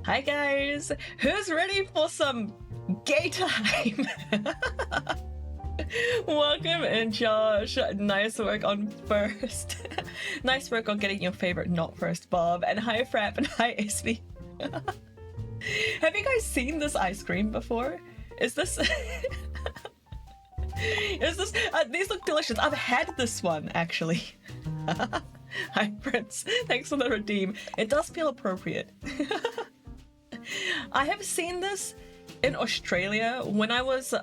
Hi guys, who's ready for some gay time? Welcome in, Josh. Nice work on first. Nice work on getting your favorite not first, Bob. And hi Frap and hi SV. Have you guys seen this ice cream before? Is this these look delicious. I've had this one actually. Hi Prince, thanks for the redeem. It does feel appropriate. I have seen this in Australia when I was it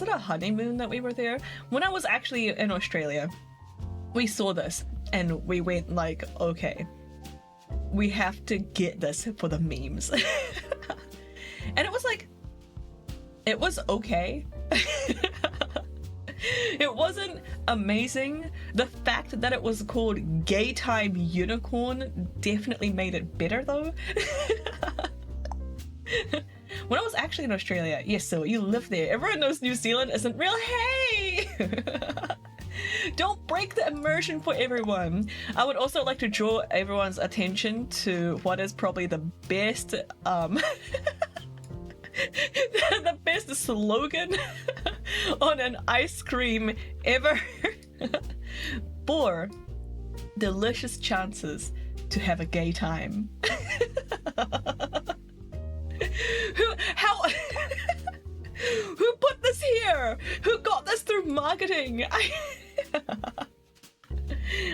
a honeymoon that we were there? When I was actually in Australia, we saw this and we went like, okay, we have to get this for the memes. And it was like, it was okay. It wasn't amazing. The fact that it was called Gay Time Unicorn definitely made it better though. When I was actually in Australia, yes, so you live there. Everyone knows New Zealand isn't real. Hey! Don't break the immersion for everyone. I would also like to draw everyone's attention to what is probably the best the best slogan on an ice cream ever. For delicious chances to have a gay time. Who put this here? Who got this through marketing?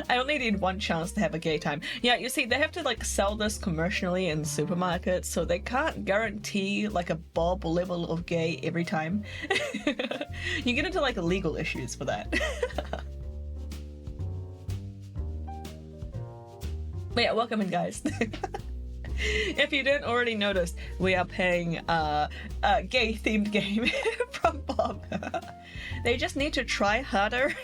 I only need one chance to have a gay time. Yeah, you see, they have to like sell this commercially in supermarkets, so they can't guarantee like a Bob level of gay every time. You get into like legal issues for that. But yeah, welcome in, guys. If you didn't already notice, we are playing a gay-themed game from Bob. They just need to try harder.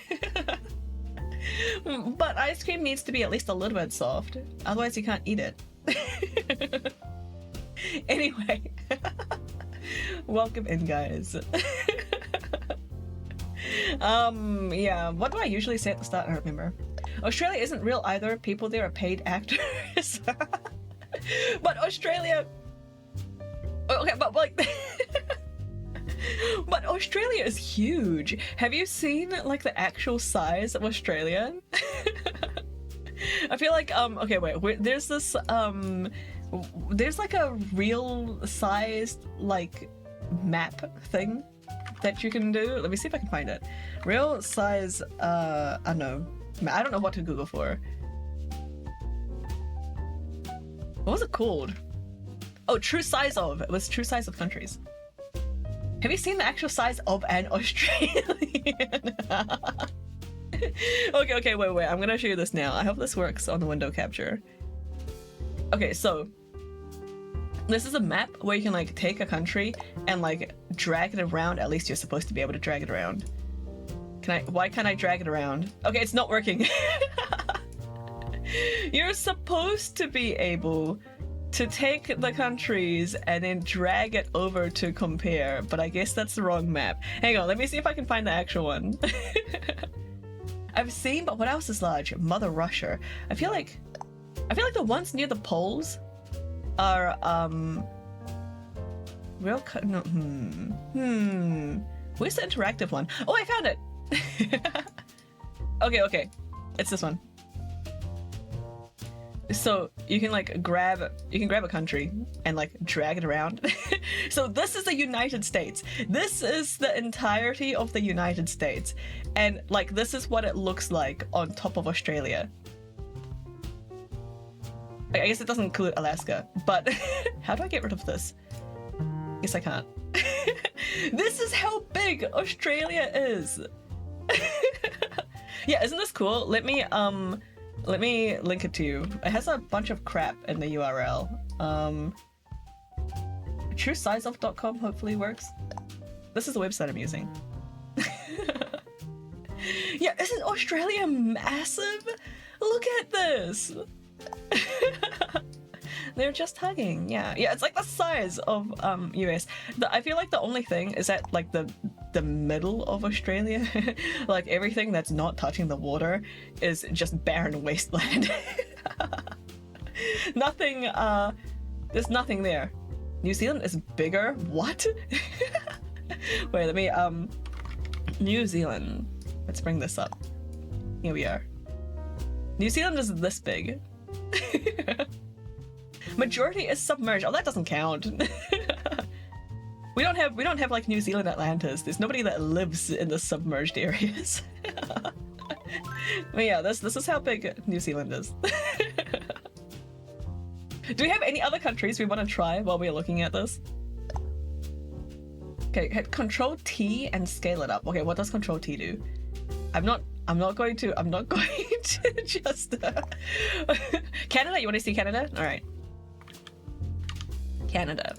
But ice cream needs to be at least a little bit soft, otherwise you can't eat it. Anyway, welcome in, guys. Yeah, what do I usually say at the start? I don't remember. Australia isn't real either. People there are paid actors. But Australia... Okay, but like... But Australia is huge. Have you seen like the actual size of Australia? I feel like okay, wait, there's this there's like a real sized like map thing that you can do. Let me see if I can find it. Real size I don't know what to Google for. What was it called? Oh, true size of. It was true size of countries. Have you seen the actual size of an Australian? Okay, wait. I'm gonna show you this now. I hope this works on the window capture. Okay, so this is a map where you can like take a country and like drag it around. At least you're supposed to be able to drag it around. Why can't I drag it around? Okay, it's not working. You're supposed to be able to take the countries and then drag it over to compare, but I guess that's the wrong map. Hang on, let me see if I can find the actual one. I've seen, but what else is large? Mother Russia. I feel like the ones near the poles are real. Where's the interactive one? Oh, I found it. Okay, it's this one. So you can like grab a country and like drag it around. So this is the United States. This is the entirety of the United States. And like this is what it looks like on top of Australia. I guess it doesn't include Alaska, but how do I get rid of this? Guess I can't. This is how big Australia is. Yeah, isn't this cool? Let me link it to you. It has a bunch of crap in the URL. TrueSizeOf.com hopefully works. This is the website I'm using. Yeah, isn't Australia massive? Look at this. They're just hugging. Yeah, it's like the size of US. I feel like the only thing is that like the middle of Australia, like everything that's not touching the water is just barren wasteland. Nothing There's nothing there. New Zealand is bigger? What? Wait, let me, New Zealand. Let's bring this up. Here we are. New Zealand is this big. Majority is submerged. Oh, that doesn't count. We don't have like New Zealand Atlantis. There's nobody that lives in the submerged areas. But yeah, this is how big New Zealand is. Do we have any other countries we want to try while we're looking at this? Okay, hit Control T and scale it up. Okay, what does Control T do? I'm not going to just Canada, you want to see Canada? All right. Canada.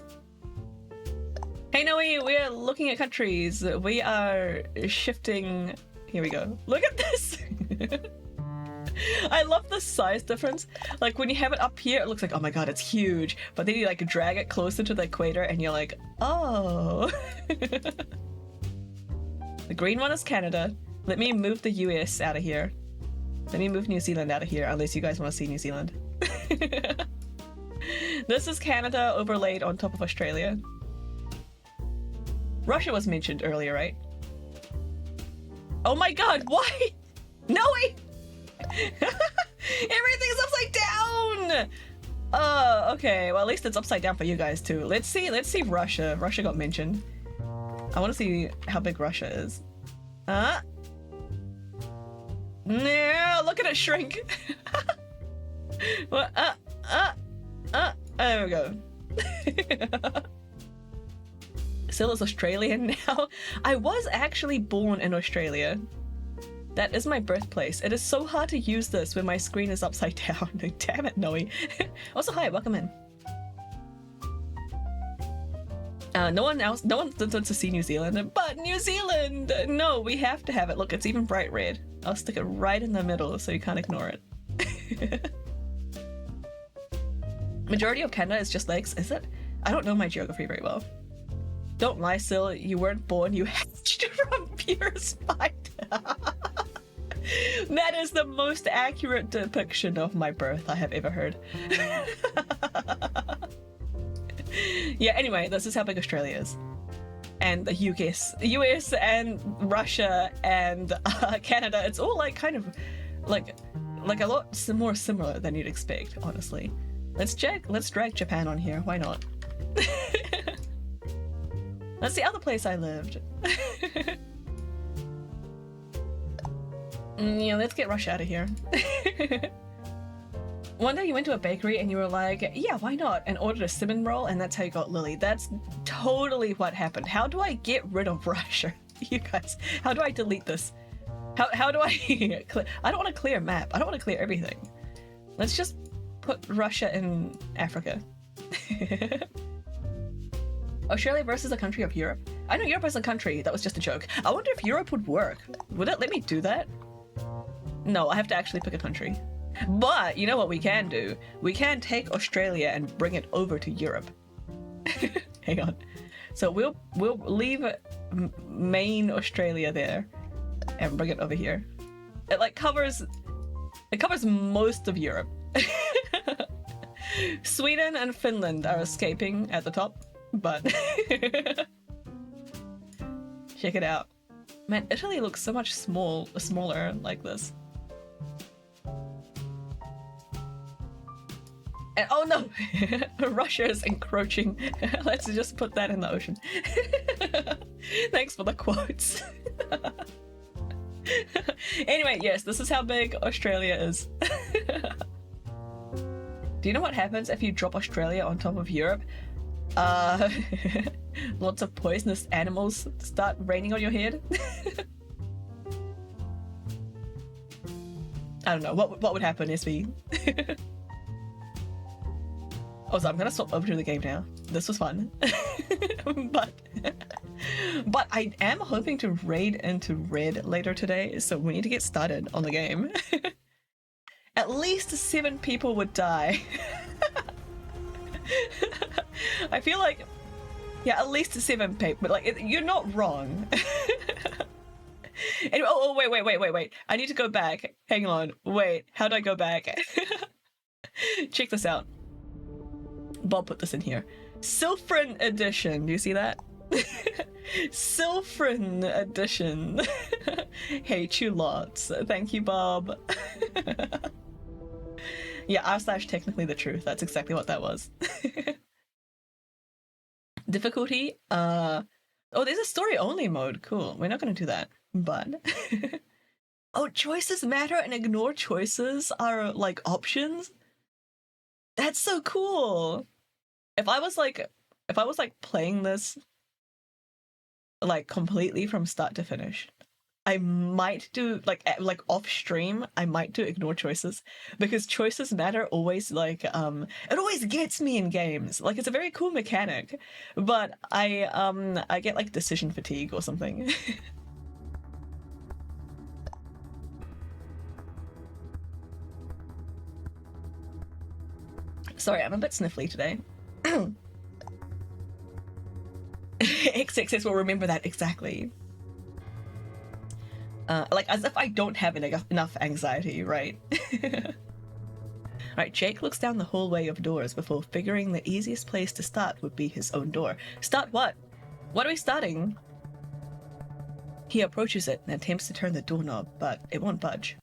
Hey Noe, we're looking at countries. We are shifting. Here we go. Look at this. I love the size difference. Like when you have it up here, it looks like, oh my god, it's huge. But then you like drag it closer to the equator and you're like, oh. The green one is Canada. Let me move the US out of here. Let me move New Zealand out of here, unless you guys want to see New Zealand. This is Canada overlaid on top of Australia. Russia was mentioned earlier, right? Oh my god, why? No way! Everything's upside down! Okay, well at least it's upside down for you guys too. Let's see Russia. Russia got mentioned. I want to see how big Russia is. No, look at it shrink. Well, there we go. Still is Australian now. I was actually born in Australia. That is my birthplace. It is so hard to use this when my screen is upside down. Damn it, Noe. Also, hi, welcome in. No one wants to see New Zealand, but New Zealand! No, we have to have it. Look, it's even bright red. I'll stick it right in the middle so you can't ignore it. Majority of Canada is just lakes, is it? I don't know my geography very well. Don't lie, Sil. You weren't born. You hatched from pure spite. That is the most accurate depiction of my birth I have ever heard. Yeah, anyway, this is how big Australia is. And the US and Russia and Canada, it's all like kind of like a lot more similar than you'd expect, honestly. Let's drag Japan on here, why not? That's the other place I lived. Yeah, let's get Russia out of here. One day you went to a bakery and you were like, yeah, why not? And ordered a cinnamon roll, and that's how you got Lily. That's totally what happened. How do I get rid of Russia? You guys, how do I delete this? How do I I don't want to clear a map. I don't want to clear everything. Let's just put Russia in Africa. Australia versus a country of Europe? I know Europe is a country. That was just a joke. I wonder if Europe would work. Would it let me do that? No, I have to actually pick a country. But you know what we can do? We can take Australia and bring it over to Europe. Hang on. So we'll leave main Australia there and bring it over here. It like covers most of Europe. Sweden and Finland are escaping at the top, but check it out. Man, Italy looks so much smaller like this. And oh no! Russia is encroaching. Let's just put that in the ocean. Thanks for the quotes. Anyway, yes, this is how big Australia is. Do you know what happens if you drop Australia on top of Europe? Lots of poisonous animals start raining on your head. I don't know, what would happen if we... Also, I'm gonna swap over to the game now. This was fun. But I am hoping to raid into red later today, so we need to get started on the game. At least 7 people would die. I feel like, yeah, at least 7 people, but like, you're not wrong. Anyway, oh, wait. I need to go back. Hang on, wait, how do I go back? Check this out. Bob put this in here. Sylphrin edition. Do you see that? Sylphrin edition. Hate you lots. Thank you, Bob. Yeah, r/ technically the truth. That's exactly what that was. Difficulty? Oh, there's a story only mode. Cool. We're not gonna do that. But oh, choices matter and ignore choices are like options? That's so cool. If I was like playing this like completely from start to finish, I might do like off stream, I might do ignore choices, because choices matter always like it always gets me in games. Like it's a very cool mechanic, but I get like decision fatigue or something. Sorry, I'm a bit sniffly today. XXS will remember that exactly. Like as if I don't have enough anxiety, right? Alright, Jake looks down the hallway of doors before figuring the easiest place to start would be his own door. Start what? What are we starting? He approaches it and attempts to turn the doorknob, but it won't budge.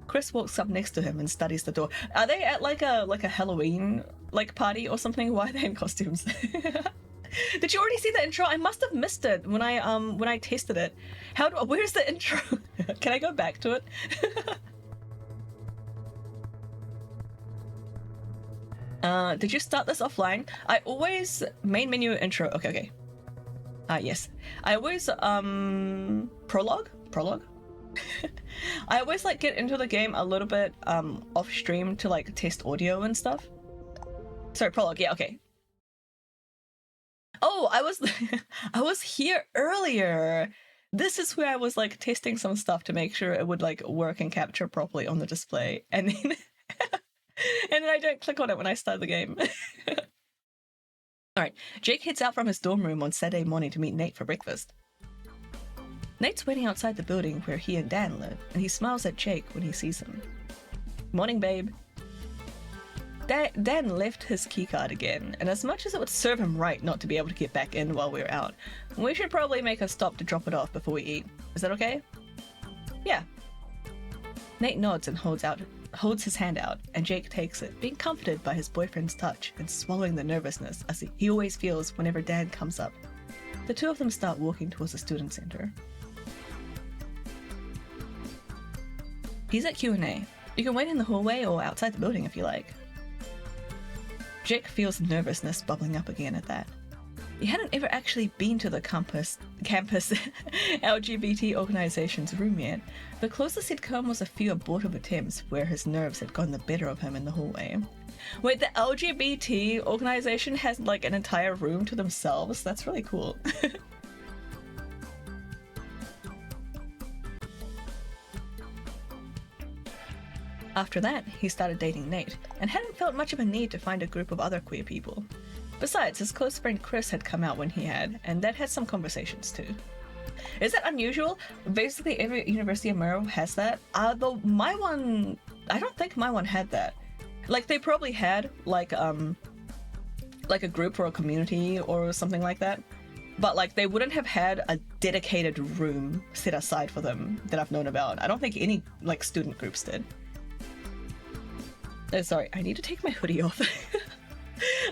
Chris walks up next to him and studies the door. Are they at like a Halloween like party or something? Why are they in costumes? Did you already see the intro? I must have missed it when I tested it. Where's the intro? Can I go back to it? Did you start this offline? I always main menu intro. Okay. Yes. I always prologue. I always like get into the game a little bit off stream to like test audio and stuff. Sorry, prologue. Yeah, okay. Oh, I was here earlier. This is where I was like testing some stuff to make sure it would like work and capture properly on the display, and then and then I don't click on it when I start the game. All right, Jake heads out from his dorm room on Saturday morning to meet Nate for breakfast. Nate's waiting outside the building where he and Dan live, and he smiles at Jake when he sees him. Morning, babe. Dan left his keycard again, and as much as it would serve him right not to be able to get back in while we're out, we should probably make a stop to drop it off before we eat. Is that okay? Yeah. Nate nods and holds his hand out, and Jake takes it, being comforted by his boyfriend's touch and swallowing the nervousness as he always feels whenever Dan comes up. The two of them start walking towards the student center. He's at Q&A. You can wait in the hallway or outside the building if you like. Jake feels nervousness bubbling up again at that. He hadn't ever actually been to the campus LGBT organization's room yet. The closest he'd come was a few abortive attempts where his nerves had gotten the better of him in the hallway. Wait, the LGBT organization has like an entire room to themselves? That's really cool. After that, he started dating Nate, and hadn't felt much of a need to find a group of other queer people. Besides, his close friend Chris had come out when he had, and that had some conversations too. Is that unusual? Basically every University of Merrill has that. Though my one, I don't think my one had that. Like they probably had like a group or a community or something like that. But like they wouldn't have had a dedicated room set aside for them that I've known about. I don't think any like student groups did. Oh, sorry, I need to take my hoodie off.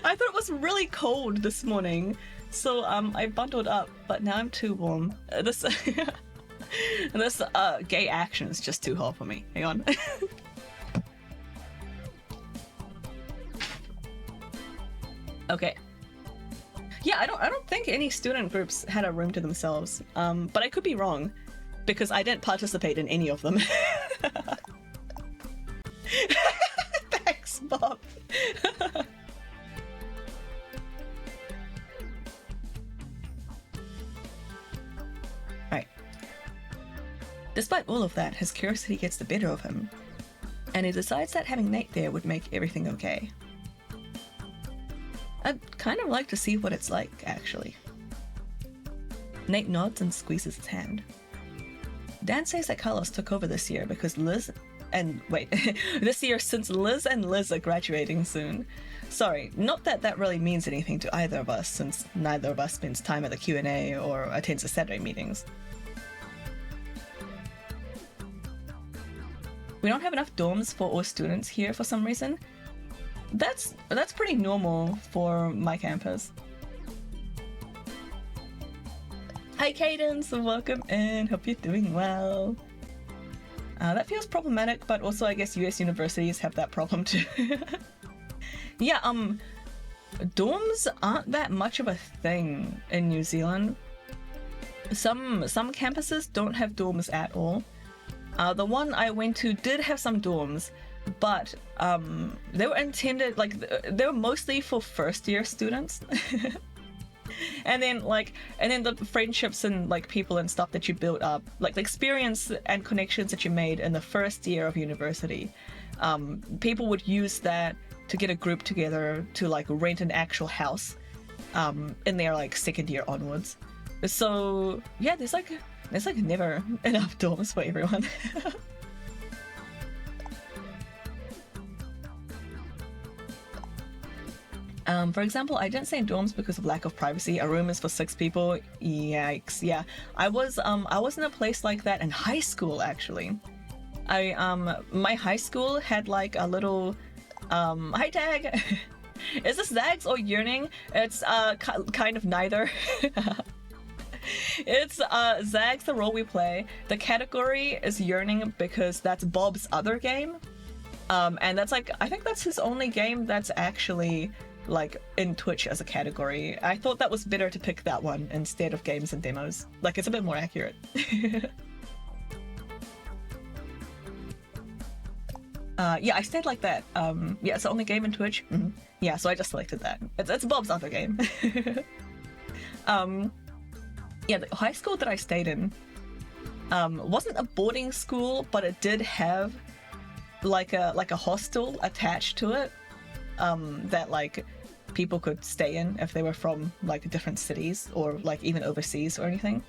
I thought it was really cold this morning, so I bundled up, but now I'm too warm. This gay action is just too hot for me. Hang on. Okay. Yeah, I don't think any student groups had a room to themselves. But I could be wrong, because I didn't participate in any of them. Thanks, Bob. Right. Despite all of that, his curiosity gets the better of him, and he decides that having Nate there would make everything okay. I'd kind of like to see what it's like, actually. Nate nods and squeezes his hand. Dan says that Carlos took over this year because Liz and wait, this year since Liz and Liz are graduating soon. Sorry, not that that really means anything to either of us, since neither of us spends time at the Q&A or attends the Saturday meetings. We don't have enough dorms for all students here for some reason. That's pretty normal for my campus. Hi Cadence, welcome in, hope you're doing well. That feels problematic, but also I guess US universities have that problem too. Yeah, dorms aren't that much of a thing in New Zealand. Some campuses don't have dorms at all. The one I went to did have some dorms, but they were intended, like, they were mostly for first year students. And then the friendships and like people and stuff that you built up, like the experience and connections that you made in the first year of university, people would use that to get a group together to like rent an actual house in their like second year onwards. So yeah, there's like never enough dorms for everyone. For example, I didn't stay in dorms because of lack of privacy. A room is for 6 people. Yikes. Yeah, I was in a place like that in high school actually. My high school had like a little hi Tag. Is this Zags or yearning? It's kind of neither. It's Zags, the role we play. The category is yearning because that's Bob's other game. And that's like, I think that's his only game that's actually like in Twitch as a category. I thought that was better to pick that one instead of games and demos. Like, it's a bit more accurate. Yeah, I stayed like that. Yeah, it's the only game in Twitch. Mm-hmm. Yeah, so I just selected that. It's Bob's other game. Yeah, the high school that I stayed in wasn't a boarding school, but it did have like a hostel attached to it that like people could stay in if they were from like different cities or like even overseas or anything.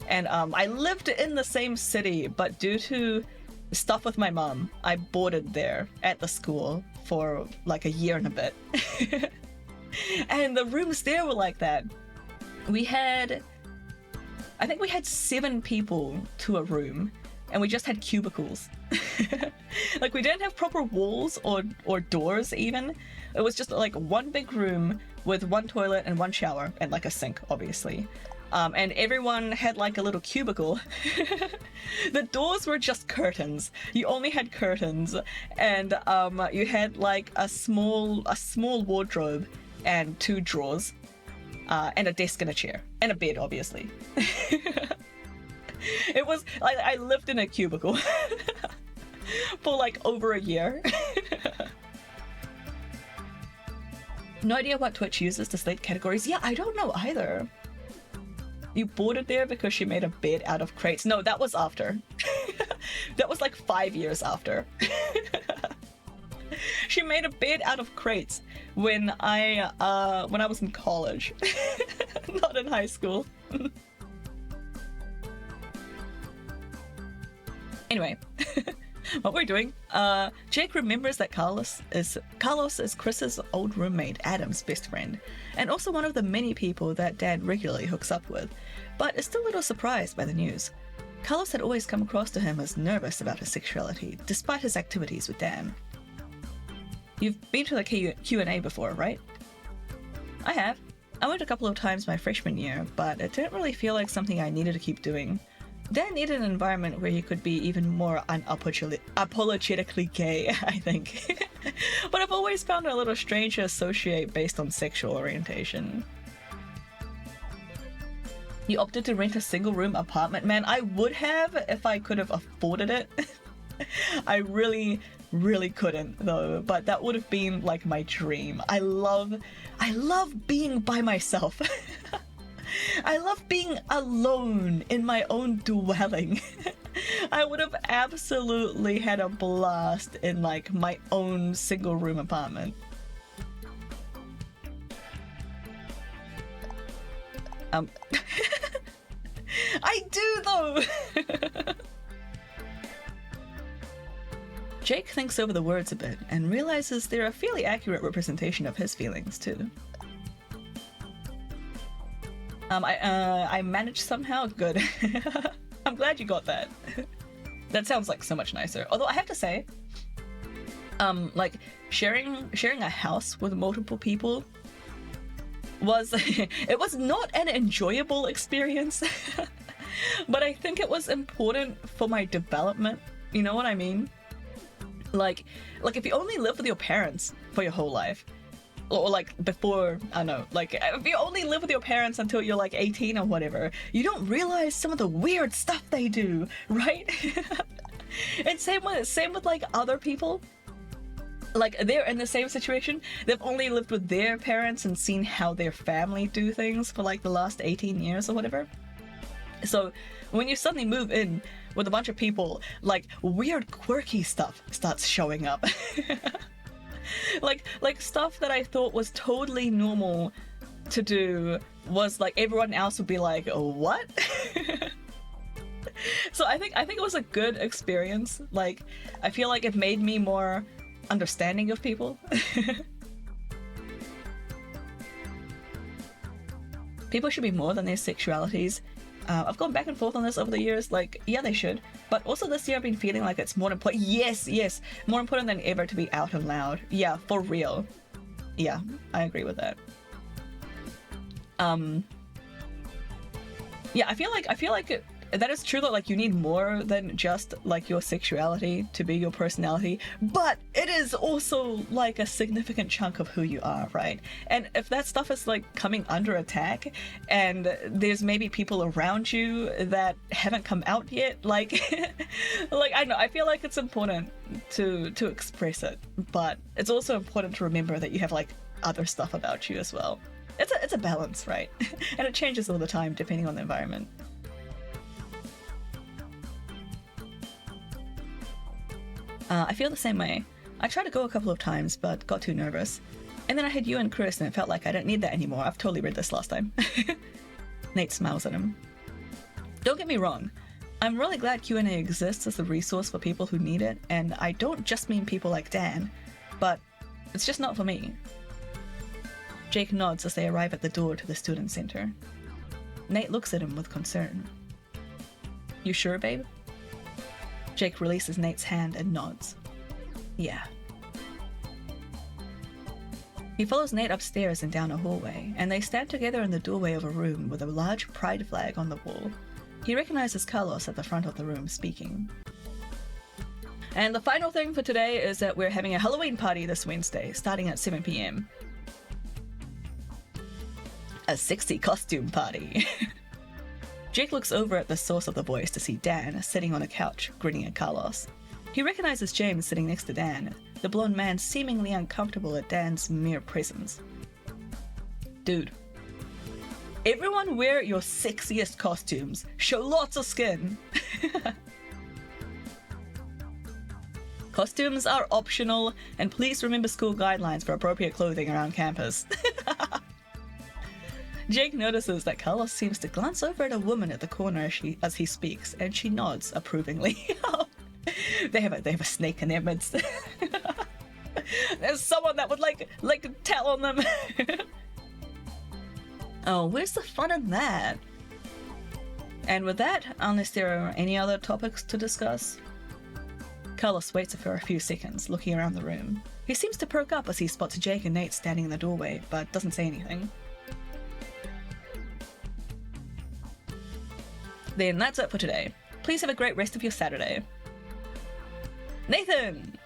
And I lived in the same city, but due to stuff with my mom, I boarded there at the school for like a year and a bit. And the rooms there were like that. I think we had 7 people to a room, and we just had cubicles. Like, we didn't have proper walls or doors even. It was just like one big room with one toilet and one shower and like a sink, obviously. And everyone had like a little cubicle. The doors were just curtains. You only had curtains, and you had like a small wardrobe and 2 drawers, and a desk and a chair and a bed, obviously. It was like I lived in a cubicle for like over a year. No idea what Twitch uses to select categories. Yeah, I don't know either. You boarded there because she made a bed out of crates. No, that was after. That was like 5 years after. She made a bed out of crates when I was in college, not in high school. Anyway, what we're doing, Jake remembers that Carlos is Chris's old roommate, Adam's best friend, and also one of the many people that Dad regularly hooks up with, but is still a little surprised by the news. Carlos had always come across to him as nervous about his sexuality, despite his activities with Dan. You've been to the Q&A before, right? I have. I went a couple of times my freshman year, but it didn't really feel like something I needed to keep doing. Dan needed an environment where he could be even more unapologetically gay, I think. But I've always found it a little strange to associate based on sexual orientation. You opted to rent a single-room apartment? Man, I would have if I could have afforded it. I really couldn't though, but that would have been like my dream. I love being by myself. I love being alone in my own dwelling. I would have absolutely had a blast in like my own single room apartment. I do though. Jake thinks over the words a bit and realizes they're a fairly accurate representation of his feelings too. I managed somehow? Good. I'm glad you got that. That sounds like so much nicer. Although I have to say, like sharing a house with multiple people was it was not an enjoyable experience. But I think it was important for my development. You know what I mean? Like if you only live with your parents for your whole life, or like before, I don't know, like if you only live with your parents until you're like 18 or whatever, you don't realize some of the weird stuff they do, right? And same with like other people. Like they're in the same situation. They've only lived with their parents and seen how their family do things for like the last 18 years or whatever. So when you suddenly move in with a bunch of people, like weird quirky stuff starts showing up. like stuff that I thought was totally normal to do was like everyone else would be like, what? So I think it was a good experience. Like I feel like it made me more understanding of people. People should be more than their sexualities. I've gone back and forth on this over the years, like, yeah, they should. But also this year I've been feeling like it's more important. Yes, more important than ever to be out and loud. Yeah, for real. Yeah, I agree with that. Yeah, I feel like that is true that like you need more than just like your sexuality to be your personality, but it is also like a significant chunk of who you are, right? And if that stuff is like coming under attack and there's maybe people around you that haven't come out yet, like like I know, I feel like it's important to express it, but it's also important to remember that you have like other stuff about you as well. It's a balance, right? And it changes all the time depending on the environment. I feel the same way. I tried to go a couple of times, but got too nervous. And then I had you and Chris, and it felt like I don't need that anymore. I've totally read this last time. Nate smiles at him. Don't get me wrong. I'm really glad Q&A exists as a resource for people who need it, and I don't just mean people like Dan, but it's just not for me. Jake nods as they arrive at the door to the student center. Nate looks at him with concern. You sure, babe? Jake releases Nate's hand and nods. Yeah. He follows Nate upstairs and down a hallway, and they stand together in the doorway of a room with a large pride flag on the wall. He recognizes Carlos at the front of the room speaking. And the final thing for today is that we're having a Halloween party this Wednesday, starting at 7 p.m. A sexy costume party. Jake looks over at the source of the voice to see Dan sitting on a couch, grinning at Carlos. He recognizes James sitting next to Dan, the blonde man seemingly uncomfortable at Dan's mere presence. Dude. Everyone wear your sexiest costumes. Show lots of skin. Costumes are optional, and please remember school guidelines for appropriate clothing around campus. Jake notices that Carlos seems to glance over at a woman at the corner as he speaks, and she nods approvingly. They have a snake in their midst. There's someone that would like tell on them. Oh, where's the fun in that? And with that, unless there are any other topics to discuss, Carlos waits for a few seconds, looking around the room. He seems to perk up as he spots Jake and Nate standing in the doorway, but doesn't say anything. Then that's it for today. Please have a great rest of your Saturday. Nathan!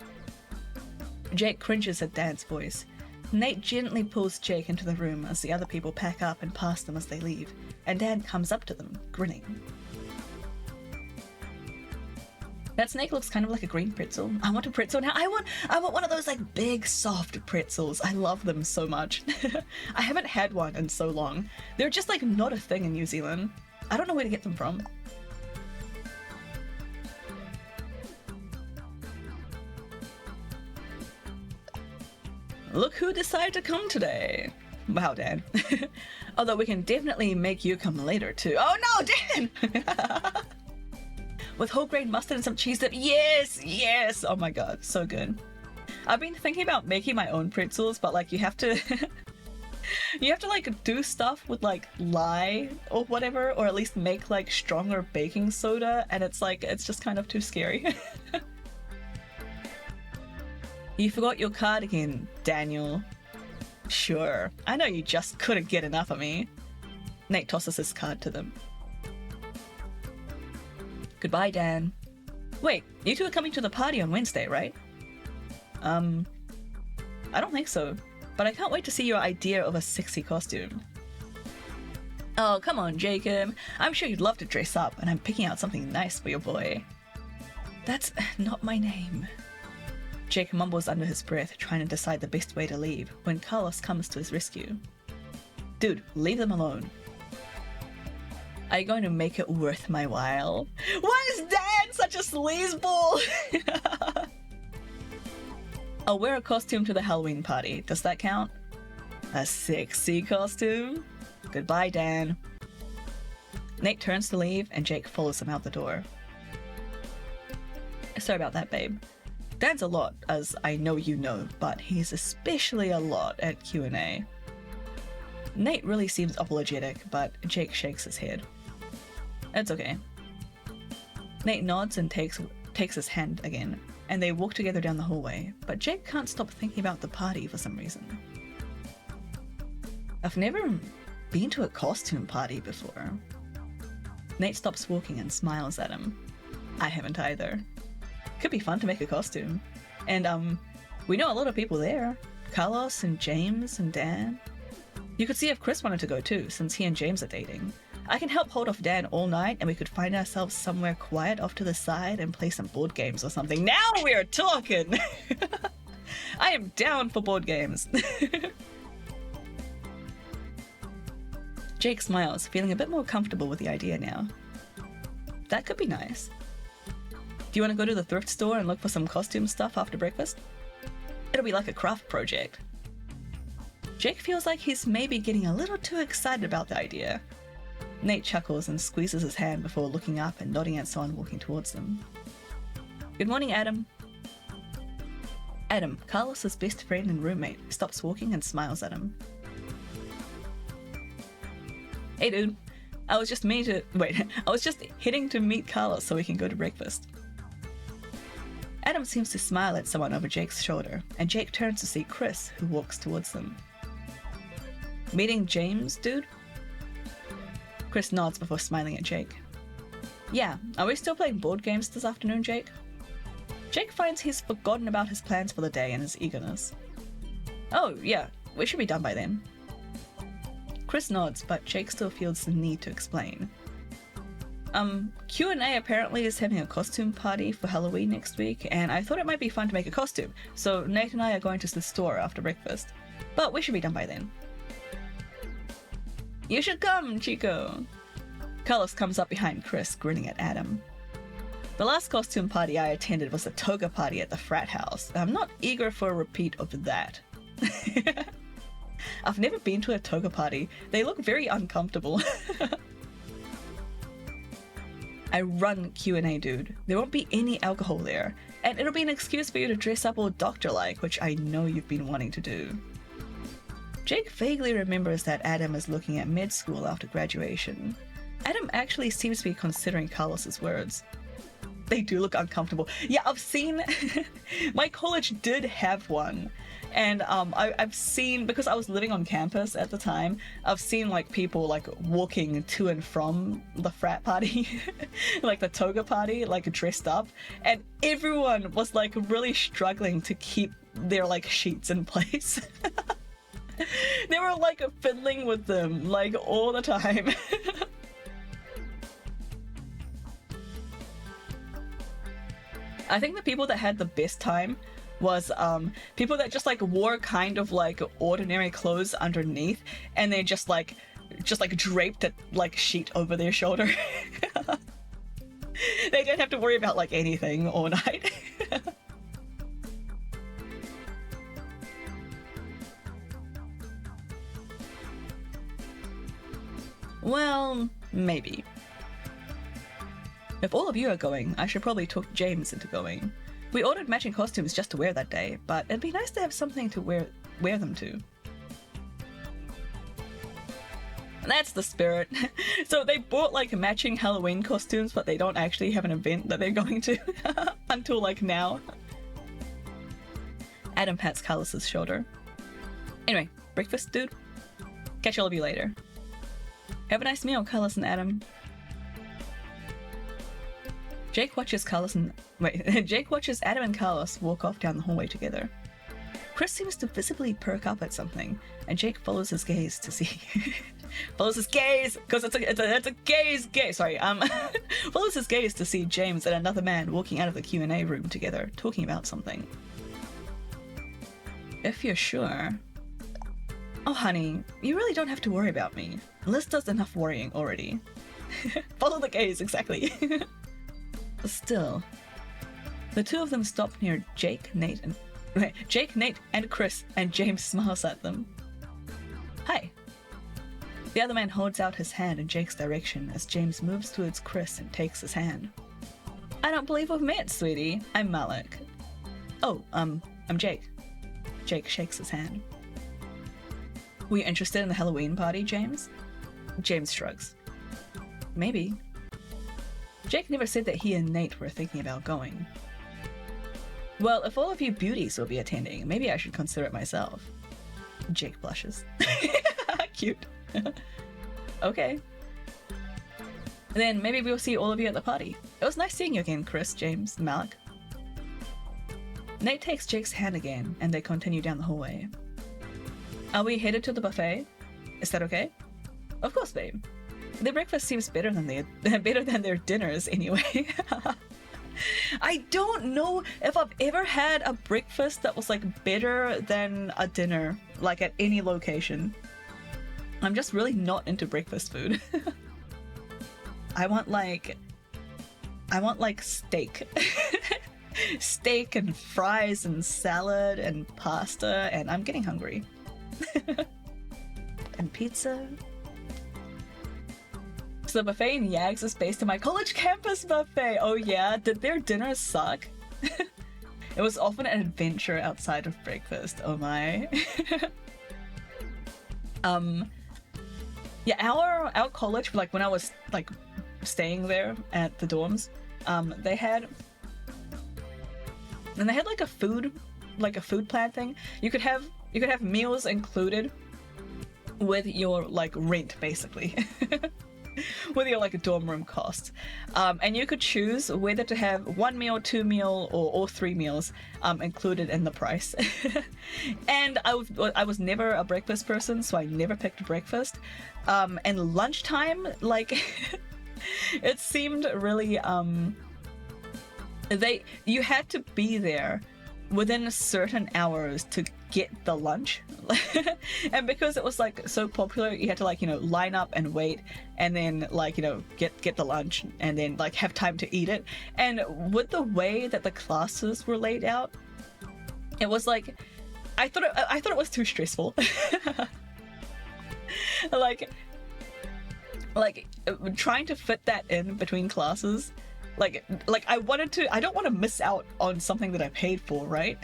Jake cringes at Dan's voice. Nate gently pulls Jake into the room as the other people pack up and pass them as they leave, and Dan comes up to them, grinning. That snake looks kind of like a green pretzel. I want a pretzel now. I want one of those like big soft pretzels. I love them so much. I haven't had one in so long. They're just like not a thing in New Zealand. I don't know where to get them from. Look who decided to come today. Wow, Dan. Although we can definitely make you come later too. Oh no, Dan! with whole grain mustard and some cheese dip. Yes, yes. Oh my god, so good. I've been thinking about making my own pretzels, but like you have to you have to like do stuff with like lye or whatever, or at least make like stronger baking soda, and it's like it's just kind of too scary. You forgot your card again, Daniel. Sure, I know you just couldn't get enough of me. Nate tosses his card to them. Goodbye, Dan. Wait, you two are coming to the party on Wednesday, right? I don't think so, but I can't wait to see your idea of a sexy costume. Oh, come on, Jacob. I'm sure you'd love to dress up, and I'm picking out something nice for your boy. That's not my name. Jake mumbles under his breath, trying to decide the best way to leave, when Carlos comes to his rescue. Dude, leave them alone. Are you going to make it worth my while? Why is Dan such a sleazeball? I'll wear a costume to the Halloween party. Does that count? A sexy costume? Goodbye, Dan. Nate turns to leave, and Jake follows him out the door. Sorry about that, babe. Dan's a lot, as I know you know, but he's especially a lot at Q&A. Nate really seems apologetic, but Jake shakes his head. It's okay. Nate nods and takes his hand again, and they walk together down the hallway, but Jake can't stop thinking about the party for some reason. I've never been to a costume party before. Nate stops walking and smiles at him. I haven't either. Could be fun to make a costume. And we know a lot of people there. Carlos and James and Dan. You could see if Chris wanted to go too, since he and James are dating. I can help hold off Dan all night, and we could find ourselves somewhere quiet off to the side and play some board games or something. Now we're talking! I am down for board games. Jake smiles, feeling a bit more comfortable with the idea now. That could be nice. Do you want to go to the thrift store and look for some costume stuff after breakfast? It'll be like a craft project. Jake feels like he's maybe getting a little too excited about the idea. Nate chuckles and squeezes his hand before looking up and nodding at someone walking towards them. Good morning, Adam. Adam, Carlos's best friend and roommate, stops walking and smiles at him. Hey dude, I was just heading to meet Carlos so we can go to breakfast. Adam seems to smile at someone over Jake's shoulder, and Jake turns to see Chris, who walks towards them. Meeting James, dude? Chris nods before smiling at Jake. Yeah, are we still playing board games this afternoon, Jake? Jake finds he's forgotten about his plans for the day and his eagerness. Oh, yeah, we should be done by then. Chris nods, but Jake still feels the need to explain. Q&A apparently is having a costume party for Halloween next week, and I thought it might be fun to make a costume, so Nate and I are going to the store after breakfast. But we should be done by then. You should come, Chico! Carlos comes up behind Chris, grinning at Adam. The last costume party I attended was a toga party at the frat house, and I'm not eager for a repeat of that. I've never been to a toga party. They look very uncomfortable. I run Q&A, dude. There won't be any alcohol there, and it'll be an excuse for you to dress up all doctor-like, which I know you've been wanting to do. Jake vaguely remembers that Adam is looking at med school after graduation. Adam actually seems to be considering Carlos's words. They do look uncomfortable. Yeah, I've seen... my college did have one. And I've seen, because I was living on campus at the time, I've seen like people like walking to and from the frat party, like the toga party, like dressed up, and everyone was like really struggling to keep their like sheets in place. They were like fiddling with them like all the time. I think the people that had the best time was people that just like wore kind of like ordinary clothes underneath, and they just like draped a like sheet over their shoulder. They didn't have to worry about like anything all night. Well, maybe. If all of you are going, I should probably talk James into going. We ordered matching costumes just to wear that day, but it'd be nice to have something to wear them to. That's the spirit. So they bought like matching Halloween costumes, but they don't actually have an event that they're going to until like now. Adam pats Carlos's shoulder. Anyway, breakfast, dude? Catch all of you later. Have a nice meal, Carlos and Adam. Jake watches Jake watches Adam and Carlos walk off down the hallway together. Chris seems to visibly perk up at something, and Jake follows his gaze to see. Follows his gaze, because it's a gaze. Sorry, follows his gaze to see James and another man walking out of the Q&A room together, talking about something. If you're sure. Oh, honey, you really don't have to worry about me. Liz does enough worrying already. Follow the gaze, exactly. Still, the two of them stop near Jake, Nate, and Chris, and James smiles at them. Hi. The other man holds out his hand in Jake's direction as James moves towards Chris and takes his hand. I don't believe we've met, sweetie. I'm Malik. Oh, I'm Jake. Jake shakes his hand. Were you interested in the Halloween party, James? James shrugs. Maybe. Jake never said that he and Nate were thinking about going. Well, if all of you beauties will be attending, maybe I should consider it myself. Jake blushes. Cute. Okay. Then maybe we'll see all of you at the party. It was nice seeing you again, Chris, James, Malik. Nate takes Jake's hand again, and they continue down the hallway. Are we headed to the buffet? Is that okay? Of course, babe. Their breakfast seems better than their dinners anyway. I don't know if I've ever had a breakfast that was like better than a dinner, like at any location. I'm just really not into breakfast food. I want like steak. Steak and fries and salad and pasta, and I'm getting hungry. And pizza. So the buffet in ZAGS is based on my college campus buffet. Oh yeah, did their dinners suck? It was often an adventure outside of breakfast. Oh my. Yeah, our college, like when I was like staying there at the dorms, they had like a food plan thing. You could have meals included with your like rent, basically. With your like dorm room costs, and you could choose whether to have 1 meal, 2 meal, or all 3 meals included in the price. And I was never a breakfast person, so I never picked breakfast. And lunchtime, like it seemed really you had to be there within certain hours to get the lunch. And because it was like so popular, you had to like, you know, line up and wait, and then like, you know, get the lunch and then like have time to eat it. And with the way that the classes were laid out, it was like I thought it was too stressful. like trying to fit that in between classes. Like I don't want to miss out on something that I paid for, right?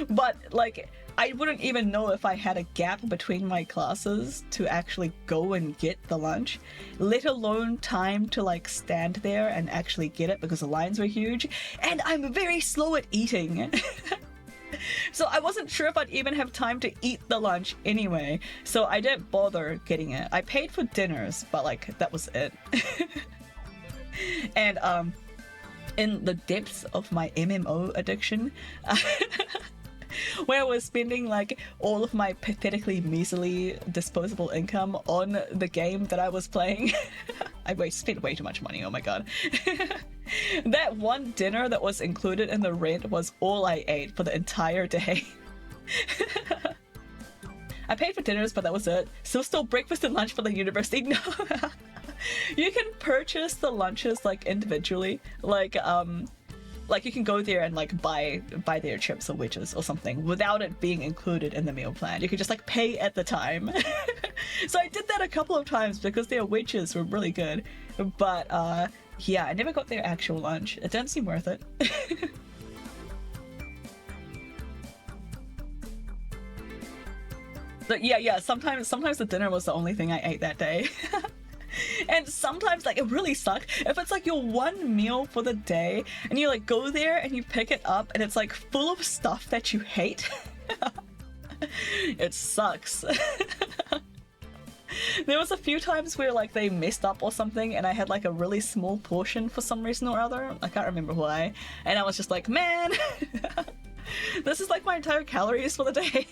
But like I wouldn't even know if I had a gap between my classes to actually go and get the lunch, let alone time to like stand there and actually get it because the lines were huge, and I'm very slow at eating. So I wasn't sure if I'd even have time to eat the lunch anyway, so I didn't bother getting it. I paid for dinners, but like that was it. And in the depths of my MMO addiction, where I was spending like all of my pathetically measly disposable income on the game that I was playing, I spent way too much money, oh my god. That one dinner that was included in the rent was all I ate for the entire day. I paid for dinners, but that was it. So still breakfast and lunch for the university. No. You can purchase the lunches like individually, like you can go there and like buy their chips or wedges or something without it being included in the meal plan. You could just like pay at the time. So I did that a couple of times because their wedges were really good. But Yeah, I never got their actual lunch. It didn't seem worth it. But yeah, sometimes the dinner was the only thing I ate that day. And sometimes, like, it really sucks if it's like your one meal for the day and you like go there and you pick it up and it's like full of stuff that you hate. It sucks. There was a few times where like they messed up or something and I had like a really small portion for some reason or other. I can't remember why. And I was just like, man, this is like my entire calories for the day.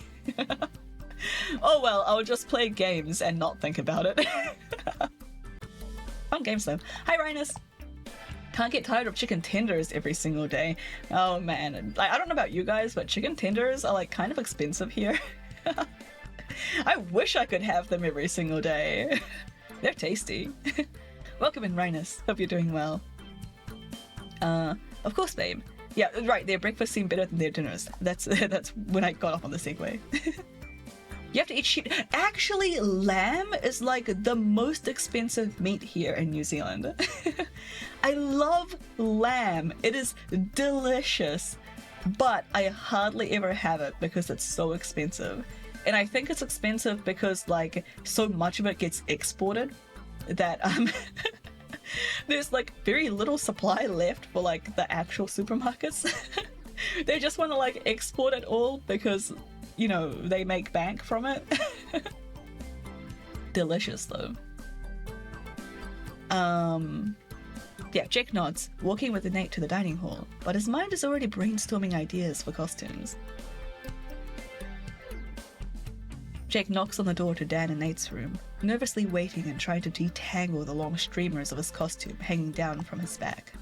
Oh well, I'll just play games and not think about it. Fun games though. Hi Rhinus! Can't get tired of chicken tenders every single day. Oh man, I don't know about you guys, but chicken tenders are like kind of expensive here. I wish I could have them every single day. They're tasty. Welcome in Rhinus, hope you're doing well. Of course babe. Yeah, right, their breakfast seemed better than their dinners. That's when I got off on the segue. You have to eat sheep. Actually, lamb is like the most expensive meat here in New Zealand. I love lamb. It is delicious, but I hardly ever have it because it's so expensive. And I think it's expensive because like so much of it gets exported that there's like very little supply left for like the actual supermarkets. They just want to like export it all because, you know, they make bank from it. Delicious though. Yeah, Jake nods, walking with Nate to the dining hall, but his mind is already brainstorming ideas for costumes. Jake knocks on the door to Dan and Nate's room, nervously waiting and trying to detangle the long streamers of his costume hanging down from his back.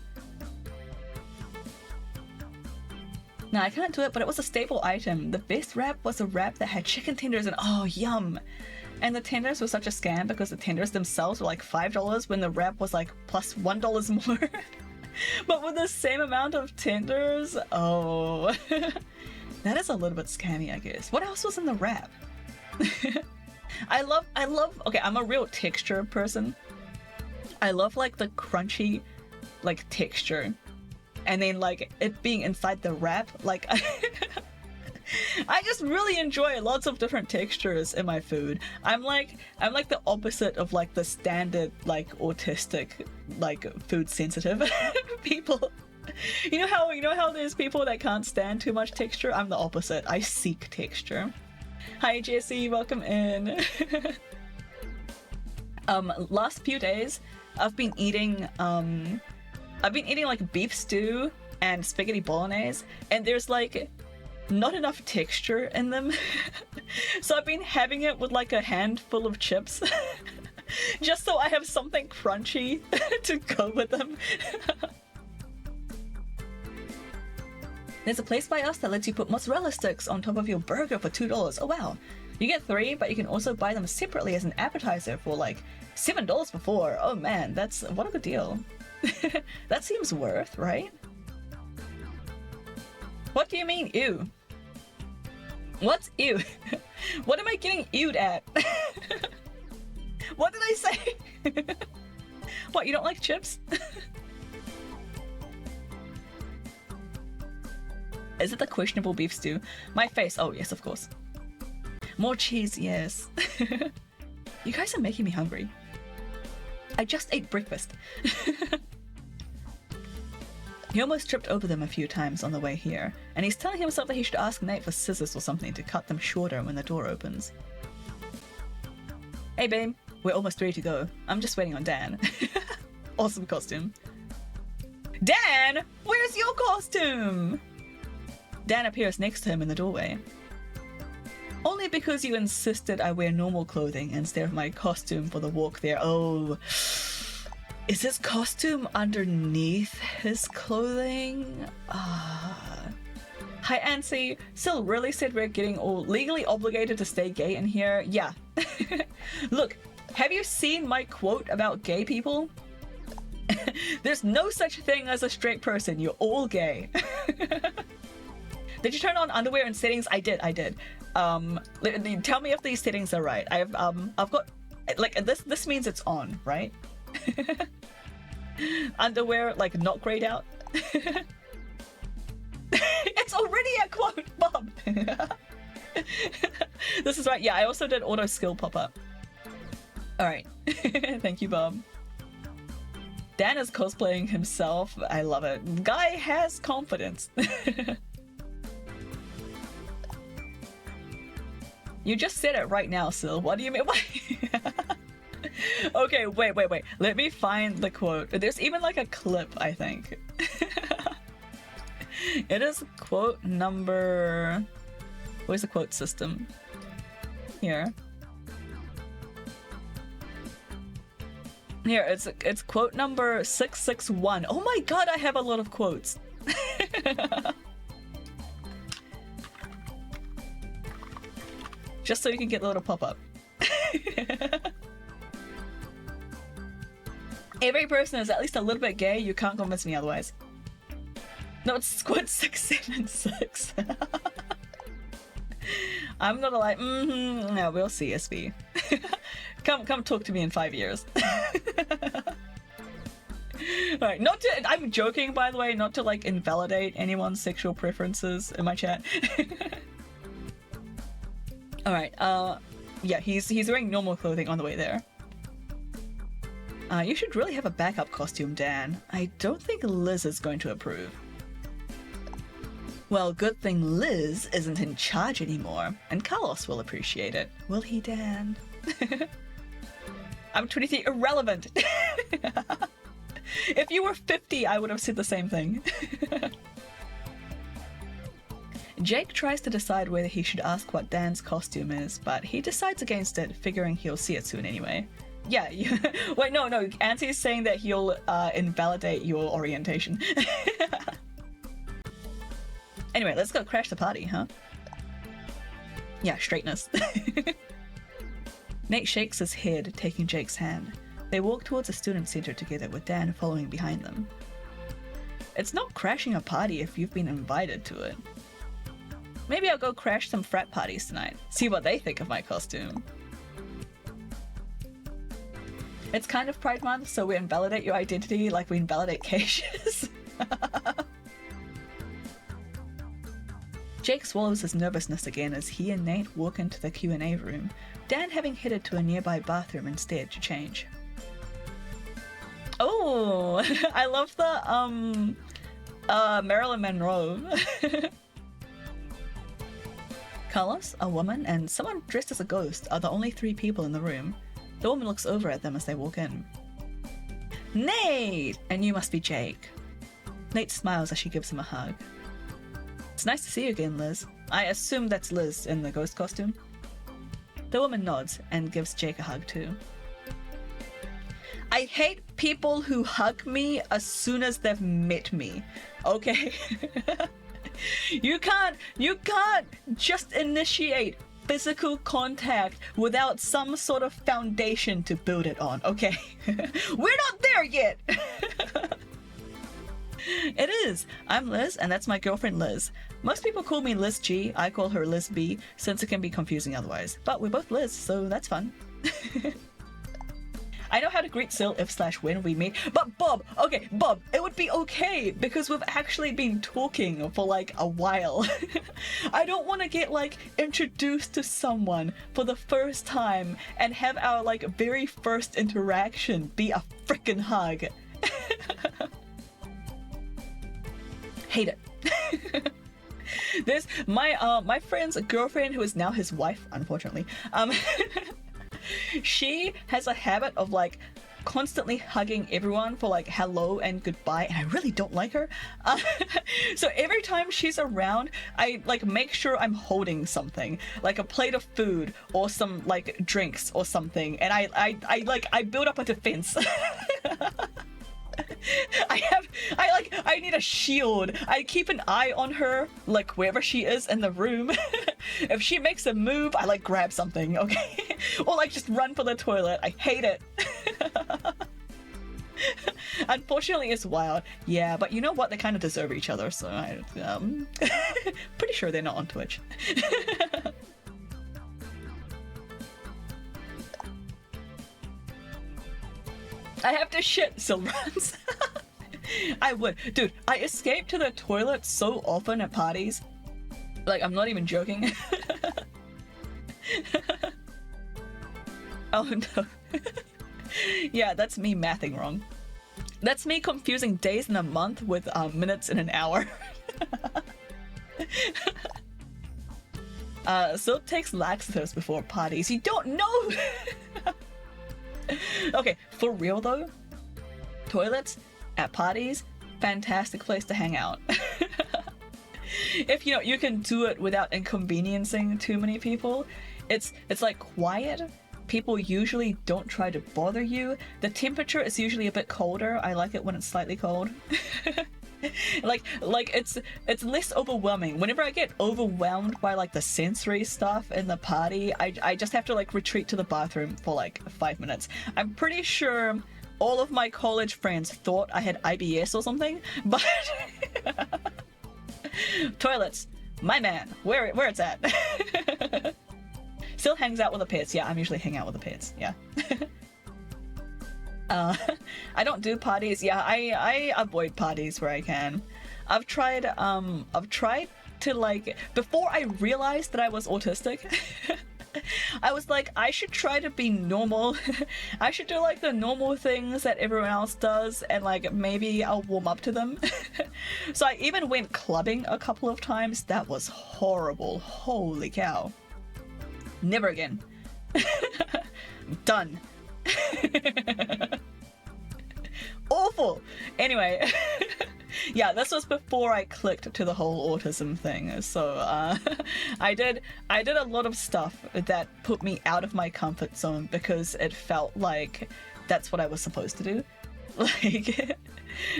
Nah, I can't do it, but it was a staple item. The best wrap was a wrap that had chicken tenders and oh, yum! And the tenders were such a scam because the tenders themselves were like $5 when the wrap was like plus $1 more. But with the same amount of tenders, oh. That is a little bit scammy, I guess. What else was in the wrap? I love, okay, I'm a real texture person. I love like the crunchy, like texture. And then like it being inside the wrap, like I just really enjoy lots of different textures in my food. I'm like the opposite of like the standard like autistic like food sensitive people. You know how there's people that can't stand too much texture? I'm the opposite. I seek texture. Hi Jesse, welcome in. Last few days I've been eating like beef stew and spaghetti bolognese, and there's like not enough texture in them. So I've been having it with like a handful of chips just so I have something crunchy to go with them. There's a place by us that lets you put mozzarella sticks on top of your burger for $2. Oh wow. You get 3, but you can also buy them separately as an appetizer for like $7 for 4. Oh man, what a good deal. That seems worth, right? What do you mean, ew? What's ew? What am I getting ewed at? What did I say? What, you don't like chips? Is it the questionable beef stew? My face, oh yes, of course. More cheese, yes. You guys are making me hungry. I just ate breakfast. He almost tripped over them a few times on the way here, and he's telling himself that he should ask Nate for scissors or something to cut them shorter when the door opens. Hey babe, we're almost ready to go. I'm just waiting on Dan. Awesome costume. Dan, where's your costume? Dan appears next to him in the doorway. Only because you insisted I wear normal clothing instead of my costume for the walk there. Oh, is his costume underneath his clothing? Hi Ansi, Sil really said we're getting all legally obligated to stay gay in here? Yeah. Look, have you seen my quote about gay people? There's no such thing as a straight person, you're all gay. Did you turn on underwear and settings? I did. Tell me if these settings are right. I've got like this means it's on, right? Underwear, like, not grayed out. It's already a quote, Bob! This is right. Yeah, I also did auto skill pop-up. Alright. Thank you, Bob. Dan is cosplaying himself. I love it. Guy has confidence. You just said it right now, Sil. What do you mean? Okay, wait. Let me find the quote. There's even like a clip, I think. It is quote number... Where's the quote system? Here. Here, it's quote number 661. Oh my god, I have a lot of quotes. Just so you can get the little pop-up. Every person is at least a little bit gay. You can't convince me otherwise. No, it's quote 676. I'm gonna like, no, we'll see, SV. Come talk to me in 5 years. Alright, not to, I'm joking, by the way, not to like invalidate anyone's sexual preferences in my chat. Alright, yeah, he's wearing normal clothing on the way there. You should really have a backup costume, Dan. I don't think Liz is going to approve. Well, good thing Liz isn't in charge anymore, and Carlos will appreciate it. Will he, Dan? I'm 23, irrelevant! If you were 50, I would have said the same thing. Jake tries to decide whether he should ask what Dan's costume is, but he decides against it, figuring he'll see it soon anyway. Yeah, wait, no, Auntie's saying that he'll invalidate your orientation. Anyway, let's go crash the party, huh? Yeah, straightness. Nate shakes his head, taking Jake's hand. They walk towards the student center together with Dan following behind them. It's not crashing a party if you've been invited to it. Maybe I'll go crash some frat parties tonight, see what they think of my costume. It's kind of Pride Month, so we invalidate your identity like we invalidate Keisha's. Jake swallows his nervousness again as he and Nate walk into the Q&A room, Dan having headed to a nearby bathroom instead to change. Oh, I love the, Marilyn Monroe. Carlos, a woman, and someone dressed as a ghost are the only three people in the room. The woman looks over at them as they walk in. Nate! And you must be Jake. Nate smiles as she gives him a hug. It's nice to see you again, Liz. I assume that's Liz in the ghost costume. The woman nods and gives Jake a hug too. I hate people who hug me as soon as they've met me. Okay? You can't just initiate physical contact without some sort of foundation to build it on, okay? We're not there yet! It is. I'm Liz, and that's my girlfriend Liz. Most people call me Liz G, I call her Liz B, since it can be confusing otherwise. But we're both Liz, so that's fun. I know how to greet Sil if/when we meet, but Bob, okay, Bob, it would be okay, because we've actually been talking for like a while. I don't want to get like introduced to someone for the first time and have our like very first interaction be a frickin' hug. Hate it. There's my friend's girlfriend, who is now his wife, unfortunately. She has a habit of like constantly hugging everyone for like hello and goodbye, and I really don't like her. So every time she's around, I like make sure I'm holding something, like a plate of food or some like drinks or something, and I build up a defense. I need a shield. I keep an eye on her, like wherever she is in the room. If she makes a move, I like grab something, okay? Or like just run for the toilet. I hate it. Unfortunately, it's wild. Yeah, but you know what? They kind of deserve each other, so pretty sure they're not on Twitch. I have to shit, still runs. I would. Dude, I escape to the toilet so often at parties. Like, I'm not even joking. Oh no. Yeah, that's me mathing wrong. That's me confusing days in a month with minutes in an hour. Silk takes laxatives before parties. You don't know! Okay, for real though, toilets at parties, fantastic place to hang out. If you can do it without inconveniencing too many people. It's like quiet. People usually don't try to bother you. The temperature is usually a bit colder. I like it when it's slightly cold. like it's less overwhelming. Whenever I get overwhelmed by like the sensory stuff in the party, I just have to like retreat to the bathroom for like 5 minutes. I'm pretty sure all of my college friends thought I had IBS or something, but toilets, my man, where it's at. Still hangs out with the pets. Yeah, I'm usually hanging out with the pets. Yeah. I don't do parties. Yeah, I avoid parties where I can. I've tried to like, before I realized that I was autistic, I was like, I should try to be normal. I should do like the normal things that everyone else does, and like maybe I'll warm up to them. So I even went clubbing a couple of times. That was horrible. Holy cow. Never again. Done. Awful. Anyway, yeah, this was before I clicked to the whole autism thing. So I did a lot of stuff that put me out of my comfort zone because it felt like that's what I was supposed to do. Like,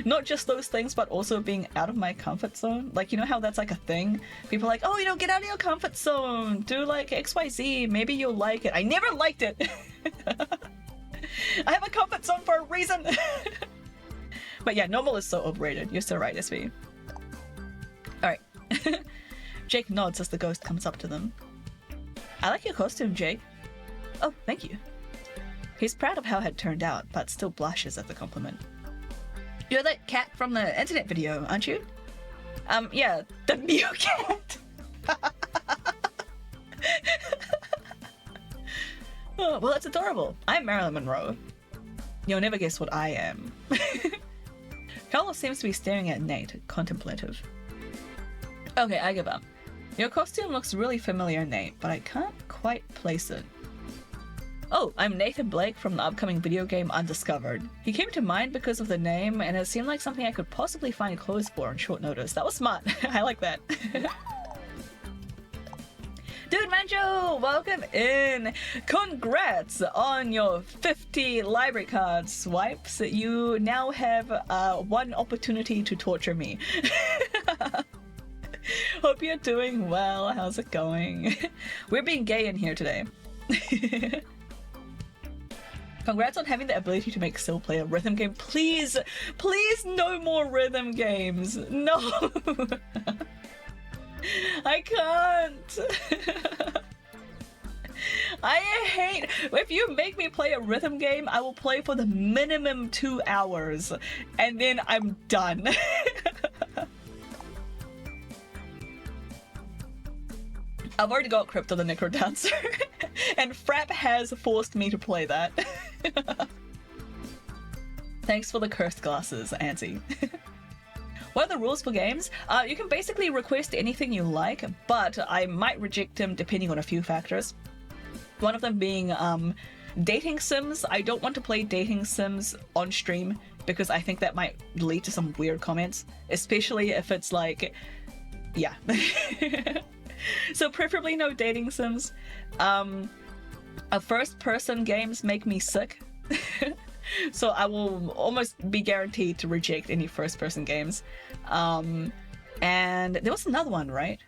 not just those things, but also being out of my comfort zone. Like, you know how that's like a thing? People are like, oh, get out of your comfort zone. Do like XYZ. Maybe you'll like it. I never liked it. I have a comfort zone for a reason. But yeah, normal is so overrated. You're so right, SV. Alright. Jake nods as the ghost comes up to them. I like your costume, Jake. Oh, thank you. He's proud of how it had turned out, but still blushes at the compliment. You're that cat from the internet video, aren't you? Yeah, the Mew cat! Oh, well, that's adorable. I'm Marilyn Monroe. You'll never guess what I am. Carlos seems to be staring at Nate, contemplative. Okay, I give up. Your costume looks really familiar, Nate, but I can't quite place it. Oh, I'm Nathan Blake from the upcoming video game Undiscovered. He came to mind because of the name, and it seemed like something I could possibly find clothes for on short notice. That was smart. I like that. Dude Manjo, welcome in! Congrats on your 50 library card swipes. You now have one opportunity to torture me. Hope you're doing well. How's it going? We're being gay in here today. Congrats on having the ability to make Sil play a rhythm game. Please, please no more rhythm games. No. I can't. I hate, if you make me play a rhythm game, I will play for the minimum 2 hours and then I'm done. I've already got Crypto the Necrodancer, and Frapp has forced me to play that. Thanks for the cursed glasses, Auntie. What are the rules for games? You can basically request anything you like, but I might reject them depending on a few factors. One of them being dating sims. I don't want to play dating sims on stream because I think that might lead to some weird comments, especially if it's like, yeah. So preferably no dating sims. First-person games make me sick. So I will almost be guaranteed to reject any first-person games. And there was another one, right?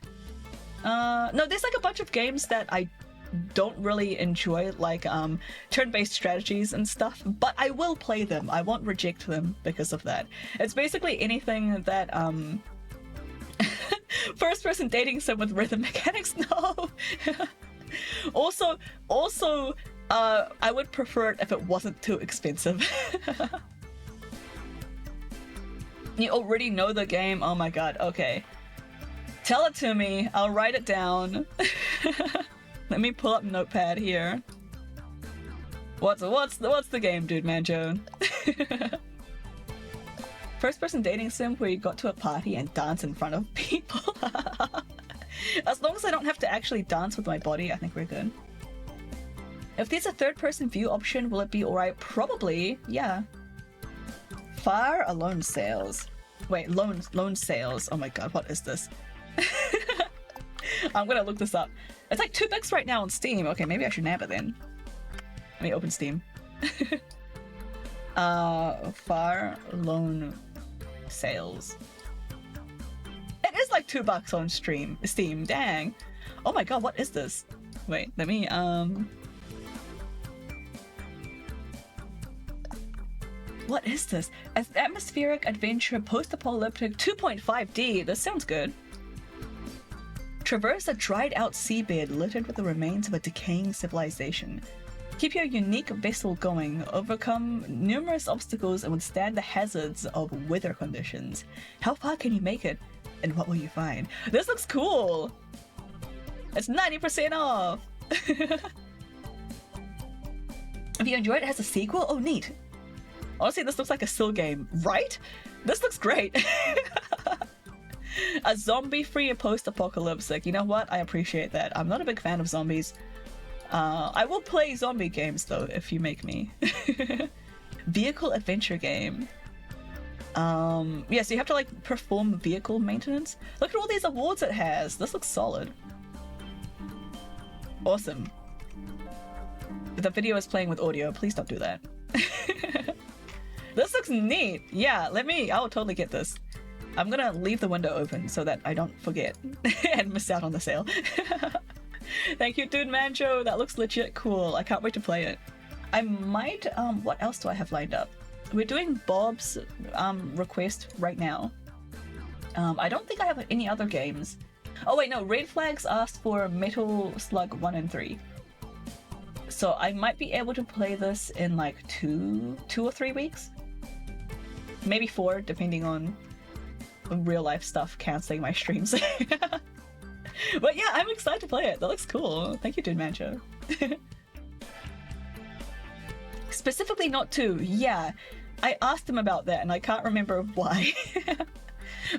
No, there's like a bunch of games that I don't really enjoy, like turn-based strategies and stuff, but I will play them. I won't reject them because of that. It's basically anything that first-person dating sim with rhythm mechanics. No. Also I would prefer it if it wasn't too expensive. You already know the game? Oh my god, okay. Tell it to me, I'll write it down. Let me pull up Notepad here. What's the game, Dude Manjo? First person dating sim where you got to a party and dance in front of people. As long as I don't have to actually dance with my body, I think we're good. If there's a third person view option, will it be alright? Probably, yeah. Fire alone sales. Wait, loan sales. Oh my god, what is this? I'm gonna look this up. It's like $2 right now on Steam. Okay, maybe I should nab it then. Let me open Steam. Fire loan sales. It is like $2 on Steam. Dang. Oh my god, what is this? Wait, let me what is this? Atmospheric adventure post-apocalyptic 2.5D. This sounds good. Traverse a dried-out seabed littered with the remains of a decaying civilization. Keep your unique vessel going, overcome numerous obstacles, and withstand the hazards of weather conditions. How far can you make it? And what will you find? This looks cool! It's 90% off! If you enjoyed it, it has a sequel? Oh, neat. Honestly, this looks like a still game, right? This looks great! A zombie-free post-apocalyptic. You know what? I appreciate that. I'm not a big fan of zombies. I will play zombie games, though, if you make me. Vehicle adventure game. Yeah, so you have to, like, perform vehicle maintenance. Look at all these awards it has. This looks solid. Awesome. The video is playing with audio. Please don't do that. This looks neat. Yeah, I will totally get this. I'm gonna leave the window open so that I don't forget and miss out on the sale. Thank you, Dude Manjo. That looks legit cool. I can't wait to play it. I might, what else do I have lined up? We're doing Bob's request right now. I don't think I have any other games. Oh wait, no, Red Flags asked for Metal Slug 1 and 3. So I might be able to play this in like two or 3 weeks. Maybe 4, depending on real life stuff cancelling my streams. But yeah, I'm excited to play it. That looks cool. Thank you, Dude Mancho. Specifically not 2. Yeah, I asked him about that and I can't remember why.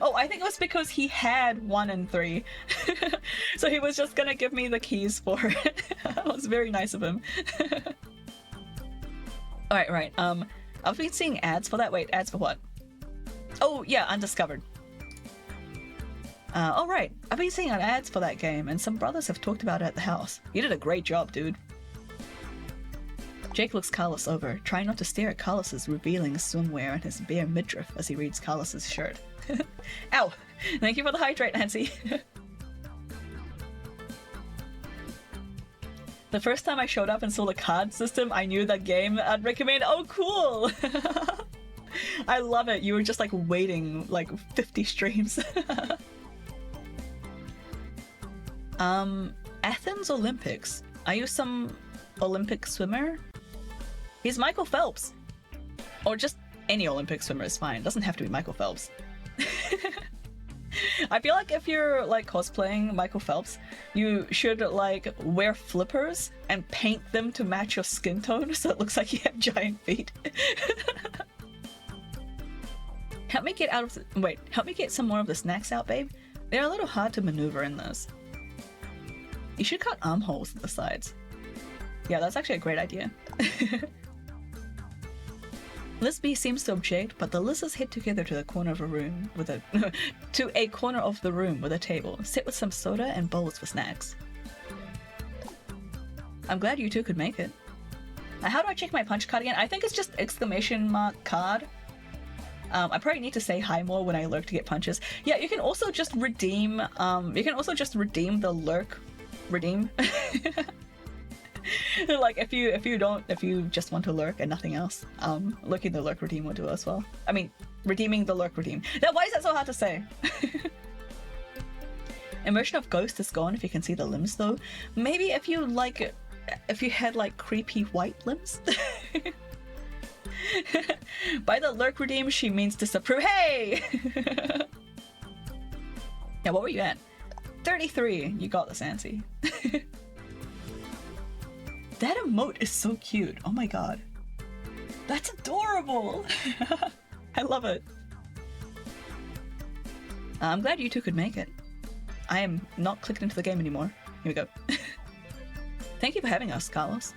Oh, I think it was because he had 1 and 3. So he was just gonna give me the keys for it. That was very nice of him. Alright. I've been seeing ads for that. Wait, ads for what? Oh, yeah, Undiscovered. Alright, I've been seeing ads for that game, and some brothers have talked about it at the house. You did a great job, dude. Jake looks Carlos over, trying not to stare at Carlos's revealing swimwear and his bare midriff as he reads Carlos's shirt. Ow! Thank you for the hydrate, Nancy. The first time I showed up and saw the card system, I knew that game I'd recommend. Oh, cool! I love it. You were just like waiting like 50 streams. Athens Olympics. Are you some Olympic swimmer? He's Michael Phelps. Or just any Olympic swimmer is fine. Doesn't have to be Michael Phelps. I feel like if you're like cosplaying Michael Phelps, you should like wear flippers and paint them to match your skin tone so it looks like you have giant feet. Help me get out of the— wait, help me get some more of the snacks out, babe. They're a little hard to maneuver in this. You should cut armholes at the sides. Yeah, that's actually a great idea. Liz B seems to object, but the Lizards head together to the corner of a room with a to a corner of the room with a table, set with some soda and bowls for snacks. I'm glad you two could make it. How do I check my punch card again? I think it's just !card. I probably need to say hi more when I lurk to get punches. Yeah, you can also just redeem. The lurk redeem. Like if you just want to lurk and nothing else, lurking the lurk redeem will do as well. I mean, redeeming the lurk redeem. Now, why is that so hard to say? Immersion of Ghost is gone if you can see the limbs though. Maybe if you like if you had like creepy white limbs. By the lurk redeem, she means disapprove. Hey! Yeah, what were you at? 33. You got this, Nancy. That emote is so cute. Oh my god. That's adorable. I love it. I'm glad you two could make it. I am not clicked into the game anymore. Here we go. Thank you for having us, Carlos.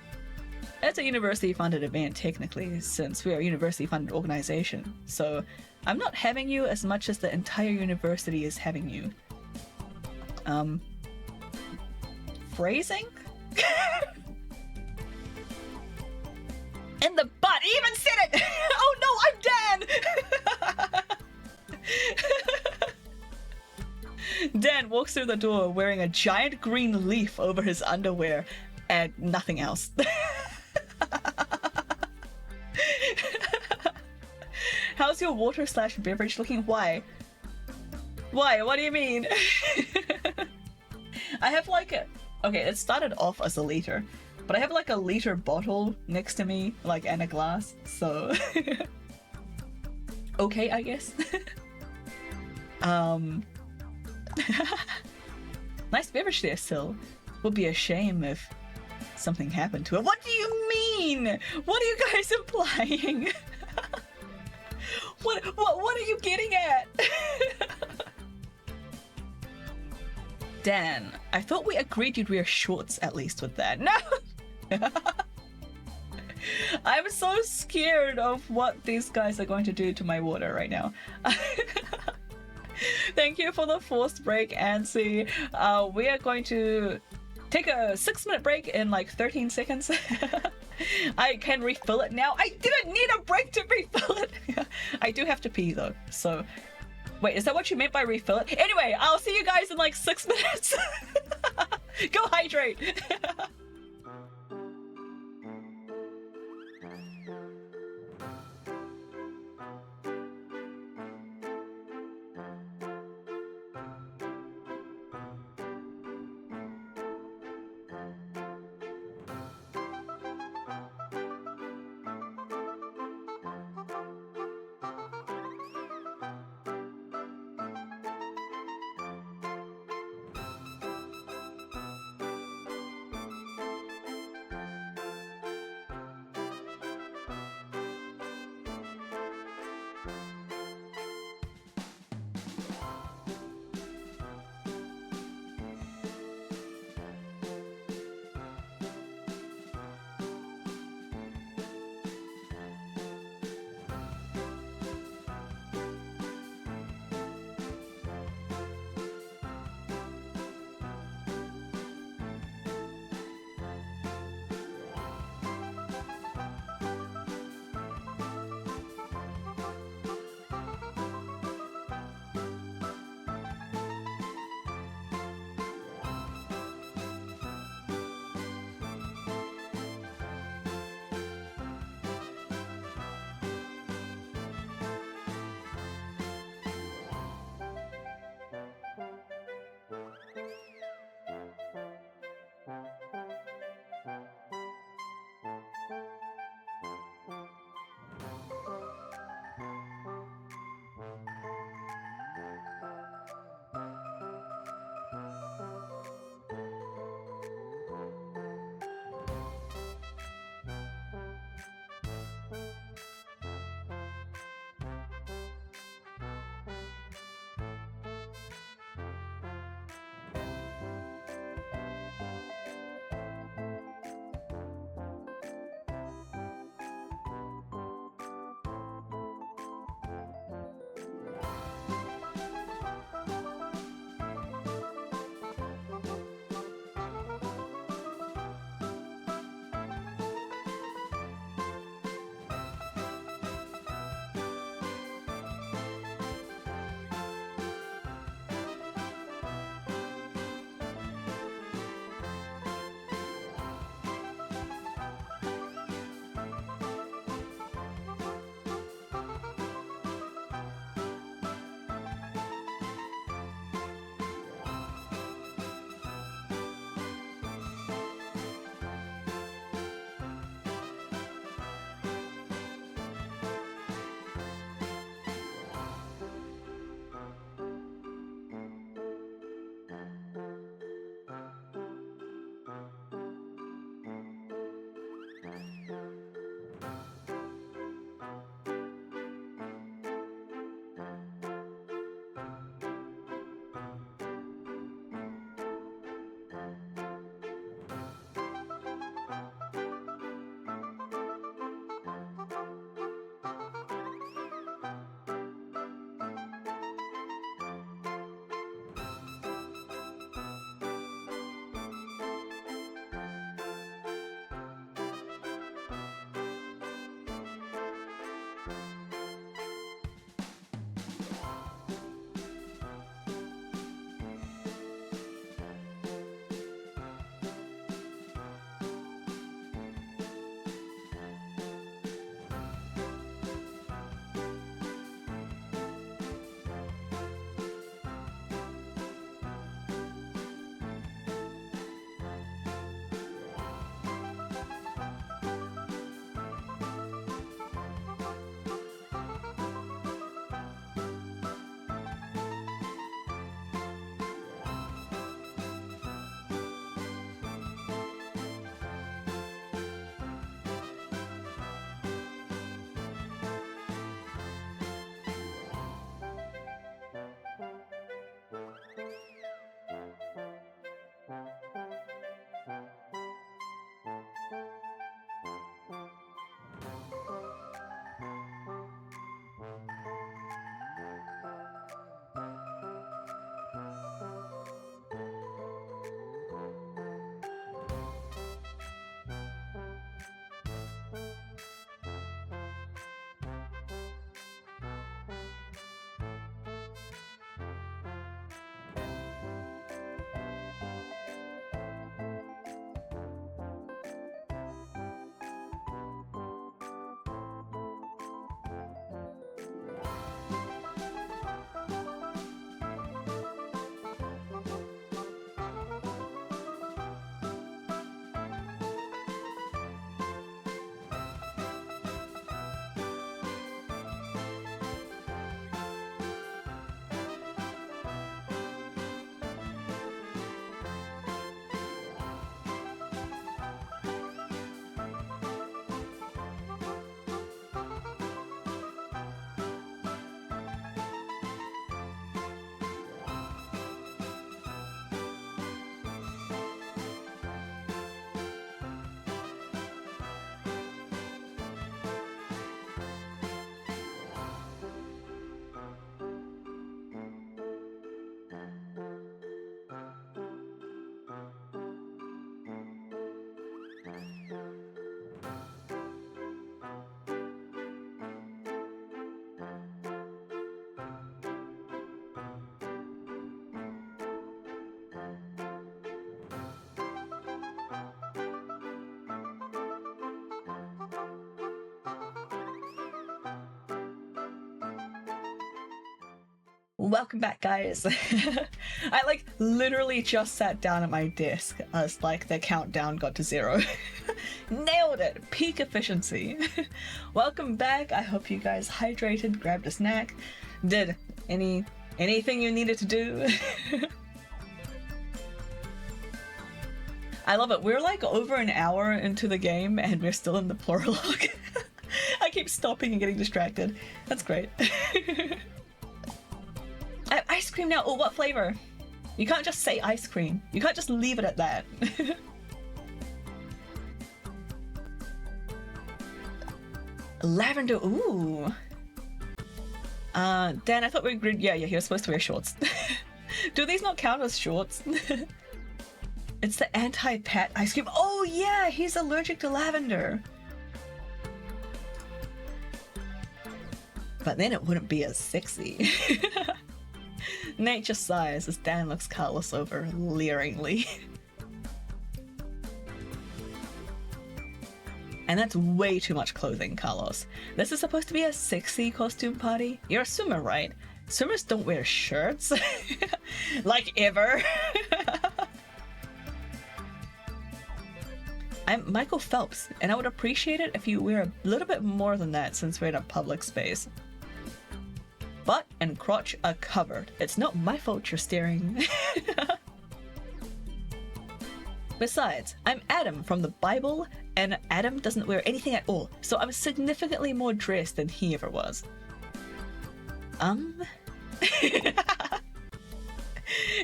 It's a university-funded event, technically, since we are a university-funded organization, so I'm not having you as much as the entire university is having you. Phrasing? In the butt! He even said it! Oh no, I'm Dan! Dan walks through the door wearing a giant green leaf over his underwear and nothing else. How's your water/beverage looking? Why? Why? What do you mean? I have like a... Okay, it started off as a liter, but I have like a liter bottle next to me, like, and a glass, so... Okay, I guess. Nice beverage there, Sil. Would be a shame if something happened to it. What do you mean? What are you guys implying? What are you getting at? Dan, I thought we agreed you'd wear shorts at least with that. No! I'm so scared of what these guys are going to do to my water right now. Thank you for the forced break, Ansi. We are going to take a 6-minute break in like 13 seconds. I can refill it now. I didn't need a break to refill it. I do have to pee though, so... Wait, is that what you meant by refill it? Anyway, I'll see you guys in like 6 minutes. Go hydrate. Welcome back, guys. I like literally just sat down at my desk as like the countdown got to 0. Nailed it! Peak efficiency. Welcome back. I hope you guys hydrated, grabbed a snack, did anything you needed to do. I love it. We're like over an hour into the game and we're still in the prologue. I keep stopping and getting distracted. That's great. I have ice cream now. Oh, what flavor? You can't just say ice cream. You can't just leave it at that. Lavender. Ooh. Dan, I thought we agreed. Yeah, he was supposed to wear shorts. Do these not count as shorts? It's the anti-pat ice cream. Oh yeah, he's allergic to lavender. But then it wouldn't be as sexy. Nate just sighs as Dan looks Carlos over leeringly. And that's way too much clothing, Carlos. This is supposed to be a sexy costume party? You're a swimmer, right? Swimmers don't wear shirts. Like ever. I'm Michael Phelps, and I would appreciate it if you wear a little bit more than that since we're in a public space. Butt and crotch are covered. It's not my fault you're staring. Besides, I'm Adam from the Bible, and Adam doesn't wear anything at all, so I'm significantly more dressed than he ever was.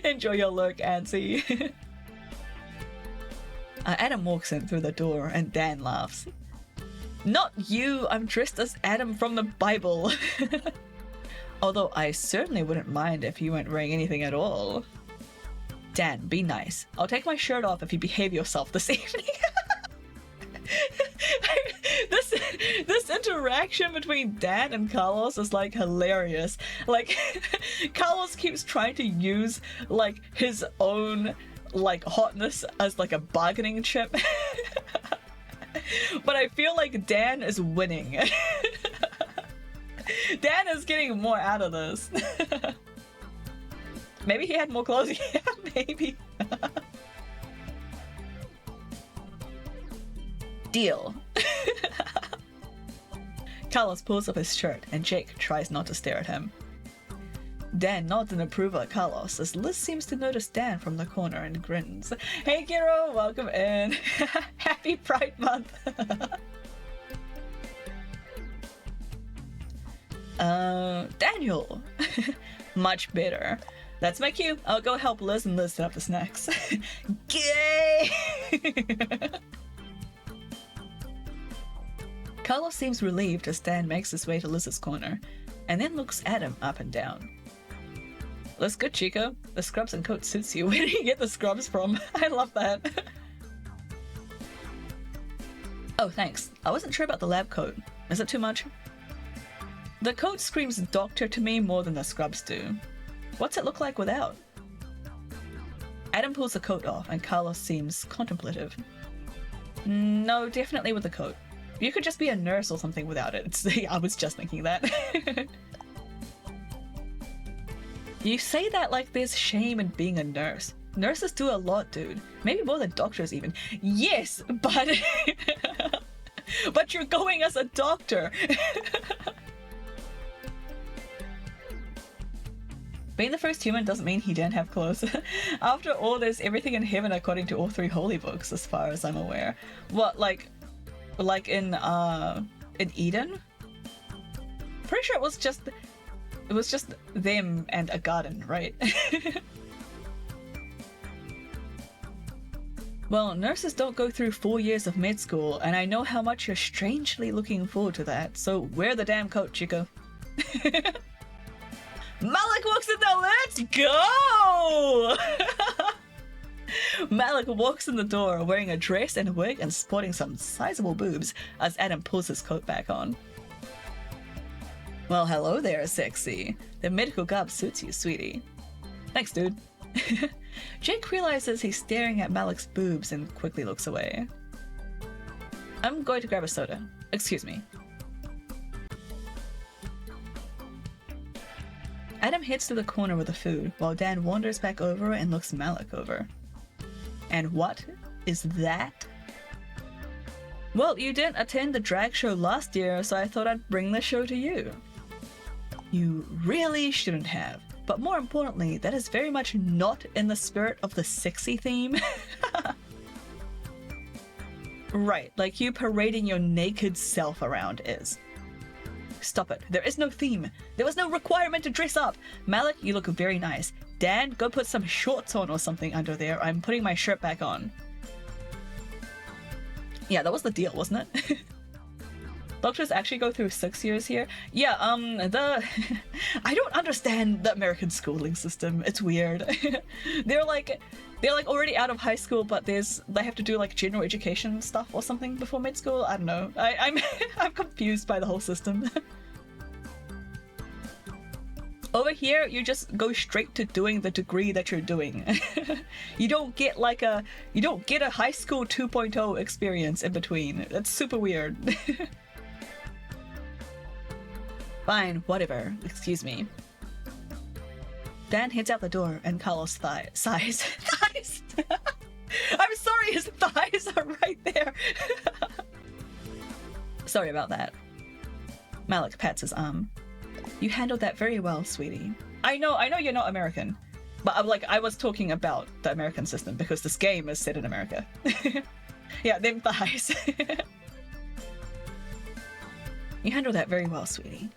Enjoy your lurk, Antsy. Adam walks in through the door and Dan laughs. Not you! I'm dressed as Adam from the Bible! Although I certainly wouldn't mind if you weren't wearing anything at all. Dan, be nice. I'll take my shirt off if you behave yourself this evening. This interaction between Dan and Carlos is like hilarious. Like, Carlos keeps trying to use like his own like hotness as like a bargaining chip. But I feel like Dan is winning. Dan is getting more out of this. Maybe he had more clothes. Yeah, maybe. Deal. Carlos pulls up his shirt and Jake tries not to stare at him. Dan nods in approval at Carlos as Liz seems to notice Dan from the corner and grins. Hey Kiro, welcome in. Happy Pride Month. Daniel. Much better. That's my cue. I'll go help Liz and Liz set up the snacks. Gay! Carlos seems relieved as Dan makes his way to Liz's corner, and then looks at him up and down. Looks good, Chico. The scrubs and coat suits you. Where do you get the scrubs from? I love that. Oh, thanks. I wasn't sure about the lab coat. Is it too much? The coat screams doctor to me more than the scrubs do. What's it look like without? Adam pulls the coat off and Carlos seems contemplative. No, definitely with the coat. You could just be a nurse or something without it. I was just thinking that. You say that like there's shame in being a nurse. Nurses do a lot, dude. Maybe more than doctors even. Yes, but... but you're going as a doctor. Being the first human doesn't mean he didn't have clothes. After all, there's everything in heaven according to all 3 holy books, as far as I'm aware. What, like in Eden? Pretty sure it was just them and a garden, right? Well, nurses don't go through 4 years of med school, and I know how much you're strangely looking forward to that, so wear the damn coat, Chico. Malik walks in there, let's go! Malik walks in the door wearing a dress and a wig and sporting some sizable boobs as Adam pulls his coat back on. Well, hello there, sexy. The medical garb suits you, sweetie. Thanks, dude. Jake realizes he's staring at Malik's boobs and quickly looks away. I'm going to grab a soda. Excuse me. Adam heads to the corner with the food, while Dan wanders back over and looks Malik over. And what is that? Well, you didn't attend the drag show last year, so I thought I'd bring the show to you. You really shouldn't have. But more importantly, that is very much not in the spirit of the sexy theme. Right, like you parading your naked self around is. Stop it. There is no theme. There was no requirement to dress up. Malik, you look very nice. Dan, go put some shorts on or something under there. I'm putting my shirt back on. Yeah, that was the deal, wasn't it? Doctors actually go through 6 years here. Yeah, I don't understand the American schooling system. It's weird. They're like already out of high school, but they have to do like general education stuff or something before mid school. I don't know. I'm I'm confused by the whole system. Over here, you just go straight to doing the degree that you're doing. You don't get a high school 2.0 experience in between. That's super weird. Fine, whatever. Excuse me. Dan heads out the door and Carlos sighs. Thighs! I'm sorry, his thighs are right there. Sorry about that. Malik pats his arm. You handled that very well, sweetie. I know you're not American, but I was talking about the American system because this game is set in America. Yeah, them thighs. You handled that very well, sweetie.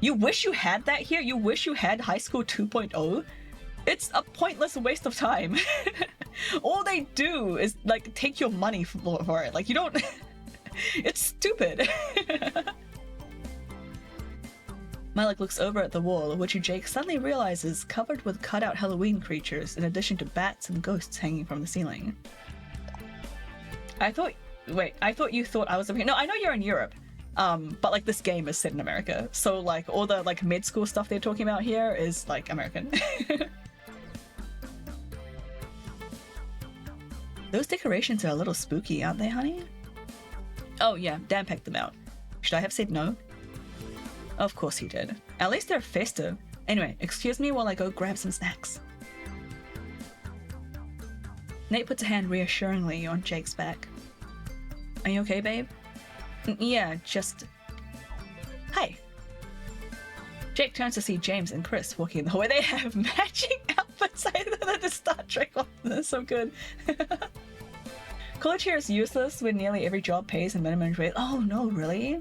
You wish you had that here? You wish you had High School 2.0? It's a pointless waste of time. All they do is like take your money for it. Like you don't... It's stupid. Malik looks over at the wall, which Jake suddenly realizes covered with cut-out Halloween creatures in addition to bats and ghosts hanging from the ceiling. I thought you thought I was American. No, I know you're in Europe. But like this game is set in America, so like all the like mid-school stuff they're talking about here is like American. Those decorations are a little spooky, aren't they, honey? Oh yeah, Dan picked them out. Should I have said no? Of course he did. At least they're festive. Anyway, excuse me while I go grab some snacks. Nate puts a hand reassuringly on Jake's back. Are you okay, babe? Yeah, just... Hi. Jake turns to see James and Chris walking in the hallway. They have matching outfits. I thought the Star Trek one. That's so good. College here is useless when nearly every job pays a minimum wage. Oh no, really?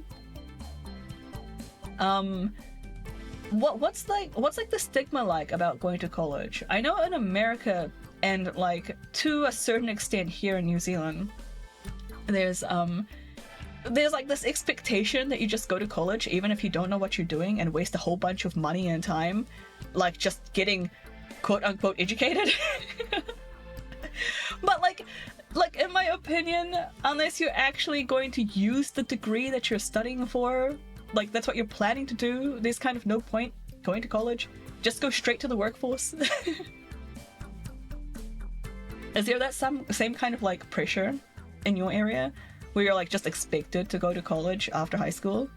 What's like the stigma like about going to college? I know in America and like to a certain extent here in New Zealand, there's like this expectation that you just go to college even if you don't know what you're doing and waste a whole bunch of money and time like just getting quote unquote educated. But like in my opinion, unless you're actually going to use the degree that you're studying for, like that's what you're planning to do, there's kind of no point going to college. Just go straight to the workforce. Is there that same kind of like pressure in your area where you're like just expected to go to college after high school?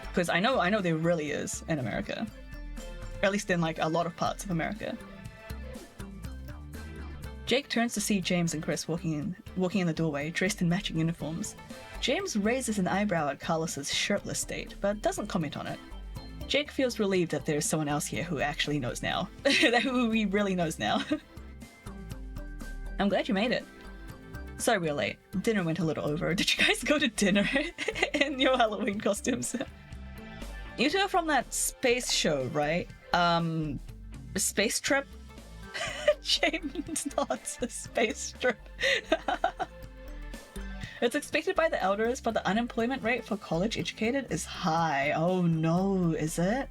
Because I know there really is in America, or at least in like a lot of parts of America. Jake turns to see James and Chris walking in the doorway, dressed in matching uniforms. James raises an eyebrow at Carlos's shirtless state, but doesn't comment on it. Jake feels relieved that there's someone else here who actually knows now. Who he really knows now. I'm glad you made it. Sorry we're late. Dinner went a little over. Did you guys go to dinner in your Halloween costumes? You two are from that space show, right? Space Trip? James nods. A space trip. It's expected by the elders, but the unemployment rate for college educated is high. Oh no, is it?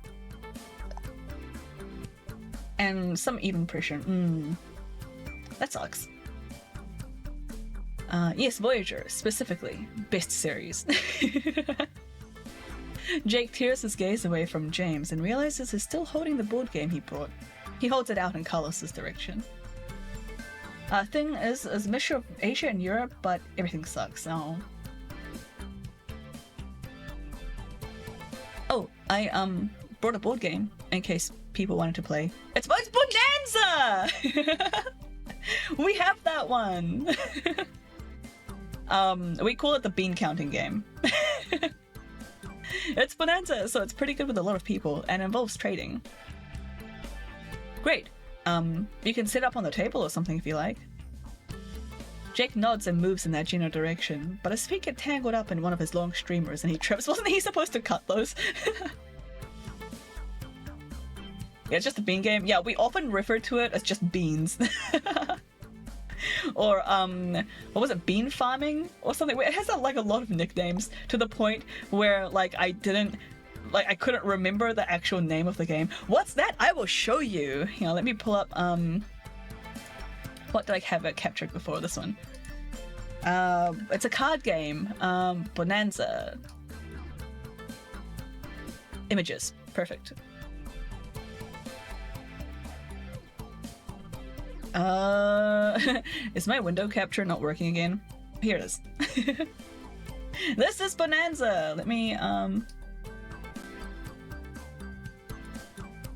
And some even pressure. That sucks. Yes, Voyager, specifically. Best series. Jake tears his gaze away from James and realizes he's still holding the board game he brought. He holds it out in Carlos's direction. Thing is a mixture of Asia and Europe, but everything sucks. Oh, I brought a board game in case people wanted to play. It's Bonanza! We have that one. We call it the bean counting game. It's Bonanza, so it's pretty good with a lot of people and involves trading. Great. You can sit up on the table or something if you like. Jake nods and moves in that general direction, but his feet get tangled up in one of his long streamers and he trips. Wasn't he supposed to cut those? Yeah, it's just a bean game. Yeah, we often refer to it as just beans. Or, what was it? Bean farming or something? It has like a lot of nicknames to the point where like I couldn't remember the actual name of the game. What's that? I will show you. You know, let me pull up, what did I have it captured before this one? It's a card game. Bonanza. Images. Perfect. Is my window capture not working again? Here it is. This is Bonanza! Let me,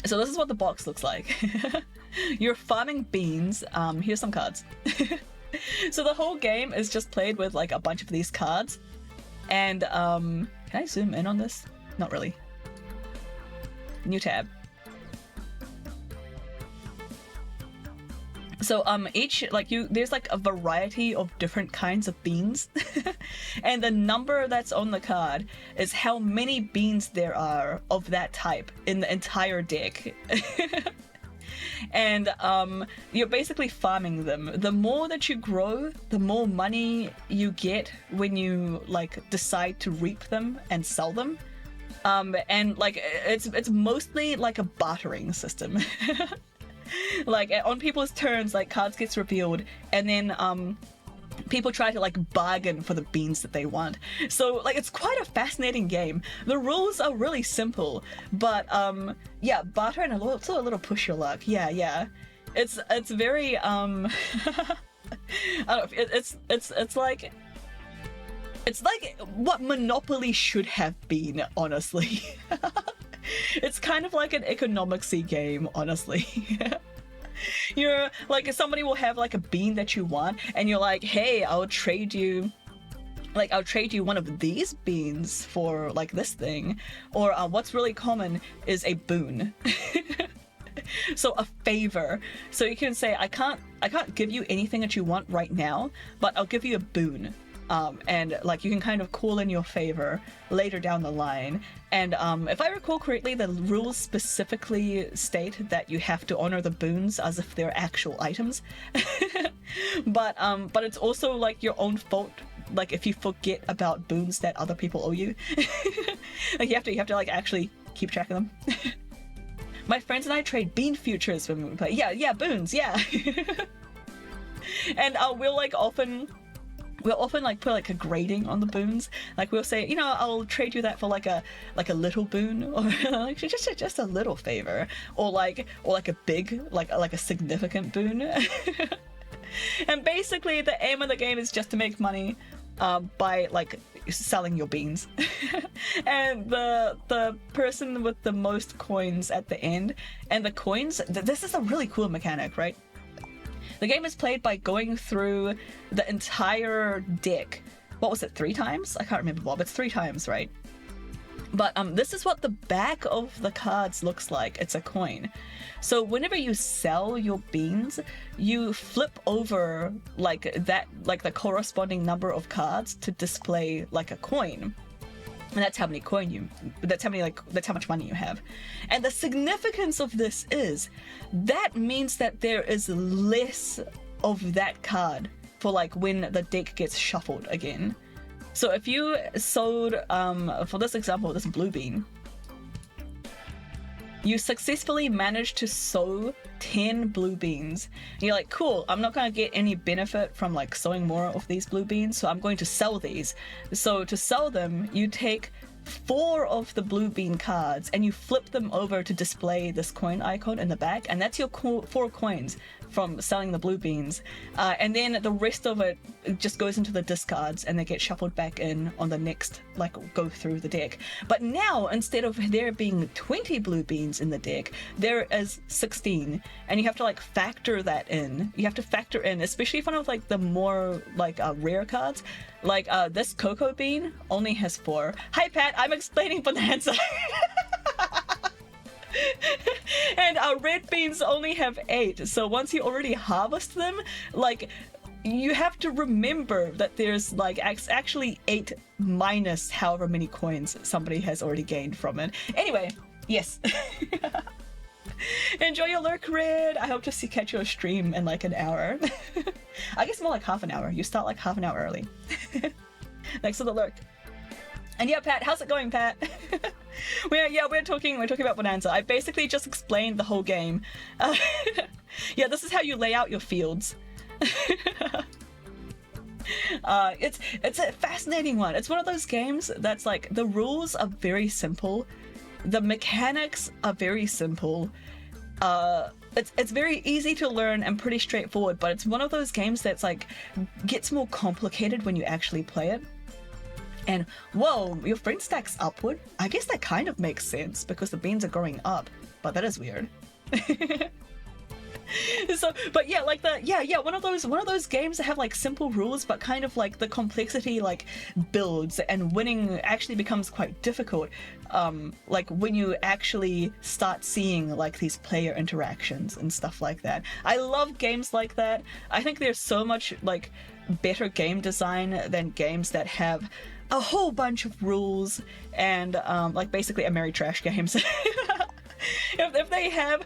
So this is what the box looks like. You're farming beans. Here's some cards. So the whole game is just played with like a bunch of these cards. And, can I zoom in on this? Not really. New tab. So there's like a variety of different kinds of beans. And the number that's on the card is how many beans there are of that type in the entire deck. And you're basically farming them. The more that you grow, the more money you get when you like decide to reap them and sell them. And like it's mostly like a bartering system. Like on people's turns, like cards gets revealed, and then people try to like bargain for the beans that they want. So like it's quite a fascinating game. The rules are really simple, but yeah, barter and also a little push your luck. Yeah. It's very I don't know. It's like what Monopoly should have been, honestly. It's kind of like an economics-y game, honestly. You're like, somebody will have like a bean that you want, and you're like, hey, I'll trade you one of these beans for like this thing. Or what's really common is a boon. So a favor. So you can say, I can't give you anything that you want right now, but I'll give you a boon. And like you can kind of call in your favor later down the line. And if I recall correctly, the rules specifically state that you have to honor the boons as if they're actual items. But it's also like your own fault, like if you forget about boons that other people owe you. Like you have to like actually keep track of them. My friends and I trade bean futures when we play. Yeah, boons, yeah. And we'll often like put like a grading on the boons. Like we'll say, you know, I'll trade you that for like a little boon, or like just a little favor, or like a big, like a significant boon. And basically the aim of the game is just to make money by like selling your beans. And the person with the most coins at the end, and the coins, this is a really cool mechanic, right? The game is played by going through the entire deck. What was it, 3 times? I can't remember, Bob. It's 3 times, right? But this is what the back of the cards looks like. It's a coin. So whenever you sell your beans, you flip over like the corresponding number of cards to display like a coin. And that's how many that's how much money you have. And the significance of this is that means that there is less of that card for like when the deck gets shuffled again. So if you sold, for this example, this blue bean, you successfully managed to sow 10 blue beans. And you're like, cool, I'm not going to get any benefit from like sowing more of these blue beans, so I'm going to sell these. So to sell them, you take 4 of the blue bean cards and you flip them over to display this coin icon in the back, and that's your 4 coins from selling the blue beans, and then the rest of it just goes into the discards and they get shuffled back in on the next go through the deck. But now, instead of there being 20 blue beans in the deck, there is 16, and you have to factor that in. You have to factor in, especially if one of the more rare cards, this cocoa bean only has 4. Hi Pat, I'm explaining Bonanza. And our red beans only have 8, so once you already harvest them, you have to remember that there's actually 8 minus however many coins somebody has already gained from it. Anyway, yes. Enjoy your lurk, Red. I hope to catch your stream in an hour. I guess more half an hour. You start half an hour early. Thanks for the lurk. And yeah, Pat, how's it going, Pat? we're talking about Bonanza. I basically just explained the whole game. Yeah, this is how you lay out your fields. It's a fascinating one. It's one of those games that's the rules are very simple, the mechanics are very simple. It's very easy to learn and pretty straightforward, but it's one of those games that's gets more complicated when you actually play it. And whoa, your friend stacks upward? I guess that kind of makes sense because the beans are growing up, but that is weird. So, but yeah, one of those games that have simple rules, but kind of the complexity builds, and winning actually becomes quite difficult. When you actually start seeing these player interactions and stuff like that. I love games like that. I think there's so much better game design than games that have a whole bunch of rules and basically Ameritrash games. If they have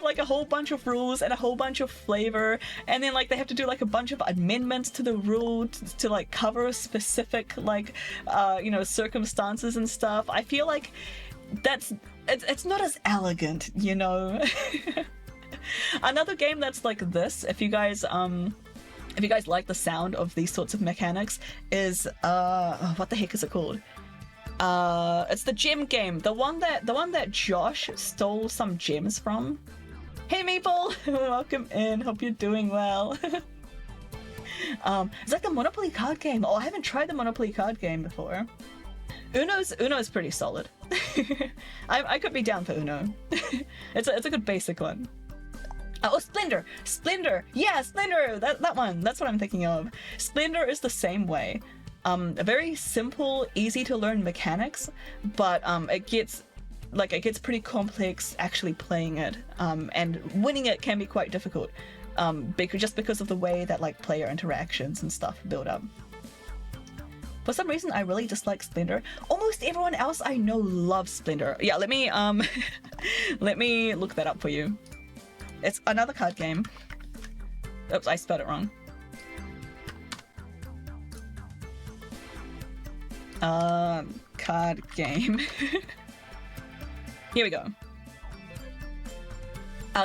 a whole bunch of rules and a whole bunch of flavor, and then they have to do a bunch of amendments to the rule to cover specific circumstances and stuff, I feel it's not as elegant, you know. Another game that's like this, if you guys like the sound of these sorts of mechanics, is what the heck is it called? It's the gem game, the one that Josh stole some gems from. Hey Maple, welcome in. Hope you're doing well. It's the Monopoly card game. Oh, I haven't tried the Monopoly card game before. Uno's pretty solid. I could be down for Uno. It's a good basic one. Oh, Splendor! Yeah, Splendor! That one. That's what I'm thinking of. Splendor is the same way. A very simple, easy to learn mechanics, but it gets pretty complex actually playing it, and winning it can be quite difficult, because of the way that player interactions and stuff build up. For some reason, I really dislike Splendor. Almost everyone else I know loves Splendor. Yeah, let me let me look that up for you. It's another card game. Oops, I spelled it wrong. Card game. Here we go.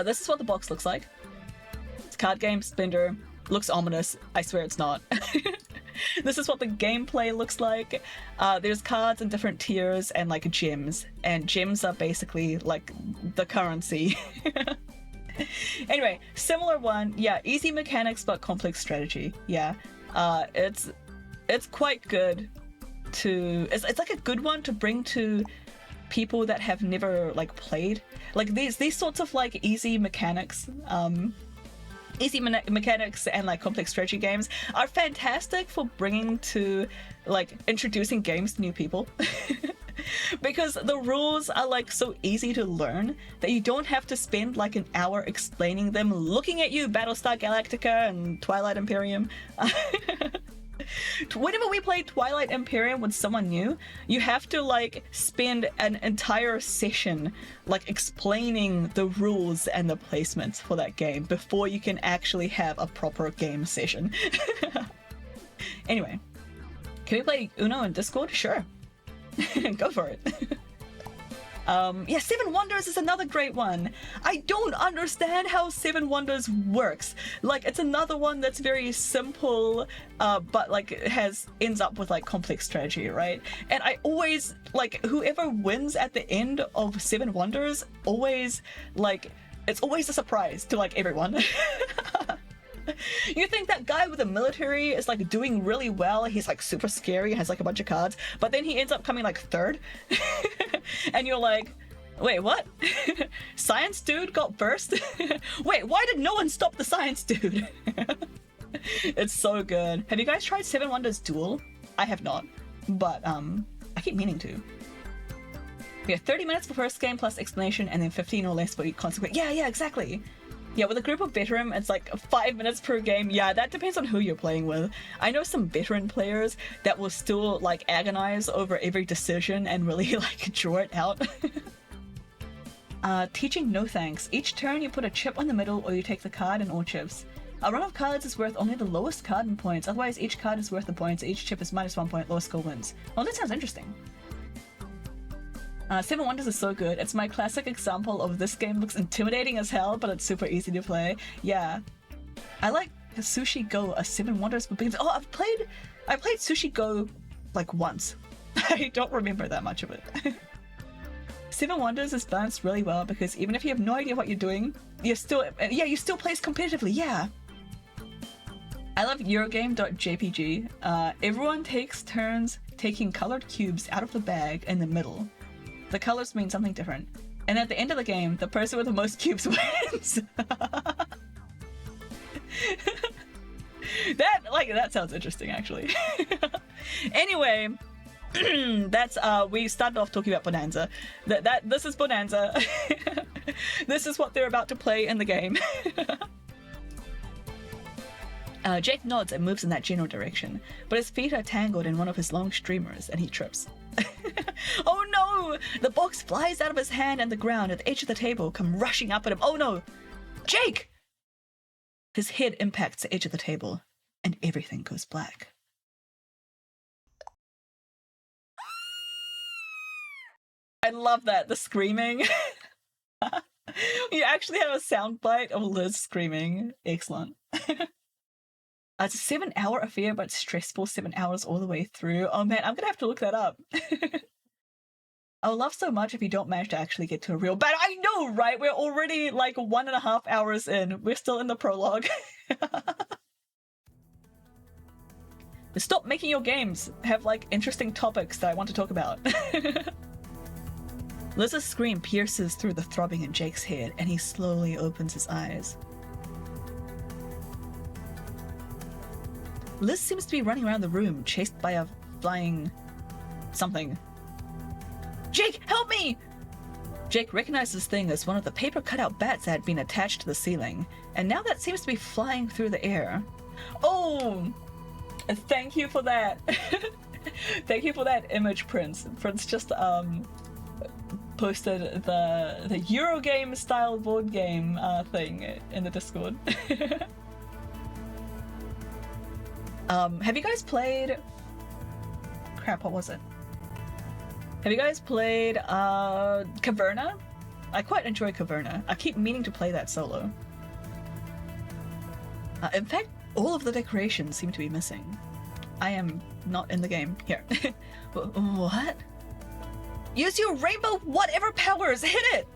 This is what the box looks like. It's card game, Splendor. Looks ominous. I swear it's not. This is what the gameplay looks like. There's cards in different tiers and gems. And gems are basically the currency. Anyway, similar one. Yeah, easy mechanics but complex strategy. Yeah. It's quite good. It's a good one to bring to people that have never played these sorts of easy mechanics. Mechanics and complex strategy games are fantastic for bringing to introducing games to new people. Because the rules are so easy to learn that you don't have to spend an hour explaining them. Looking at you, Battlestar Galactica and Twilight Imperium. Whenever we play Twilight Imperium with someone new, you have to spend an entire session explaining the rules and the placements for that game before you can actually have a proper game session. Anyway, can we play Uno in Discord? Sure. Go for it. Yeah, Seven Wonders is another great one. I don't understand how Seven Wonders works. Like, it's another one that's very simple, but like ends up with like complex strategy, right? And I always like whoever wins at the end of Seven Wonders always like it's always a surprise to like everyone. You think that guy with the military is like doing really well, he's like super scary, has like a bunch of cards, but then he ends up coming like third. And you're like, wait, what? Science dude got first? Wait, why did no one stop the science dude? It's so good. Have you guys tried Seven Wonders Duel? I have not, but I keep meaning to. We have 30 minutes for first game plus explanation, and then 15 or less for each consequence. Yeah, exactly. Yeah, with a group of veteran, it's like 5 minutes per game. Yeah, that depends on who you're playing with. I know some veteran players that will still like agonize over every decision and really like draw it out. Teaching no thanks. Each turn you put a chip on the middle or you take the card and all chips. A run of cards is worth only the lowest card in points, otherwise each card is worth the points, each chip is -1 point, lowest score wins. Well, that sounds interesting. Seven Wonders is so good. It's my classic example of this game looks intimidating as hell, but it's super easy to play. Yeah. I like Sushi Go, a Seven Wonders for beginners. Oh, I played Sushi Go like once. I don't remember that much of it. Seven Wonders is balanced really well because even if you have no idea what you're doing, you still plays competitively, yeah. I love Eurogame.jpg. Everyone takes turns taking colored cubes out of the bag in the middle. The colors mean something different. And at the end of the game, the person with the most cubes wins. That sounds interesting, actually. Anyway, that's we started off talking about Bonanza. This is Bonanza. This is what they're about to play in the game. Jake nods and moves in that general direction, but his feet are tangled in one of his long streamers and he trips. Oh no! The box flies out of his hand and the ground at the edge of the table come rushing up at him. Oh no! Jake! His head impacts the edge of the table and everything goes black. I love that, the screaming. You actually have a soundbite of Liz screaming. Excellent. It's a 7-hour affair, but stressful 7 hours all the way through. Oh man, I'm gonna have to look that up. I would love so much if you don't manage to actually get to a real battle. I know, right? We're already like 1.5 hours in. We're still in the prologue. Stop making your games have like interesting topics that I want to talk about. Liz's scream pierces through the throbbing in Jake's head, and he slowly opens his eyes. Liz seems to be running around the room, chased by a flying something. Jake, help me! Jake recognizes this thing as one of the paper cutout bats that had been attached to the ceiling, and now that seems to be flying through the air. Oh! Thank you for that. Thank you for that image, Prince. Prince just posted the Eurogame style board game thing in the Discord. Have you guys played... Crap, what was it? Have you guys played Caverna? I quite enjoy Caverna. I keep meaning to play that solo. In fact, all of the decorations seem to be missing. I am not in the game. Here. What? Use your rainbow whatever powers! Hit it!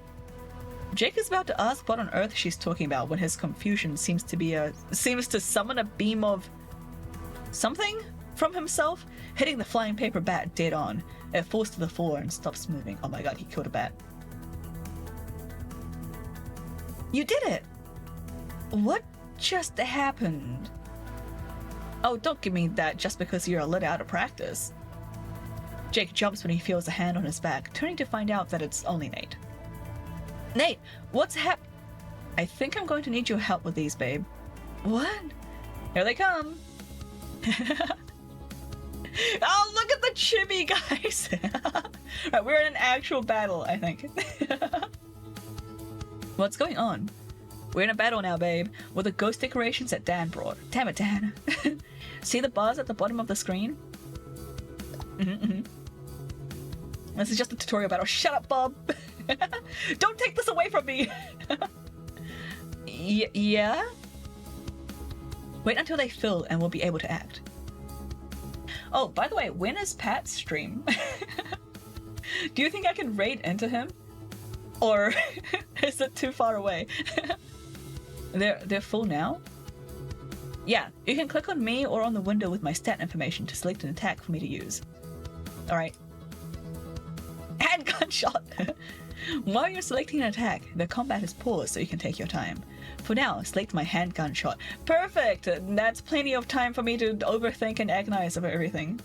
Jake is about to ask what on earth she's talking about when his confusion seems to summon a beam of something from himself, hitting the flying paper bat dead on. It falls to the floor and stops moving. Oh my god, he killed a bat. You did it! What just happened? Oh, don't give me that just because you're a little out of practice. Jake jumps when he feels a hand on his back, turning to find out that it's only Nate. Nate, what's I think I'm going to need your help with these, babe. What? Here they come. Oh, look at the chibi, guys! Right, we're in an actual battle, I think. What's going on? We're in a battle now, babe, with the ghost decorations that Dan brought. Damn it, Dan. See the bars at the bottom of the screen? This is just a tutorial battle. Shut up, Bob! Don't take this away from me! Yeah? Wait until they fill and we'll be able to act. Oh, by the way, when is Pat's stream? Do you think I can raid into him? Or is it too far away? They're full now? Yeah, you can click on me or on the window with my stat information to select an attack for me to use. Alright. Handgun shot! While you're selecting an attack, the combat is paused so you can take your time. For now, select my handgun shot. Perfect! That's plenty of time for me to overthink and agonize over everything.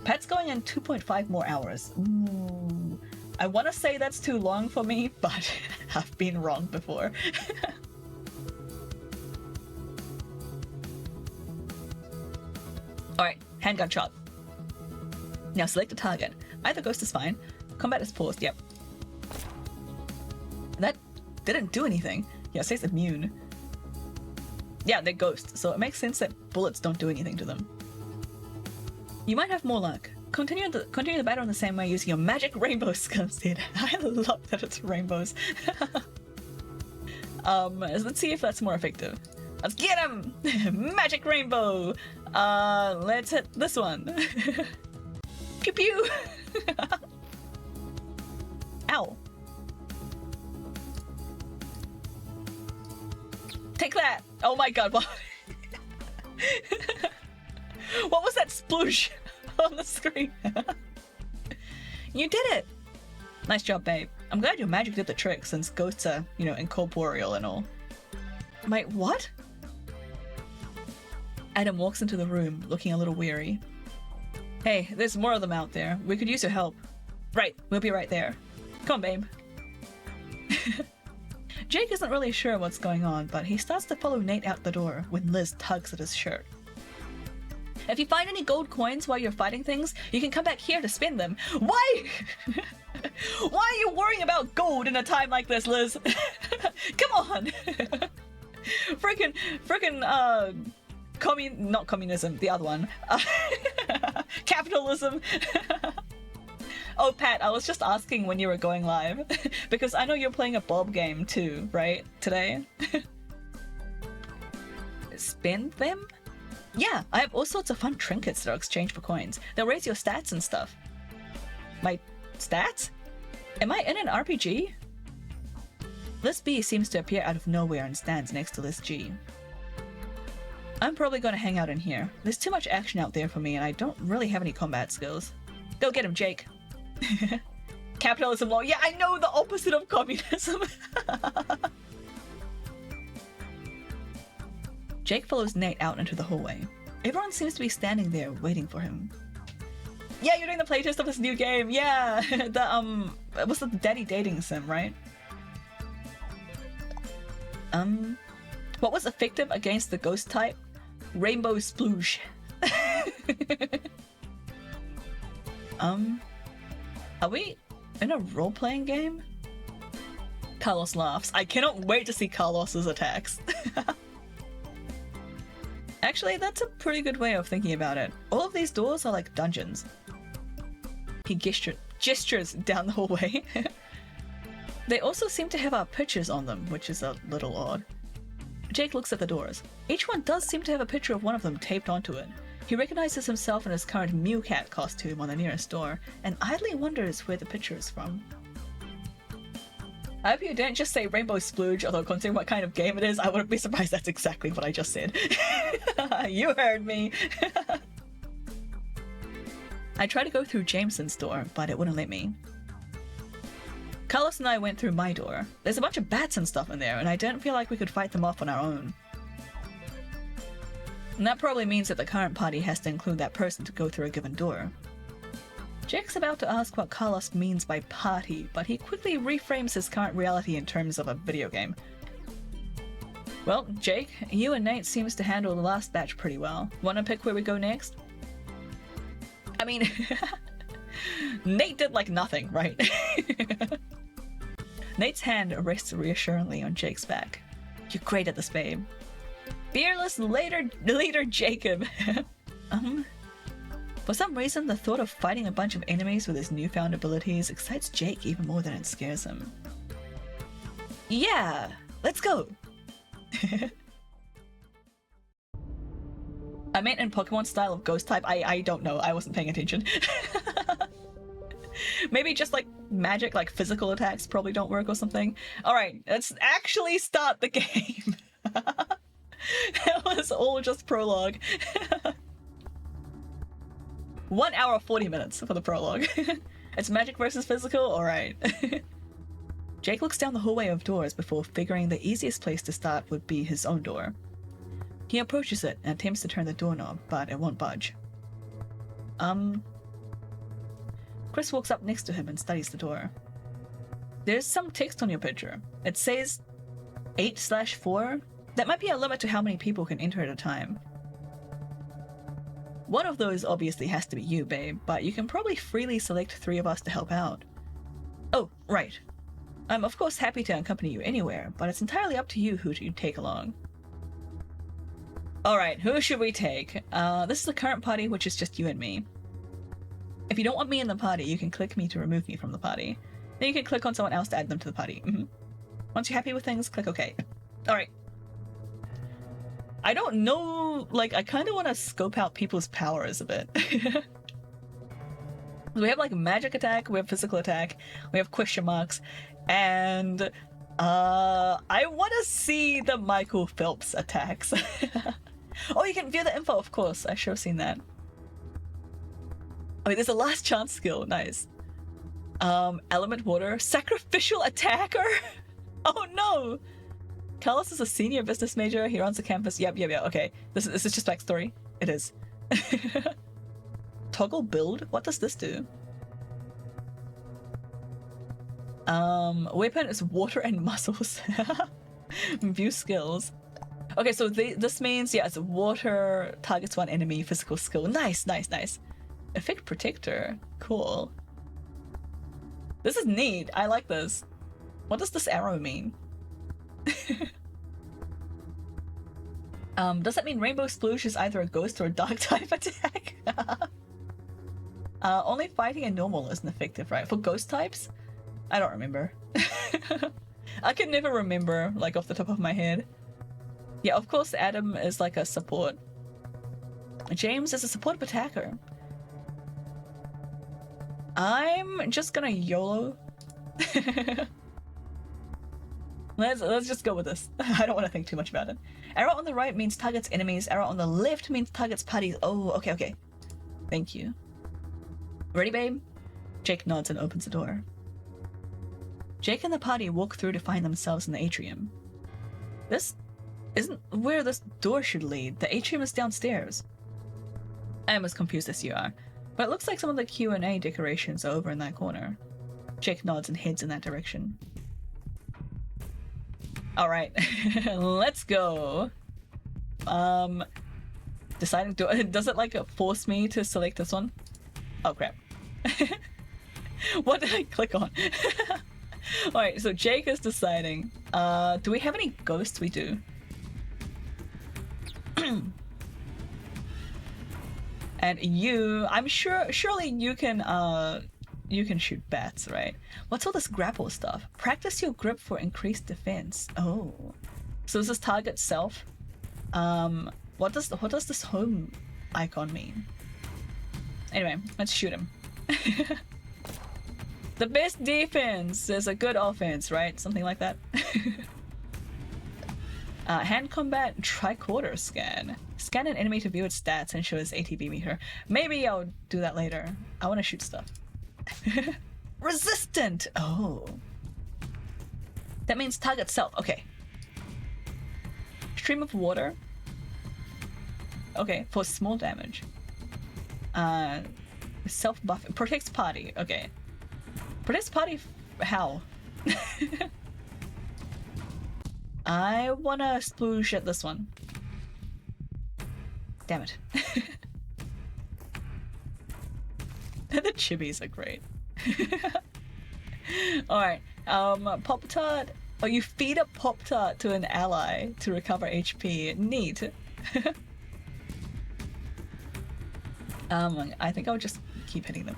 Pat's going in 2.5 more hours. Ooh. I want to say that's too long for me, but I've been wrong before. Alright, handgun shot. Now select a target. Either ghost is fine. Combat is paused, yep. That didn't do anything. Yeah, it says immune. Yeah, they're ghosts, so it makes sense that bullets don't do anything to them. You might have more luck. Continue the battle in the same way using your magic rainbow skill instead. I love that it's rainbows. Let's see if that's more effective. Let's get him! Magic rainbow! Let's hit this one. Pew pew! Ow. Take that! Oh my god, what? What was that sploosh on the screen? You did it! Nice job, babe. I'm glad your magic did the trick since ghosts are, you know, incorporeal and all. Wait, what? Adam walks into the room, looking a little weary. Hey, there's more of them out there. We could use your help. Right, we'll be right there. Come on, babe. Jake isn't really sure what's going on, but he starts to follow Nate out the door when Liz tugs at his shirt. If you find any gold coins while you're fighting things, you can come back here to spend them. Why? Why are you worrying about gold in a time like this, Liz? Come on! Freaking, not communism, the other one. Capitalism. Oh, Pat, I was just asking when you were going live, because I know you're playing a Bob game too, right? Today? Spend them? Yeah, I have all sorts of fun trinkets that are exchanged for coins. They'll raise your stats and stuff. My stats? Am I in an RPG? Liz B seems to appear out of nowhere and stands next to Liz G. I'm probably gonna hang out in here. There's too much action out there for me and I don't really have any combat skills. Go get him, Jake. Capitalism law. Yeah, I know, the opposite of communism. Jake follows Nate out into the hallway. Everyone seems to be standing there waiting for him. Yeah, you're doing the playtest of this new game. Yeah, it was the daddy dating sim, right? What was effective against the ghost type? Rainbow sploosh. Are we in a role-playing game? Carlos laughs. I cannot wait to see Carlos's attacks. Actually, that's a pretty good way of thinking about it. All of these doors are like dungeons. He gestures down the hallway. They also seem to have our pictures on them, which is a little odd. Jake looks at the doors. Each one does seem to have a picture of one of them taped onto it. He recognizes himself in his current Mew Cat costume on the nearest door, and idly wonders where the picture is from. I hope you didn't just say Rainbow Splooge, although considering what kind of game it is, I wouldn't be surprised that's exactly what I just said. You heard me! I tried to go through Jameson's door, but it wouldn't let me. Carlos and I went through my door. There's a bunch of bats and stuff in there, and I didn't feel like we could fight them off on our own. And that probably means that the current party has to include that person to go through a given door. Jake's about to ask what Carlos means by party, but he quickly reframes his current reality in terms of a video game. Well, Jake, you and Nate seems to handle the last batch pretty well. Wanna pick where we go next? I mean, Nate did like nothing, right? Nate's hand rests reassuringly on Jake's back. You're great at this, babe. Fearless leader Jacob. For some reason, the thought of fighting a bunch of enemies with his newfound abilities excites Jake even more than it scares him. Yeah, let's go! I meant in Pokemon style of ghost type. I don't know, I wasn't paying attention. Maybe just like magic, like physical attacks probably don't work or something. Alright, let's actually start the game. That was all just prologue. 1 hour 40 minutes for the prologue. It's magic versus physical? Alright. Jake looks down the hallway of doors before figuring the easiest place to start would be his own door. He approaches it and attempts to turn the doorknob, but it won't budge. Chris walks up next to him and studies the door. There's some text on your picture. It says 8/4. That might be a limit to how many people can enter at a time. One of those obviously has to be you, babe, but you can probably freely select 3 of us to help out. Oh, right. I'm of course happy to accompany you anywhere, but it's entirely up to you who you take along. Alright, who should we take? This is the current party, which is just you and me. If you don't want me in the party, you can click me to remove me from the party. Then you can click on someone else to add them to the party. Once you're happy with things, click OK. Alright. I don't know, like, I kind of want to scope out people's powers a bit. We have, like, magic attack, we have physical attack, we have question marks, and I want to see the Michael Phelps attacks. Oh, you can view the info, of course. I sure have seen that. Oh, there's a last chance skill. Nice. Element water. Sacrificial attacker? Oh no! Carlos is a senior business major. He runs the campus. Yep. Okay. This is just backstory. It is. Toggle build? What does this do? Weapon is water and muscles. View skills. Okay, so this means, yeah, it's water, targets one enemy, physical skill. Nice. Effect protector. Cool. This is neat. I like this. What does this arrow mean? Does that mean Rainbow Sploosh is either a ghost or a dark type attack? Only fighting and normal isn't effective, right? For ghost types? I don't remember. I can never remember, like, off the top of my head. Yeah, of course Adam is like a support. James is a support attacker. I'm just gonna YOLO. Let's just go with this. I don't want to think too much about it. Arrow on the right means targets enemies. Arrow on the left means targets parties. Oh, okay. Thank you. Ready, babe? Jake nods and opens the door. Jake and the party walk through to find themselves in the atrium. This isn't where this door should lead. The atrium is downstairs. I am as confused as you are, but it looks like some of the Q&A decorations are over in that corner. Jake nods and heads in that direction. Alright, let's go. Deciding to... Does it, like, force me to select this one? Oh, crap. What did I click on? Alright, so Jake is deciding. Do we have any ghosts? We do. And you... I'm sure... Surely you can shoot bats, right? What's all this grapple stuff? Practice your grip for increased defense. Oh. So this is target self. What does this home icon mean? Anyway, let's shoot him. The best defense is a good offense, right? Something like that. Hand combat tricorder scan. Scan an enemy to view its stats and show its ATB meter. Maybe I'll do that later. I want to shoot stuff. Resistant! Oh. That means target self. Okay. Stream of water. Okay, for small damage. Self buff. Protects party. Okay. Protects party how? I wanna sploosh at this one. Damn it. The chibis are great. Alright, Pop-Tart. Oh, you feed a Pop-Tart to an ally to recover HP. Neat. I think I'll just keep hitting them.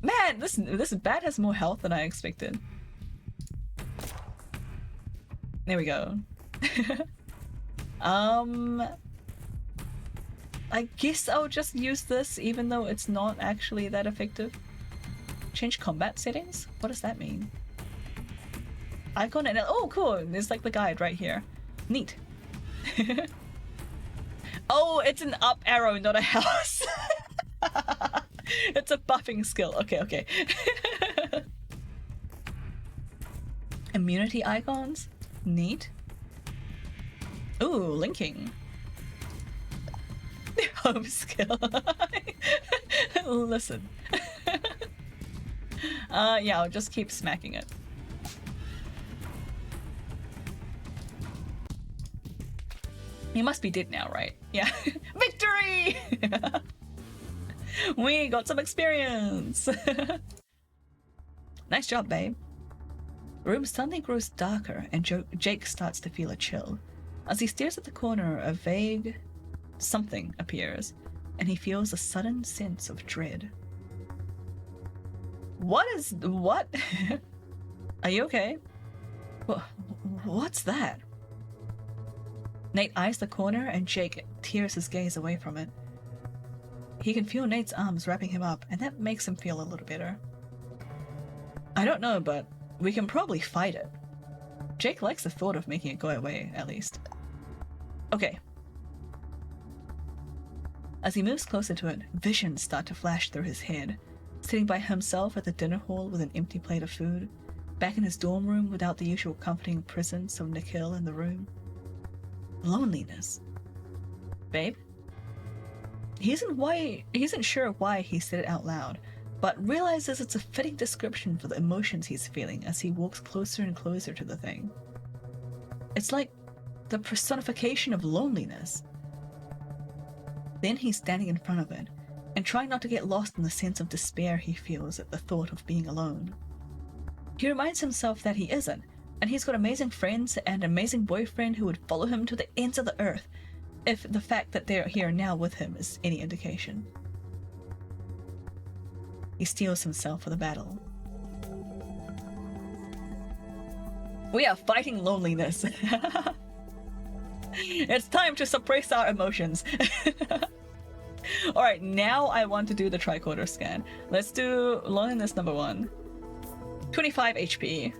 Man, this bat has more health than I expected. There we go. I guess I'll just use this even though it's not actually that effective. Change combat settings? What does that mean? Icon and oh cool, there's like the guide right here. Neat. Oh, it's an up arrow, not a house. It's a buffing skill. Okay, okay. Immunity icons? Neat. Ooh, linking. Home skill. Listen. Yeah, I'll just keep smacking it. You must be dead now, right? Yeah. Victory! We got some experience! Nice job, babe. The room suddenly grows darker and Jake starts to feel a chill. As he stares at the corner, a vague something appears, and he feels a sudden sense of dread. What? Are you okay? What's that? Nate eyes the corner and Jake tears his gaze away from it. He can feel Nate's arms wrapping him up, and that makes him feel a little better. I don't know, but we can probably fight it. Jake likes the thought of making it go away, at least. Okay. As he moves closer to it, visions start to flash through his head. Sitting by himself at the dinner hall with an empty plate of food. Back in his dorm room without the usual comforting presence of Nikhil in the room. Loneliness. Babe? He isn't sure why he said it out loud, but realizes it's a fitting description for the emotions he's feeling as he walks closer and closer to the thing. It's like the personification of loneliness. Then he's standing in front of it, and trying not to get lost in the sense of despair he feels at the thought of being alone. He reminds himself that he isn't, and he's got amazing friends and an amazing boyfriend who would follow him to the ends of the earth, if the fact that they're here now with him is any indication. He steels himself for the battle. We are fighting loneliness. It's time to suppress our emotions. Alright, now I want to do the tricorder scan. Let's do loneliness number 1. 25 HP.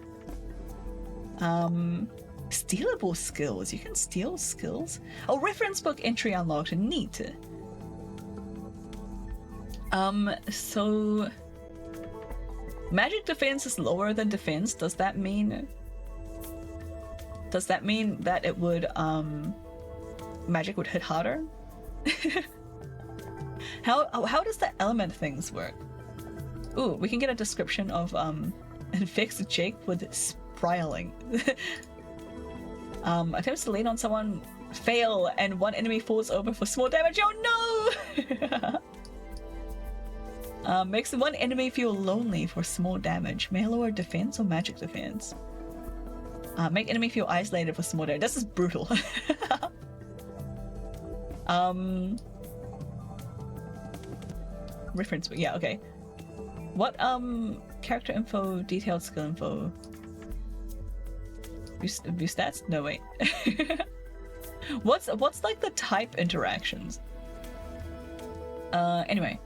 Stealable skills. You can steal skills? Oh, reference book entry unlocked. Neat. So... magic defense is lower than defense. Does that mean that it would, magic would hit harder? How does the element things work? Ooh, we can get a description of, infects Jake with spiraling. Attempts to lean on someone fail and one enemy falls over for small damage. Oh no! Makes one enemy feel lonely for small damage. May lower defense or magic defense. Make enemy feel isolated for small damage. This is brutal. Reference, yeah, okay. What, character info, detailed skill info? View stats? No, wait. What's like the type interactions? Anyway.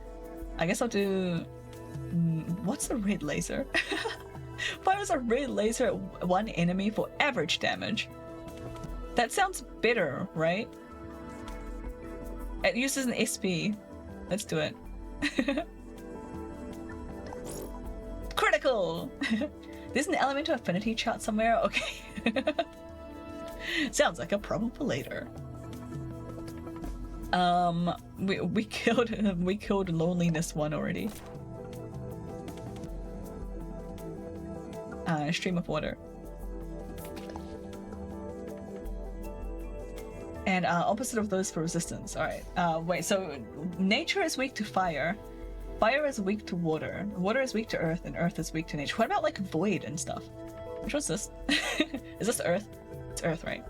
I guess I'll do... what's a red laser? Fires a red laser at one enemy for average damage. That sounds better, right? It uses an SP. Let's do it. Critical! There's an elemental affinity chart somewhere? Okay. Sounds like a problem for later. We killed loneliness 1 already. Stream of water. And opposite of those for resistance. Alright. Wait, so nature is weak to fire. Fire is weak to water. Water is weak to earth, and earth is weak to nature. What about like void and stuff? Which one's this? Is this earth? It's earth, right?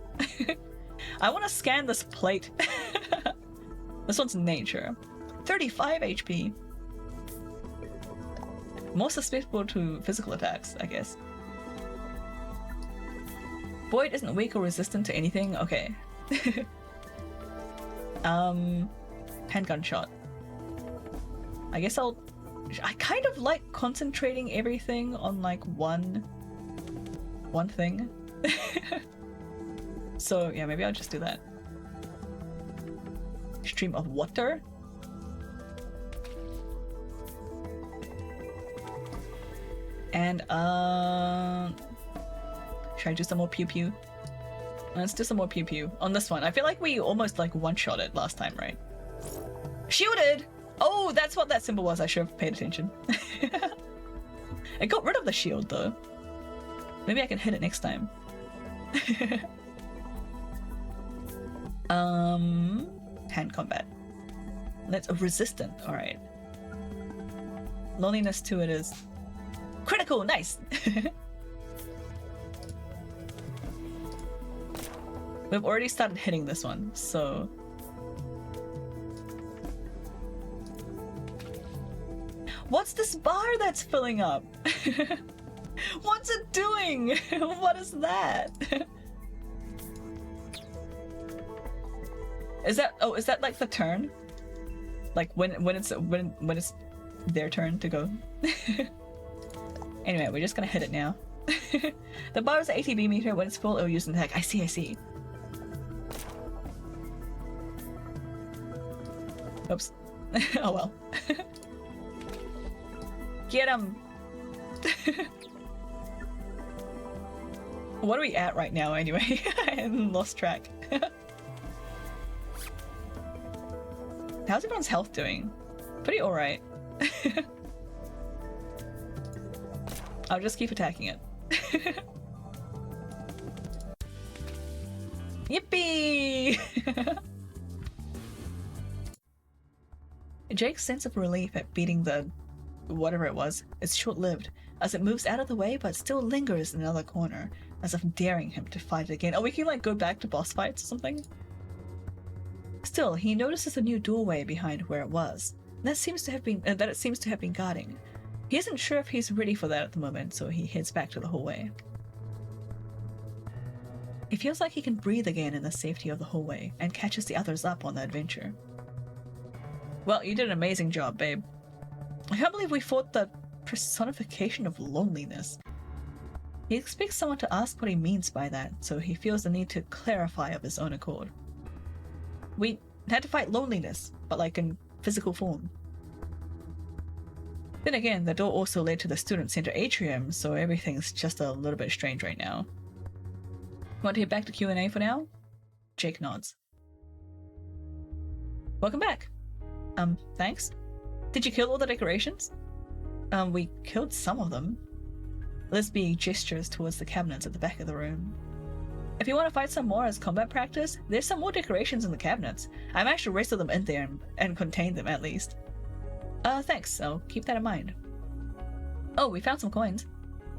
I want to scan this plate. This one's nature. 35 HP. More susceptible to physical attacks, I guess. Void isn't weak or resistant to anything. Okay. Handgun shot. I guess I kind of like concentrating everything on like one thing. So yeah, maybe I'll just do that. Stream of water. And should I do some more pew pew? Let's do some more pew pew on this one. I feel like we almost like one-shot it last time, right? Shielded! Oh, that's what that symbol was. I should have paid attention. It got rid of the shield though. Maybe I can hit it next time. Hand combat. That's resistant. Alright. Loneliness 2 it is. Critical! Nice! We've already started hitting this one, so... What's this bar that's filling up? What's it doing? What is that? Is that is that like the turn? Like when it's their turn to go? Anyway, we're just gonna hit it now. The bar is an ATB meter. When it's full, it'll use an attack. I see. Oops. Oh well. Get him! What are we at right now anyway? I lost track. How's everyone's health doing? Pretty alright. I'll just keep attacking it. Yippee! Jake's sense of relief at beating the whatever it was is short-lived, as it moves out of the way but still lingers in another corner, as if daring him to fight again. Oh, we can like go back to boss fights or something? Still, he notices a new doorway behind where it was. That it seems to have been guarding. He isn't sure if he's ready for that at the moment, so he heads back to the hallway. He feels like he can breathe again in the safety of the hallway, and catches the others up on the adventure. Well, you did an amazing job, babe. I can't believe we fought the personification of loneliness. He expects someone to ask what he means by that, so he feels the need to clarify of his own accord. We had to fight loneliness, but like in physical form. Then again, the door also led to the student center atrium, so everything's just a little bit strange right now. Want to head back to Q&A for now? Jake nods. Welcome back. Thanks. Did you kill all the decorations? We killed some of them. Lisby gestures towards the cabinets at the back of the room. If you want to fight some more as combat practice, there's some more decorations in the cabinets. I managed to wrestle them in there and contain them at least. Thanks, I'll keep that in mind. Oh, we found some coins.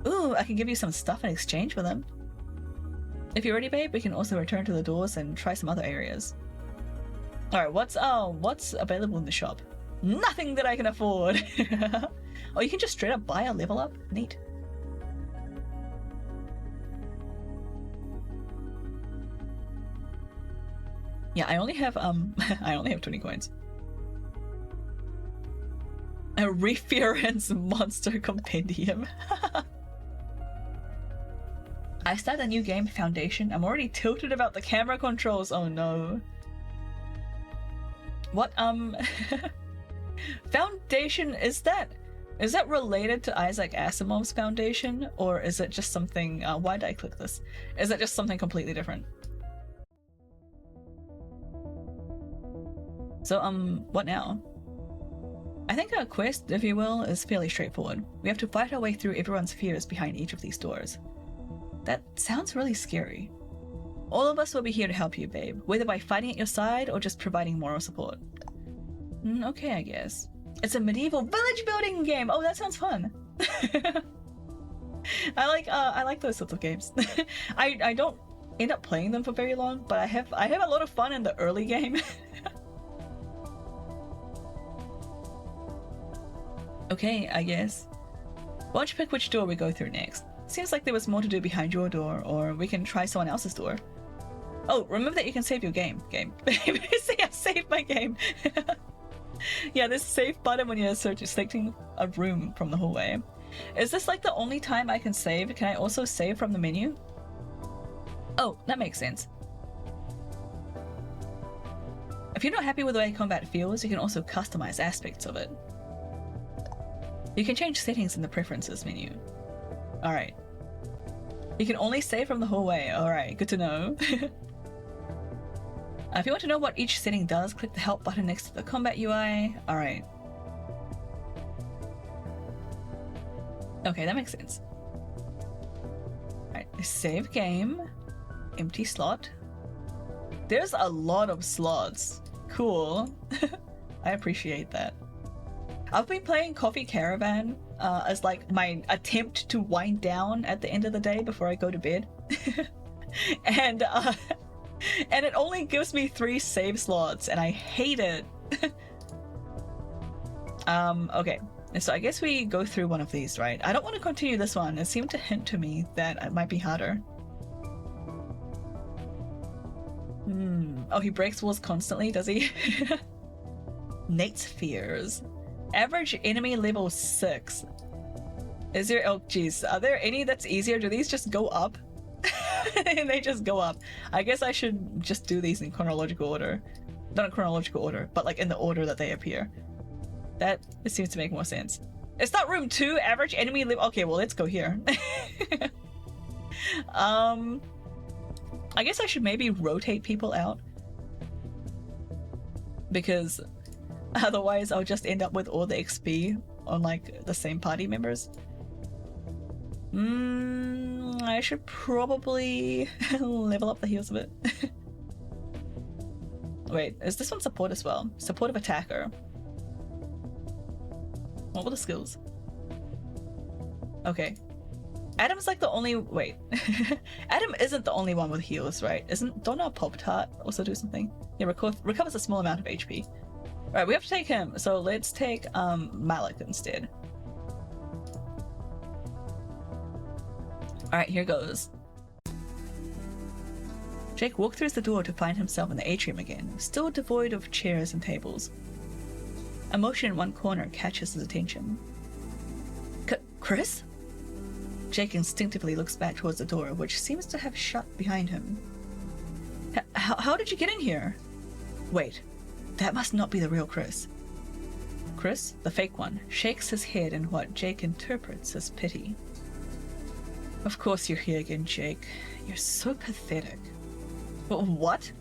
Ooh, I can give you some stuff in exchange for them. If you're ready, babe, we can also return to the doors and try some other areas. Alright, what's available in the shop? Nothing that I can afford! Oh, you can just straight up buy a level up? Neat. Yeah, I only have 20 coins. A reference monster compendium. I started a new game, Foundation. I'm already tilted about the camera controls. Oh no. What Foundation, is that related to Isaac Asimov's Foundation, or is it just something why did I click this? Is it just something completely different? So what now? I think our quest, if you will, is fairly straightforward. We have to fight our way through everyone's fears behind each of these doors. That sounds really scary. All of us will be here to help you, babe, whether by fighting at your side or just providing moral support. Okay, I guess. It's a medieval village building game! Oh, that sounds fun! I like those sorts of games. I don't end up playing them for very long, but I have a lot of fun in the early game. Okay, I guess. Why don't you pick which door we go through next? Seems like there was more to do behind your door, or we can try someone else's door. Oh, remember that you can save your game. See, I saved my game. Yeah, there's a save button when you're selecting a room from the hallway. Is this like the only time I can save? Can I also save from the menu? Oh, that makes sense. If you're not happy with the way combat feels, you can also customize aspects of it. You can change settings in the preferences menu. Alright. You can only save from the hallway. Alright, good to know. If you want to know what each setting does, click the help button next to the combat UI. Alright. Okay, that makes sense. Alright, save game. Empty slot. There's a lot of slots. Cool. I appreciate that. I've been playing Coffee Caravan as like my attempt to wind down at the end of the day before I go to bed. And it only gives me 3 save slots and I hate it. Okay. So I guess we go through one of these, right? I don't want to continue this one. It seemed to hint to me that it might be harder. Oh, he breaks walls constantly, does he? Nate's fears. Average enemy level 6. Is there... Oh, geez. Are there any that's easier? Do these just go up? And they just go up. I guess I should just do these in chronological order. Not in chronological order, but like in the order that they appear. That seems to make more sense. It's not room 2, average enemy level... Okay, well, let's go here. I guess I should maybe rotate people out. Because otherwise I'll just end up with all the XP on like the same party members. I should probably level up the heals a bit. Wait, is this one support as well? Supportive attacker. What were the skills? Okay. Adam's like the only... Wait. Adam isn't the only one with heals, right? Don't our Pop Tart also do something? Yeah, recovers a small amount of HP. Right, we have to take him. So let's take Malik instead. Alright, here goes. Jake walked through the door to find himself in the atrium again, still devoid of chairs and tables. A motion in one corner catches his attention. Chris? Jake instinctively looks back towards the door, which seems to have shut behind him. How did you get in here? Wait, that must not be the real Chris. Chris, the fake one, shakes his head in what Jake interprets as pity. Of course you're here again, Jake. You're so pathetic. What?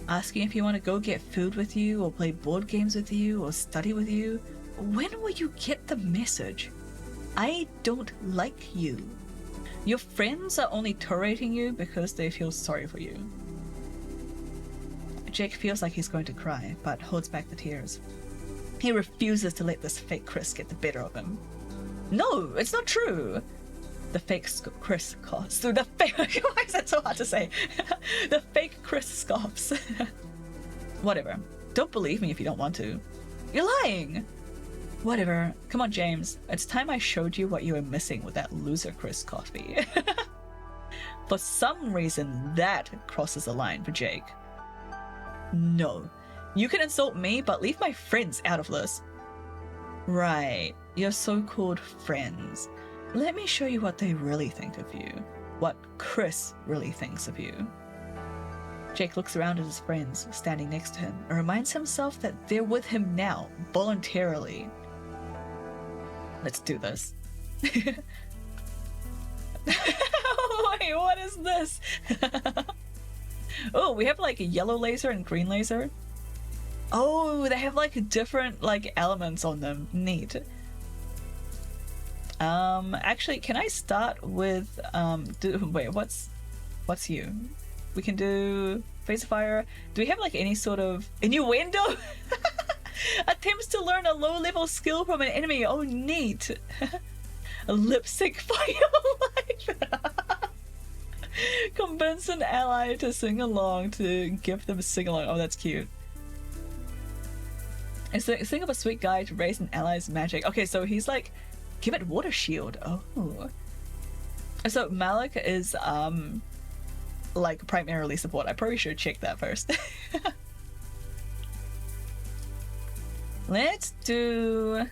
Asking if you want to go get food with you, or play board games with you, or study with you. When will you get the message? I don't like you. Your friends are only tolerating you because they feel sorry for you. Jake feels like he's going to cry, but holds back the tears. He refuses to let this fake Chris get the better of him. No, it's not true. The fake Chris coughs. The fake... Why is that so hard to say? The fake Chris scoffs. Whatever. Don't believe me if you don't want to. You're lying! Whatever. Come on, James. It's time I showed you what you were missing with that loser Chris coffee. For some reason, that crosses the line for Jake. No. You can insult me, but leave my friends out of this. Right. Your so-called friends. Let me show you what they really think of you. What Chris really thinks of you. Jake looks around at his friends standing next to him and reminds himself that they're with him now, voluntarily. Let's do this. Wait, what is this? Oh, we have like a yellow laser and green laser. Oh, they have like different like elements on them. Neat. Actually, can I start with wait, what's you? We can do phase of fire. Do we have like any sort of innuendo? Attempts to learn a low-level skill from an enemy. Oh, neat. A lip sync for your life. Convince an ally to sing along to give them a sing along. Oh, that's cute. It's a think of a sweet guy to raise an ally's magic. Okay, so he's like, give it water shield. Oh. So Malik is like primarily support. I probably should check that first. Let's do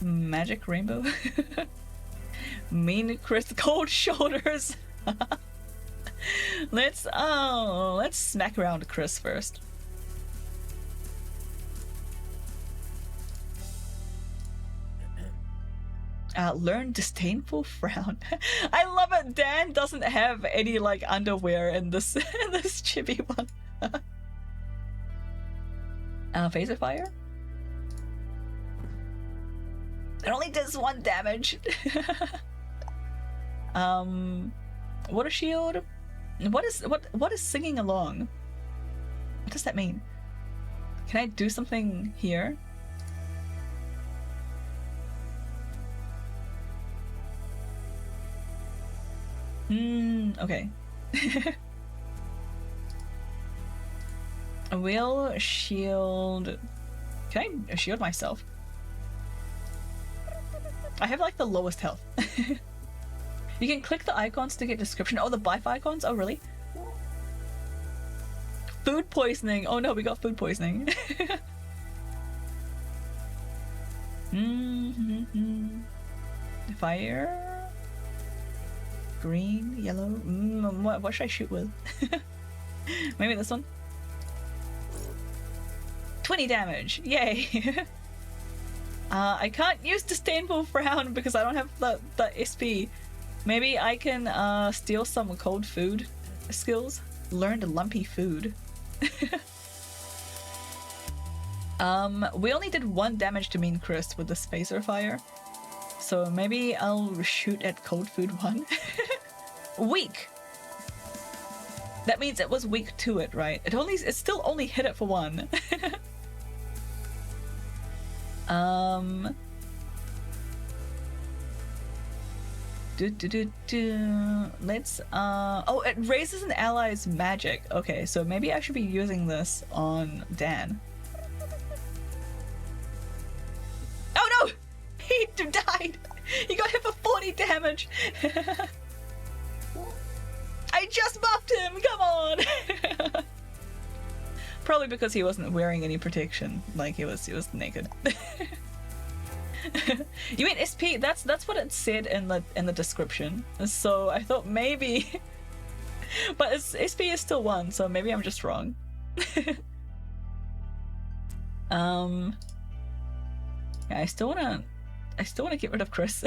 magic rainbow. Mean Chris cold shoulders. Let's smack around Chris first. Learn disdainful frown. I love it. Dan doesn't have any like underwear in this in this chibi one. Phaser fire. It only does 1 damage. Water shield. What is singing along? What does that mean? Can I do something here? Okay. I will shield. Can I shield myself? I have like the lowest health. You can click the icons to get description. Oh, the buff icons? Oh, really? Food poisoning. Oh no, we got food poisoning. Fire. Green, yellow. What should I shoot with? Maybe this one. 20 damage. Yay. I can't use disdainful frown because I don't have the SP. Maybe I can steal some cold food skills. Learned lumpy food. We only did 1 damage to Mean Chris with the Spacer Fire. So maybe I'll shoot at cold food 1. Weak! That means it was weak to it, right? It still only hit it for 1. Let's oh, it raises an ally's magic. Okay, so maybe I should be using this on Dan. Oh no! He died! He got hit for 40 damage! I just buffed him! Come on! Probably because he wasn't wearing any protection. Like he was naked. You mean SP? That's what it said in the description. So I thought maybe, but SP is still 1, so maybe I'm just wrong. Yeah, I still wanna get rid of Chris.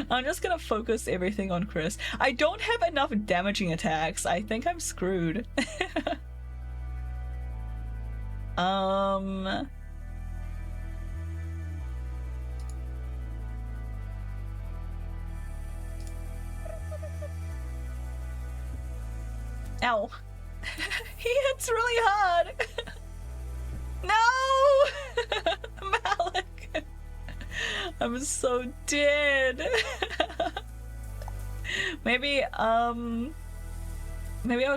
I'm just gonna focus everything on Chris. I don't have enough damaging attacks. I think I'm screwed. Ow. He hits really hard. No! Malik. I'm so dead. Maybe I'll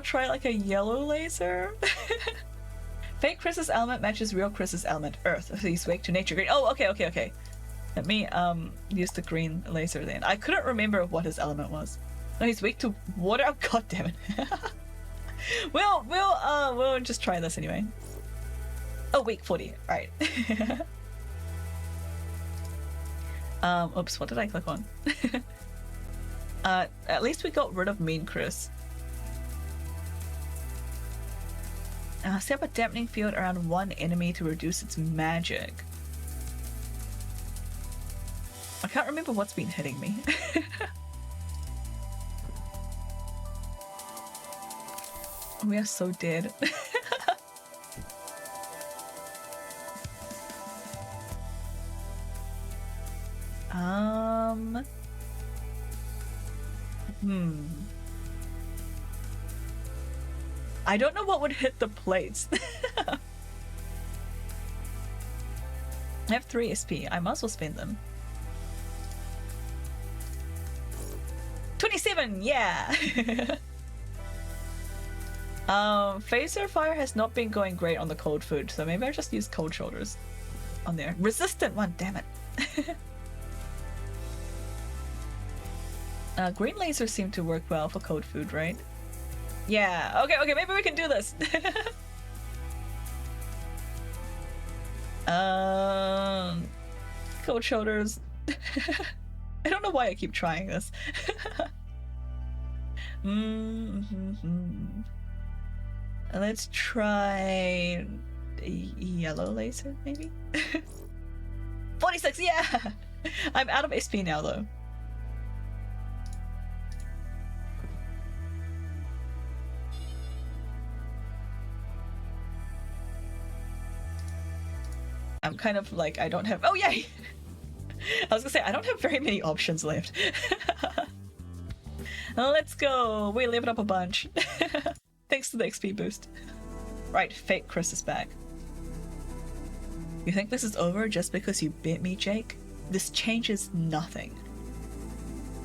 try like a yellow laser. Fake Chris's element matches real Chris's element, Earth. So he's weak to nature green. Oh, okay. Let me use the green laser then. I couldn't remember what his element was. No, he's weak to water. Oh, god damn it. We'll just try this anyway. Oh, weak 40. Alright. Oops, what did I click on? At least we got rid of Mean Chris. Set up a dampening field around 1 enemy to reduce its magic. I can't remember what's been hitting me. We are so dead. I don't know what would hit the plates. I have 3 SP. I might as well spend them. 27, yeah. Phaser fire has not been going great on the cold food, so maybe I just use cold shoulders on there. Resistant one, damn it. Green lasers seem to work well for cold food, right? Yeah, okay, maybe we can do this. Cold shoulders. I don't know why I keep trying this. Let's try a yellow laser, maybe? 46, yeah! I'm out of SP now, though. I'm kind of like, I don't have— oh, yay! I was gonna say, I don't have very many options left. Let's go! We leveled up a bunch. Thanks to the XP boost. Right, fake Chris is back. You think this is over just because you bit me, Jake? This changes nothing.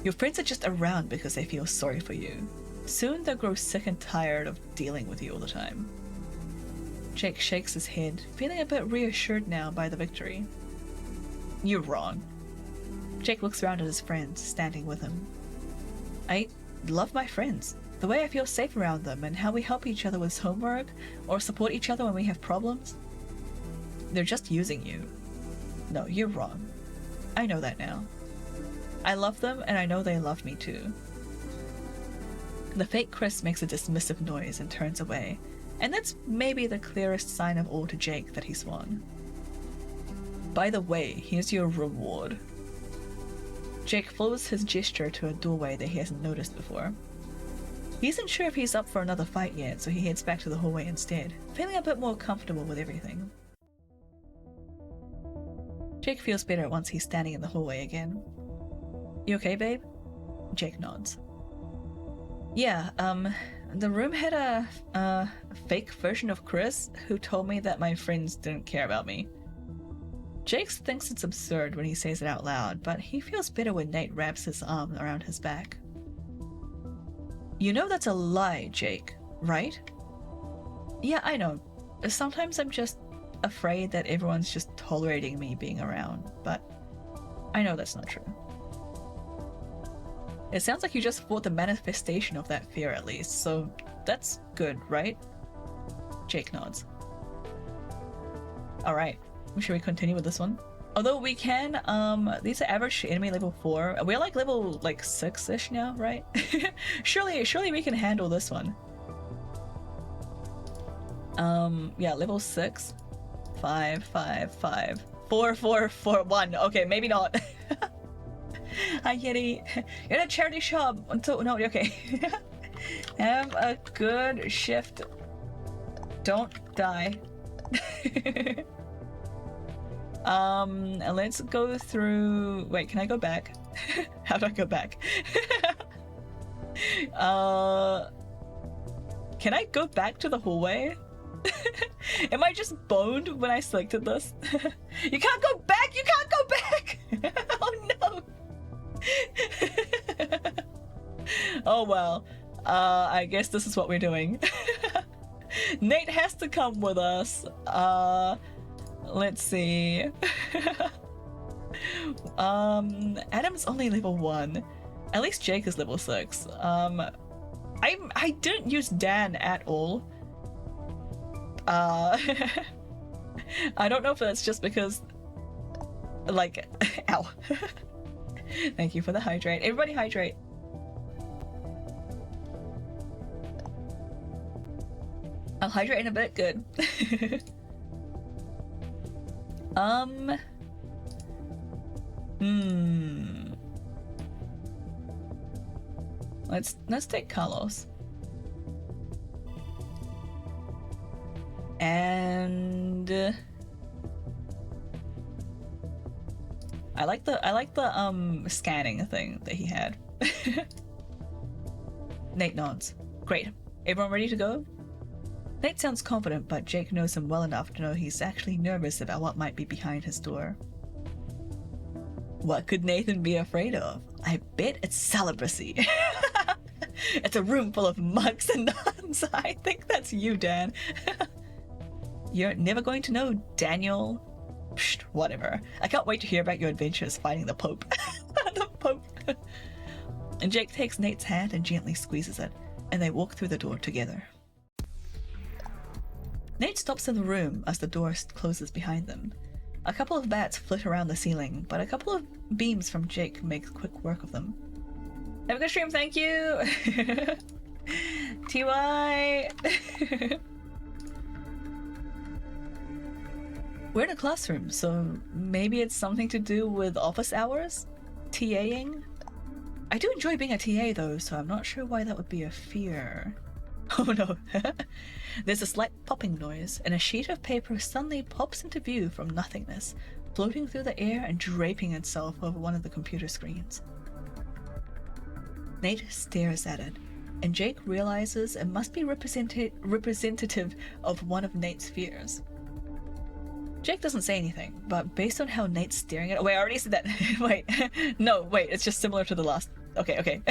Your friends are just around because they feel sorry for you. Soon they'll grow sick and tired of dealing with you all the time. Jake shakes his head, feeling a bit reassured now by the victory. You're wrong. Jake looks around at his friends, standing with him. I love my friends. The way I feel safe around them and how we help each other with homework or support each other when we have problems. They're just using you. No, you're wrong. I know that now. I love them and I know they love me too. The fake Chris makes a dismissive noise and turns away, and that's maybe the clearest sign of all to Jake that he's won. By the way, here's your reward. Jake follows his gesture to a doorway that he hasn't noticed before. He isn't sure if he's up for another fight yet, so he heads back to the hallway instead, feeling a bit more comfortable with everything. Jake feels better once he's standing in the hallway again. You okay, babe? Jake nods. Yeah, the room had a fake version of Chris who told me that my friends didn't care about me. Jake thinks it's absurd when he says it out loud, but he feels better when Nate wraps his arm around his back. You know that's a lie, Jake, right? Yeah, I know. Sometimes I'm just afraid that everyone's just tolerating me being around, but I know that's not true. It sounds like you just fought the manifestation of that fear at least, so that's good, right? Jake nods. Alright, should we continue with this one? Although we can, these are average enemy level 4. We're like level like 6-ish now, right? surely we can handle this one. Yeah, level 6. 5, 5, 5. 4, 4, 4, 1. Okay, maybe not. Hi, Kitty. You're at a charity shop until— no, okay. Have a good shift. Don't die. Let's go through— wait, can I go back? How do I go back? Can I go back to the hallway? Am I just boned when I selected this? You can't go back! You can't go back! Oh no! Oh well. I guess this is what we're doing. Nate has to come with us. Let's see. Adam's only level 1. At least Jake is level 6. I didn't use Dan at all. I don't know if that's just because, like, ow. Thank you for the hydrate. Everybody hydrate. I'll hydrate in a bit. Good. Let's take Carlos. And I like the scanning thing that he had. Nate nods. Great. Everyone ready to go? Nate sounds confident, but Jake knows him well enough to know he's actually nervous about what might be behind his door. What could Nathan be afraid of? I bet it's celibacy. It's a room full of monks and nuns. I think that's you, Dan. You're never going to know, Daniel. Psst, whatever. I can't wait to hear about your adventures fighting the Pope. The Pope. And Jake takes Nate's hand and gently squeezes it, and they walk through the door together. Nate stops in the room as the door closes behind them. A couple of bats flit around the ceiling, but a couple of beams from Jake make quick work of them. Have a good stream, thank you! TY! We're in a classroom, so maybe it's something to do with office hours? TAing? I do enjoy being a TA though, so I'm not sure why that would be a fear. Oh no. There's a slight popping noise, and a sheet of paper suddenly pops into view from nothingness, floating through the air and draping itself over one of the computer screens. Nate stares at it, and Jake realizes it must be representative of one of Nate's fears. Jake doesn't say anything, but based on how Nate's staring at it— wait, I already said that. Wait, no, wait, it's just similar to the last— okay.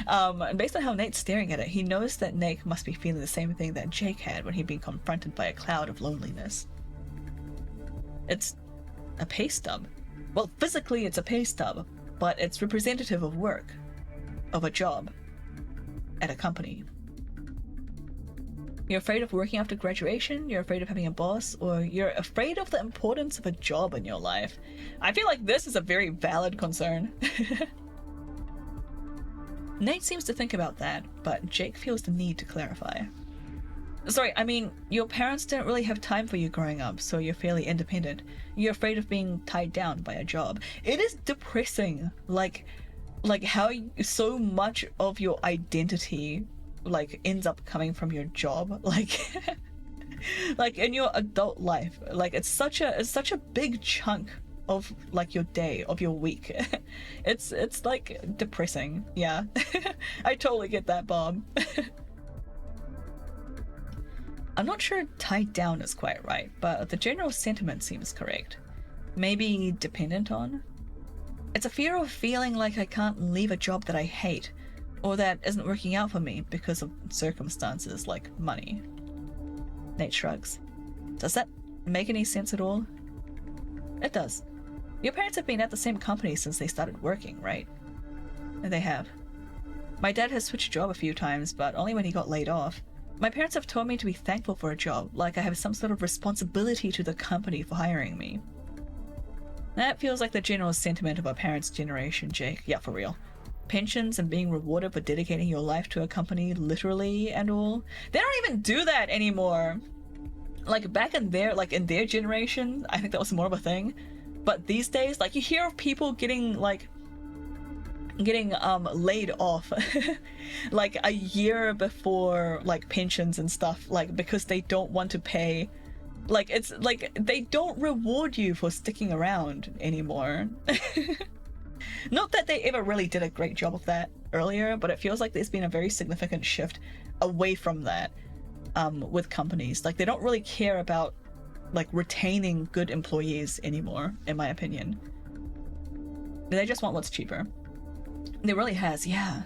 And based on how Nate's staring at it, he knows that Nate must be feeling the same thing that Jake had when he'd been confronted by a cloud of loneliness. It's a pay stub. Well, physically it's a pay stub, but it's representative of work, of a job, at a company. You're afraid of working after graduation, you're afraid of having a boss, or you're afraid of the importance of a job in your life. I feel like this is a very valid concern. Nate seems to think about that, but Jake feels the need to clarify. Sorry, I mean, your parents didn't really have time for you growing up, so you're fairly independent. You're afraid of being tied down by a job. It is depressing, like how so much of your identity ends up coming from your job, like in your adult life. Like it's such a big chunk of your day, of your week. It's like depressing. Yeah. I totally get that, Bob. I'm not sure tied down is quite right, but the general sentiment seems correct. Maybe dependent on? It's a fear of feeling like I can't leave a job that I hate, or that isn't working out for me because of circumstances like money. Nate shrugs. Does that make any sense at all? It does. Your parents have been at the same company since they started working, right? They have. My dad has switched job a few times, but only when he got laid off. My parents have told me to be thankful for a job, like I have some sort of responsibility to the company for hiring me. That feels like the general sentiment of our parents' generation, Jake. Yeah, for real. Pensions and being rewarded for dedicating your life to a company, literally and all. They don't even do that anymore. Like back in their generation, I think that was more of a thing. But these days, you hear of people getting laid off like a year before pensions and stuff, because they don't want to pay. It's like they don't reward you for sticking around anymore. Not that they ever really did a great job of that earlier, but it feels like there's been a very significant shift away from that with companies. They don't really care about retaining good employees anymore, in my opinion. They just want what's cheaper. It really has, yeah.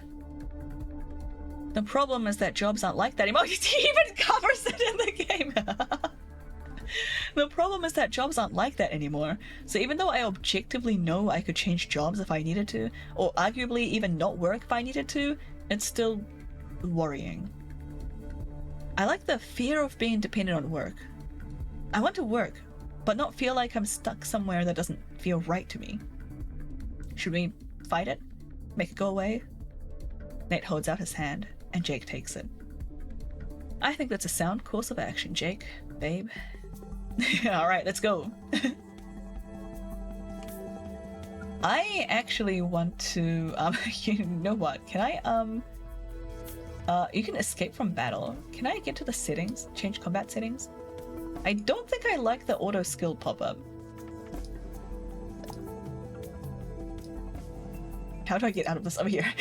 The problem is that jobs aren't like that anymore. He even covers it in the game. The problem is that jobs aren't like that anymore. So even though I objectively know I could change jobs if I needed to, or arguably even not work if I needed to, it's still worrying. I like the fear of being dependent on work. I want to work, but not feel like I'm stuck somewhere that doesn't feel right to me. Should we fight it? Make it go away? Nate holds out his hand, and Jake takes it. I think that's a sound course of action, Jake, babe. Alright, let's go. I actually want to, you know what, can I, you can escape from battle. Can I get to the settings? Change combat settings? I don't think I like the auto skill pop-up. How do I get out of this? Over here.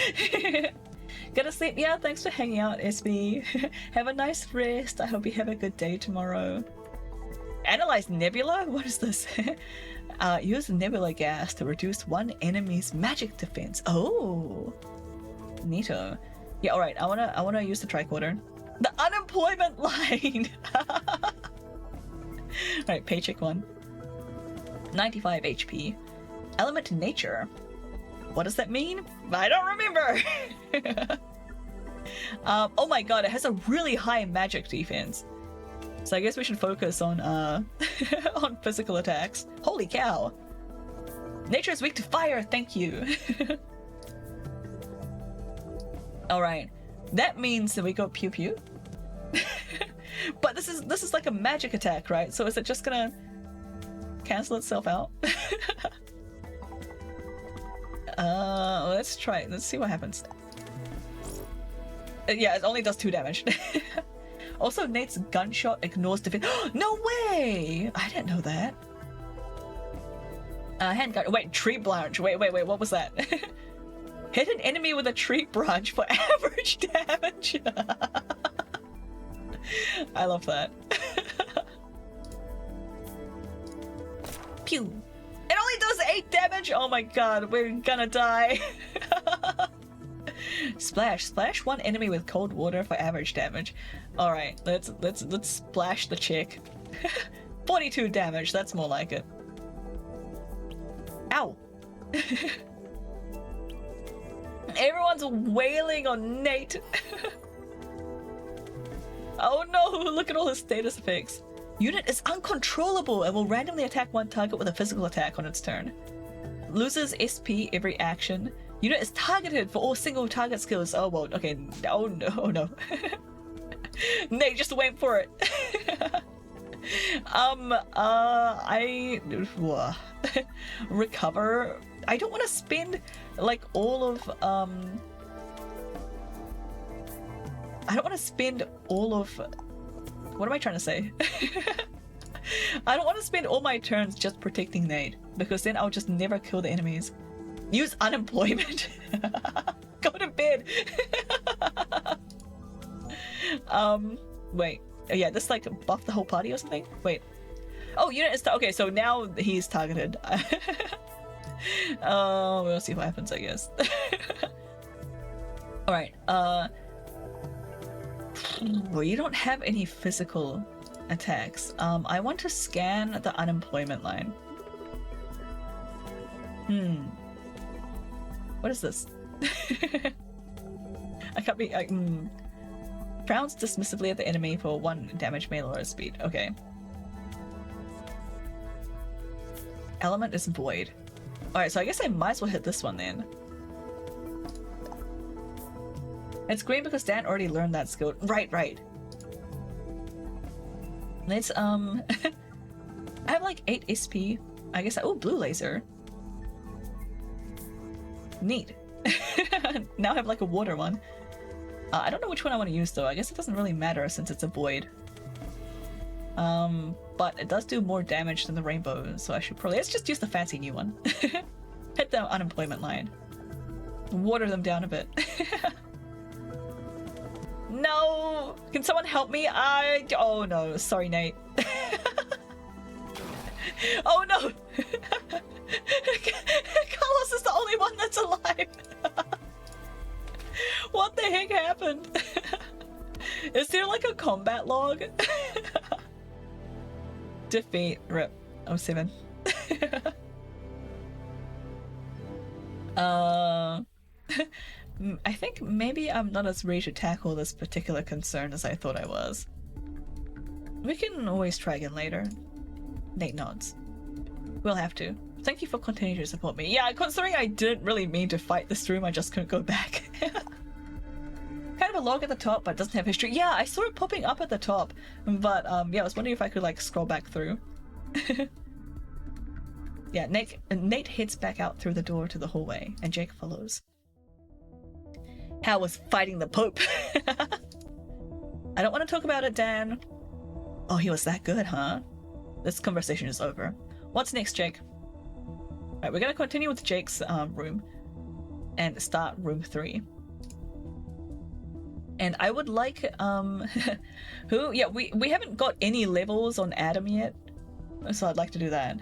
Gotta sleep. Yeah, thanks for hanging out, SB. Have a nice rest. I hope you have a good day tomorrow. Analyze nebula? What is this? Use nebula gas to reduce one enemy's magic defense. Oh! Neato. Yeah, alright, I wanna use the tricorder. The unemployment line! Alright, paycheck 1. 95 HP. Element nature. What does that mean? I don't remember! Oh my god, it has a really high magic defense. So I guess we should focus on on physical attacks. Holy cow! Nature is weak to fire, thank you! Alright. That means that we go pew pew. But this is like a magic attack, right? So is it just gonna cancel itself out? Let's try it. Let's see what happens. Yeah, it only does 2 damage. Also, Nate's gunshot ignores defense. No way! I didn't know that. Handgun. Wait, tree branch. Wait, what was that? Hit an enemy with a tree branch for average damage. I love that. Pew. It only does 8 damage. Oh my god, we're gonna die. Splash 1 enemy with cold water for average damage. All right, let's splash the chick. 42 damage. That's more like it. Ow. Everyone's wailing on Nate. Oh no, look at all his status effects. Unit is uncontrollable and will randomly attack one target with a physical attack on its turn. Loses SP every action. Unit is targeted for all single target skills. Oh well, okay. Oh no. Nate, just wait for it. Recover. I don't want to spend like all of I don't want to spend all of what am I trying to say? I don't want to spend all my turns just protecting Nate, because then I'll just never kill the enemies. Use unemployment. Go to bed. Wait. Yeah, this like buff the whole party or something? Wait. Oh, unit is okay, so now he's targeted. We'll see what happens, I guess. Alright, well, you don't have any physical attacks. I want to scan the unemployment line. What is this? I can't be. Frowns dismissively at the enemy for 1 damage, melee, or speed. Okay. Element is void. Alright, so I guess I might as well hit this one then. It's green because Dan already learned that skill. Right. Let's, I have like 8 SP. I guess oh, blue laser. Neat. Now I have like a water one. I don't know which one I want to use though. I guess it doesn't really matter since it's a void. But it does do more damage than the rainbow, so I should probably... Let's just use the fancy new one. Hit the unemployment line. Water them down a bit. No! Can someone help me? Oh no, sorry Nate. Oh no! Carlos is the only one that's alive! What the heck happened? Is there like a combat log? Defeat. Rip. 07. I think maybe I'm not as ready to tackle this particular concern as I thought I was. We can always try again later. Nate nods. We'll have to. Thank you for continuing to support me. Yeah, considering I didn't really mean to fight this room, I just couldn't go back. Kind of a log at the top, but it doesn't have history. Yeah, I saw it popping up at the top, but yeah, I was wondering if I could like scroll back through. Yeah, Nate heads back out through the door to the hallway, and Jake follows. How was fighting the Pope? I don't want to talk about it, Dan. Oh, he was that good, huh? This conversation is over. What's next, Jake? Alright, we're gonna continue with Jake's room and start room 3. And I would like, yeah, we haven't got any levels on Adam yet, so I'd like to do that.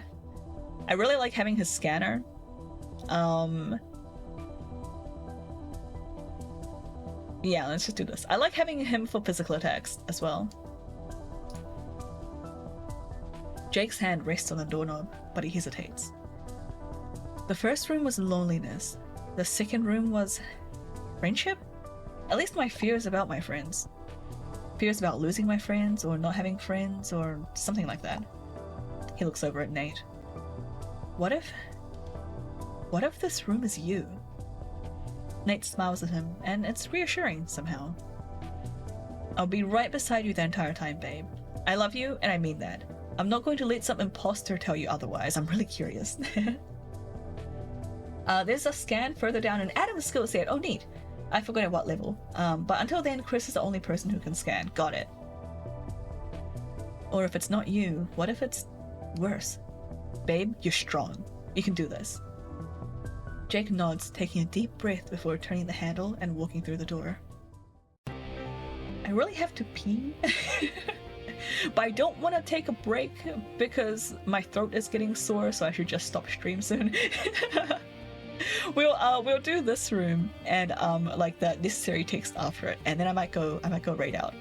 I really like having his scanner. Yeah, let's just do this. I like having him for physical attacks as well. Jake's hand rests on the doorknob, but he hesitates. The first room was loneliness. The second room was friendship? At least my fears about my friends. Fears about losing my friends, or not having friends, or something like that. He looks over at Nate. What if this room is you? Nate smiles at him, and it's reassuring somehow. I'll be right beside you the entire time, babe. I love you, and I mean that. I'm not going to let some imposter tell you otherwise. I'm really curious. There's a scan further down in Adam's skill set. Oh, neat. I forgot at what level. But until then, Chris is the only person who can scan. Got it. Or if it's not you, what if it's worse? Babe, you're strong. You can do this. Jake nods, taking a deep breath before turning the handle and walking through the door. I really have to pee, but I don't want to take a break because my throat is getting sore, so I should just stop stream soon. We'll do this room and like the necessary text after it, and then I might go raid out.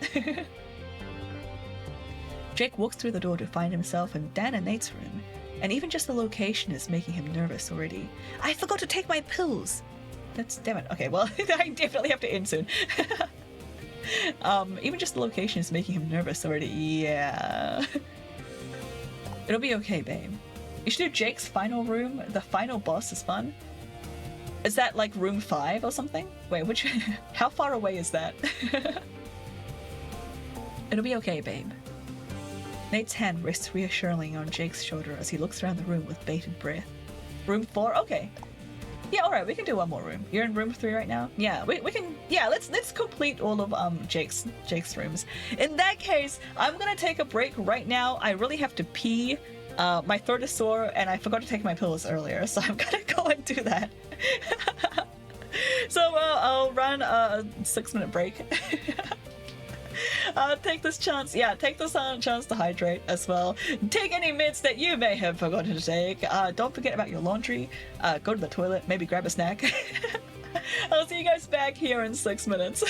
Jake walks through the door to find himself in Dan and Nate's room, and even just the location is making him nervous already. I forgot to take my pills! Damn it. Okay, well, I definitely have to end soon. Even just the location is making him nervous already. Yeah. It'll be okay, babe. You should do Jake's final room. The final boss is fun. Is that like room 5 or something? Wait, which... How far away is that? It'll be okay, babe. Nate's hand rests reassuringly on Jake's shoulder as he looks around the room with bated breath. Room 4? Okay. Yeah, alright, we can do one more room. You're in room 3 right now? Yeah, we can... Yeah, let's complete all of Jake's rooms. In that case, I'm gonna take a break right now. I really have to pee. My throat is sore, and I forgot to take my pills earlier, so I'm gonna go and do that. So I'll run a 6-minute break. Take this chance to hydrate as well. Take any meds that you may have forgotten to take. Don't forget about your laundry. Go to the toilet, maybe grab a snack. I'll see you guys back here in 6 minutes.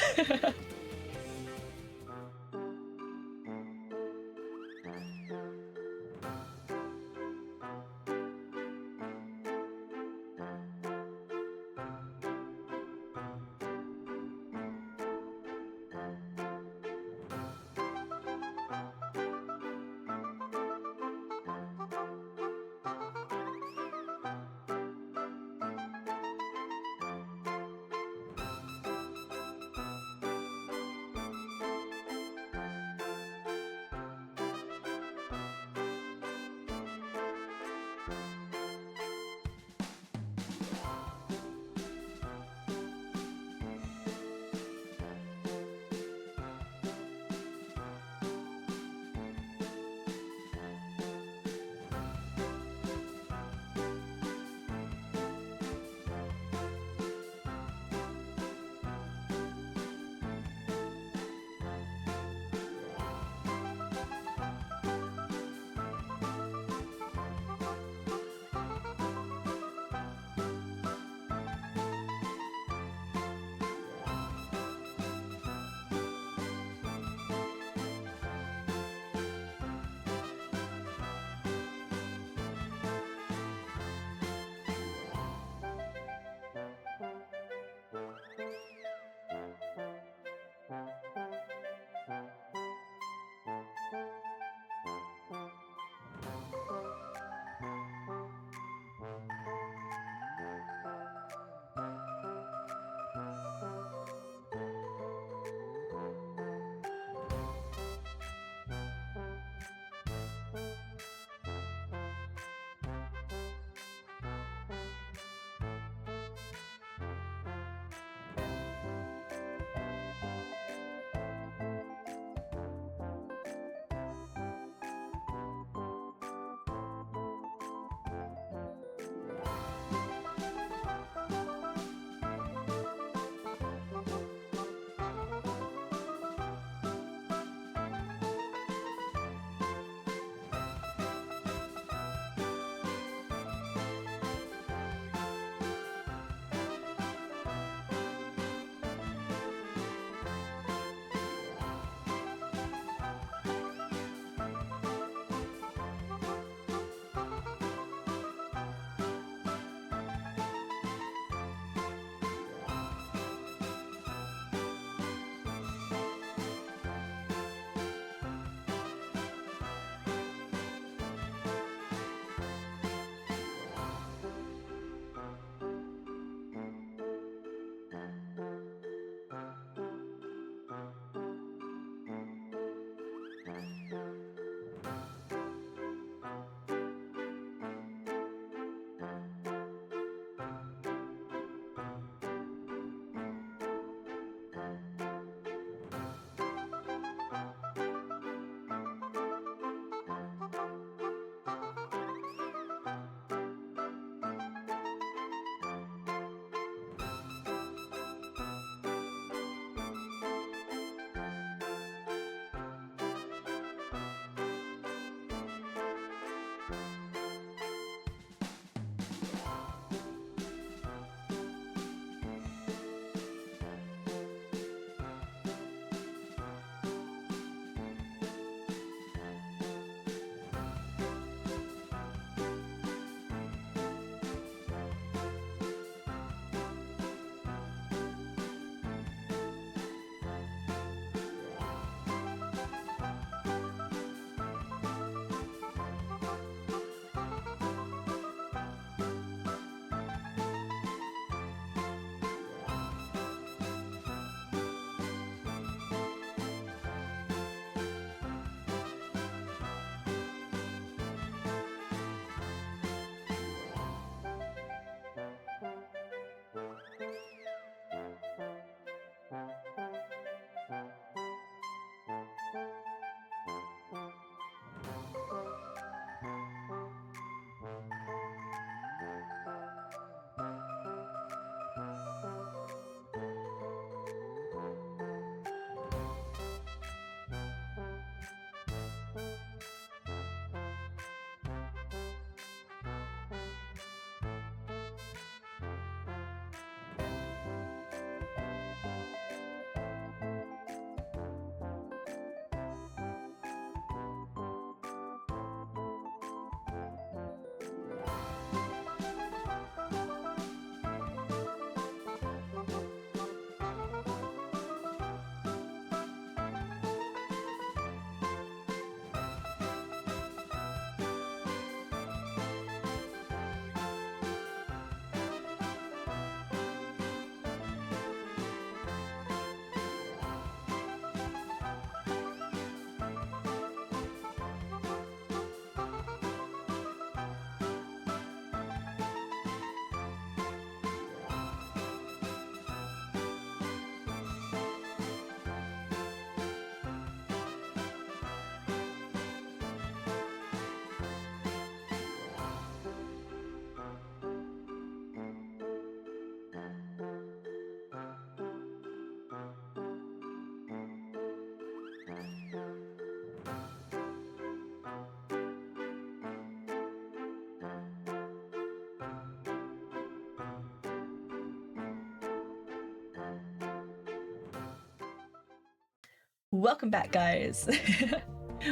Welcome back, guys.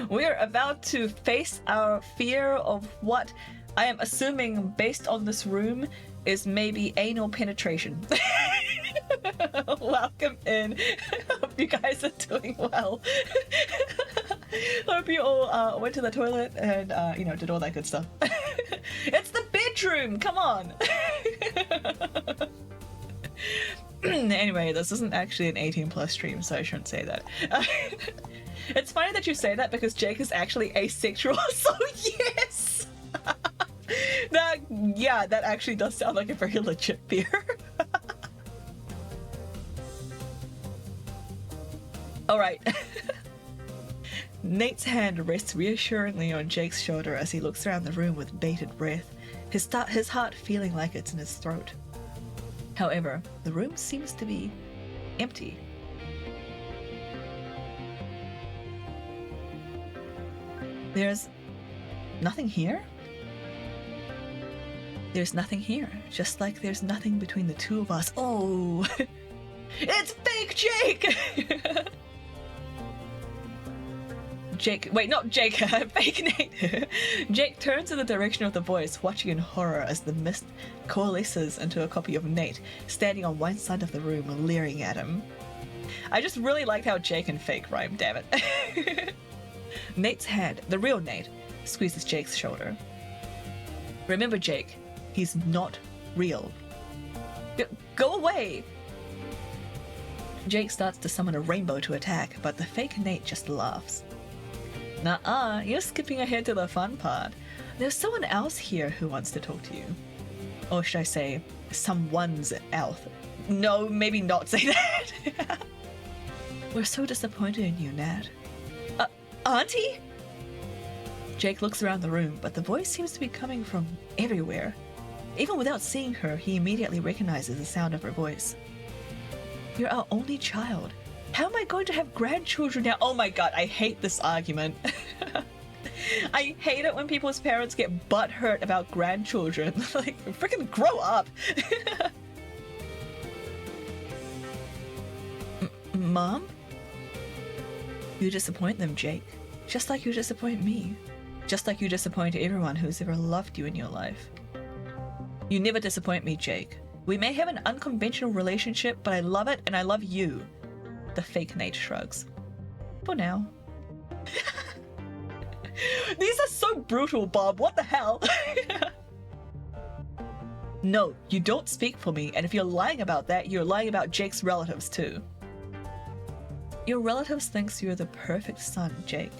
We are about to face our fear of what I am assuming, based on this room, is maybe anal penetration. Welcome in. Hope you guys are doing well. Hope you all went to the toilet and, you know, did all that good stuff. It's the bedroom! Come on! Anyway, this isn't actually an 18+ stream, so I shouldn't say that. It's funny that you say that because Jake is actually asexual, so yes! That actually does sound like a very legit fear. Alright. Nate's hand rests reassuringly on Jake's shoulder as he looks around the room with bated breath, his heart feeling like it's in his throat. However, the room seems to be empty. There's nothing here? There's nothing here, just like there's nothing between the two of us. Oh! It's fake Jake! Wait, not Jake, fake Nate. Jake turns in the direction of the voice, watching in horror as the mist coalesces into a copy of Nate, standing on one side of the room, leering at him. I just really liked how Jake and fake rhyme, damn it. Nate's hand, the real Nate, squeezes Jake's shoulder. Remember, Jake, he's not real. Go away! Jake starts to summon a rainbow to attack, but the fake Nate just laughs. Nuh-uh, you're skipping ahead to the fun part. There's someone else here who wants to talk to you. Or should I say, someone's else. No, maybe not say that. We're so disappointed in you, Nat. Auntie? Jake looks around the room, but the voice seems to be coming from everywhere. Even without seeing her, he immediately recognizes the sound of her voice. You're our only child. How am I going to have grandchildren now? Oh my god, I hate this argument. I hate it when people's parents get butthurt about grandchildren. Like, freaking grow up. Mom? You disappoint them, Jake. Just like you disappoint me. Just like you disappoint everyone who's ever loved you in your life. You never disappoint me, Jake. We may have an unconventional relationship, but I love it and I love you. The fake Nate shrugs. For now. These are so brutal, Bob. What the hell? No, you don't speak for me, and if you're lying about that, you're lying about Jake's relatives too. Your relatives thinks you're the perfect son, Jake.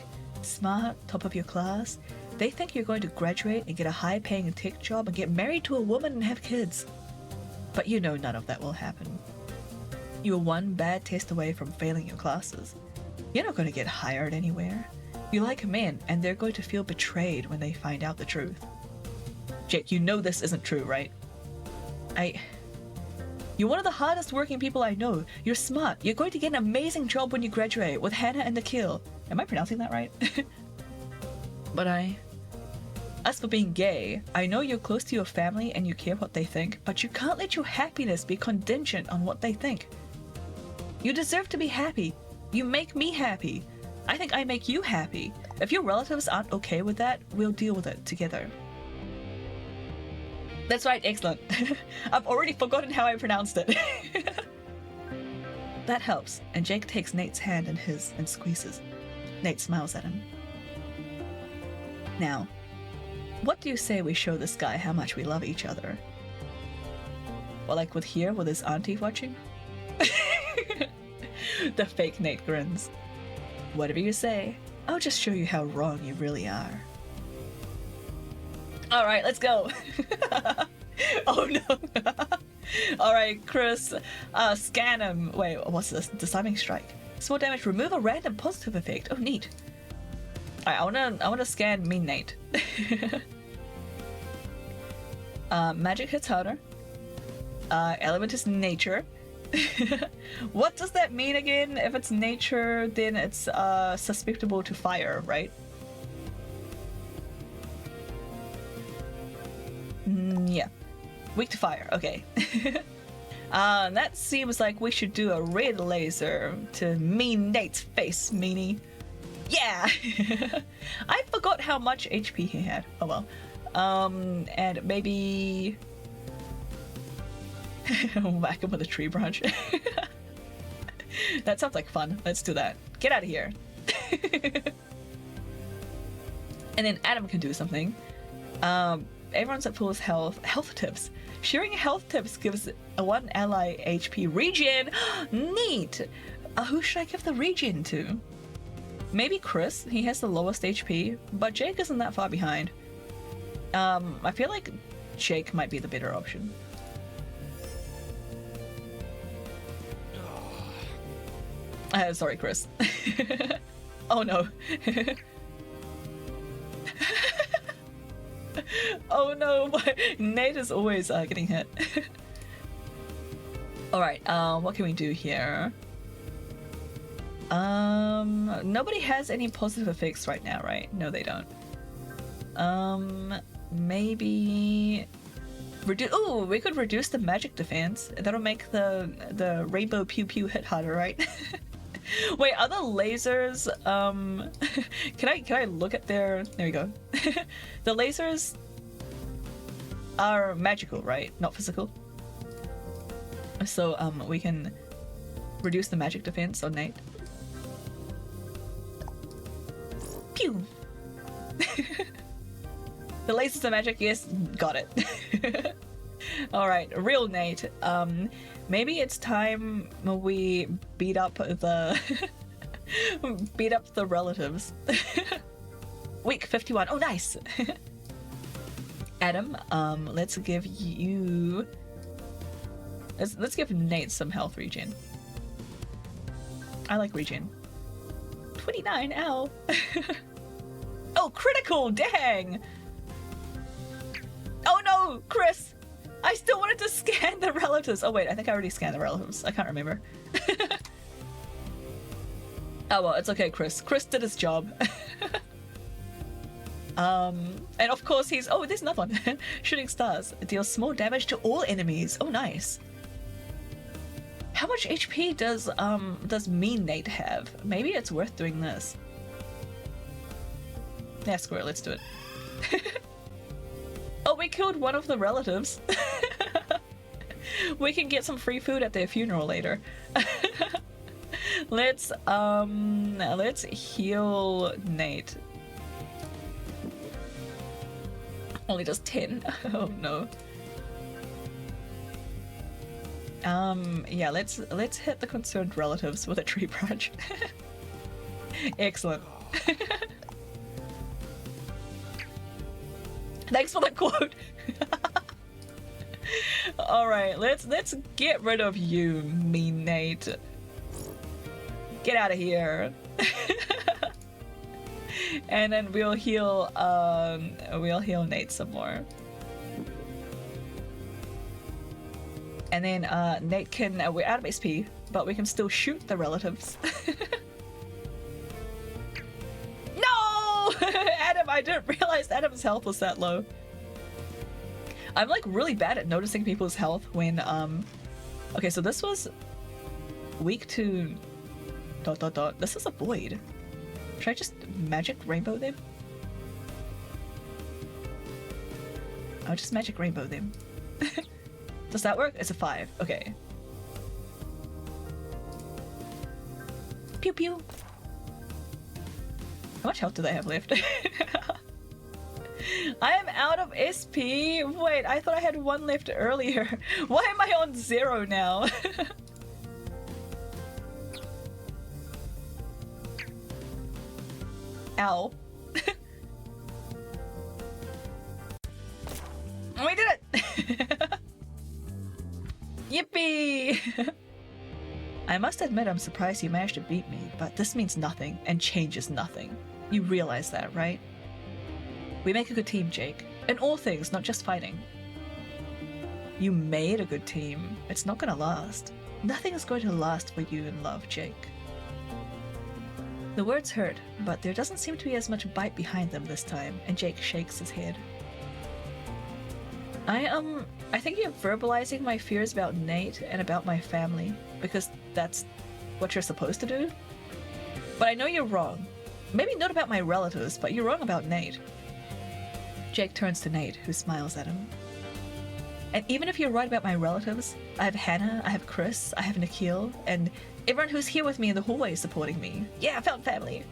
Smart, top of your class. They think you're going to graduate and get a high-paying tech job and get married to a woman and have kids. But you know none of that will happen. You're one bad test away from failing your classes. You're not going to get hired anywhere. You like men, and they're going to feel betrayed when they find out the truth. Jake, you know this isn't true, right? You're one of the hardest working people I know. You're smart. You're going to get an amazing job when you graduate with Hannah and Nikhil. Am I pronouncing that right? But as for being gay, I know you're close to your family and you care what they think, but you can't let your happiness be contingent on what they think. You deserve to be happy. You make me happy. I think I make you happy. If your relatives aren't okay with that, we'll deal with it together. That's right, excellent. I've already forgotten how I pronounced it. That helps, and Jake takes Nate's hand in his and squeezes. Nate smiles at him. Now, what do you say we show this guy how much we love each other? Or like with his auntie watching? The fake Nate grins. Whatever you say, I'll just show you how wrong you really are. Alright, let's go. Oh no. Alright, Chris, scan him. Wait, what's this? Disarming strike. Small damage, remove a random positive effect. Oh, neat. Alright, I wanna scan Mean Nate. Magic hits harder. Element is nature. What does that mean again? If it's nature, then it's susceptible to fire, right? Yeah. Weak to fire, okay. That seems like we should do a red laser to mean Nate's face, meanie. Yeah! I forgot how much HP he had. Oh well. And maybe... whack him with a tree branch. That sounds like fun. Let's do that. Get out of here. And then Adam can do something. Everyone's at full health. Health tips. Sharing health tips gives one ally HP regen. Neat. Who should I give the regen to? Maybe Chris. He has the lowest HP, but Jake isn't that far behind. I feel like Jake might be the better option. Sorry, Chris. Oh no. Oh no, Nate is always getting hit. Alright, what can we do here? Nobody has any positive effects right now, right? No, they don't. Maybe... Ooh, we could reduce the magic defense. That'll make the rainbow pew pew hit harder, right? Wait, are the lasers, can I look at their... There we go. The lasers are magical, right? Not physical. So, we can reduce the magic defense on Nate. Pew! The lasers are magic, yes, got it. Alright, real Nate. Maybe it's time we beat up the beat up the relatives. Week 51. Oh, nice. Adam, let's give you... Let's give Nate some health regen. I like regen. 29, ow. Oh, critical, dang! Oh no, Chris! I still wanted to scan the relatives. Oh wait, I think I already scanned the relatives. I can't remember. Oh well, it's okay, Chris. Chris did his job. And of course he's... Oh, there's another one. Shooting stars. Deals small damage to all enemies. Oh, nice. How much HP does Mean Nate have? Maybe it's worth doing this. Yeah, screw it. Let's do it. Oh, we killed one of the relatives. We can get some free food at their funeral later. Let's heal Nate. Only does 10. Oh no. Yeah, let's hit the concerned relatives with a tree branch. Excellent. Thanks for the quote. All right, let's get rid of you, Mean Nate. Get out of here. And then we'll heal Nate some more. And then Nate can we're out of SP, but we can still shoot the relatives. No! Adam, I didn't realize Adam's health was that low. I'm like really bad at noticing people's health when okay, so this was week 2 ... This is a void. Should I just magic rainbow them? I'll just magic rainbow them. Does that work? It's a 5. Okay. Pew pew. How much health do they have left? I am out of SP. Wait, I thought I had 1 left earlier. Why am I on 0 now? Ow. We did it! Yippee! I must admit I'm surprised you managed to beat me, but this means nothing and changes nothing. You realize that, right? We make a good team, Jake. In all things, not just fighting. You made a good team. It's not gonna last. Nothing is going to last for you in love, Jake. The words hurt, but there doesn't seem to be as much bite behind them this time, and Jake shakes his head. I think you're verbalizing my fears about Nate and about my family, because that's what you're supposed to do. But I know you're wrong. Maybe not about my relatives, but you're wrong about Nate. Jake turns to Nate, who smiles at him. And even if you're right about my relatives, I have Hannah, I have Chris, I have Nikhil, and everyone who's here with me in the hallway supporting me. Yeah, I found family.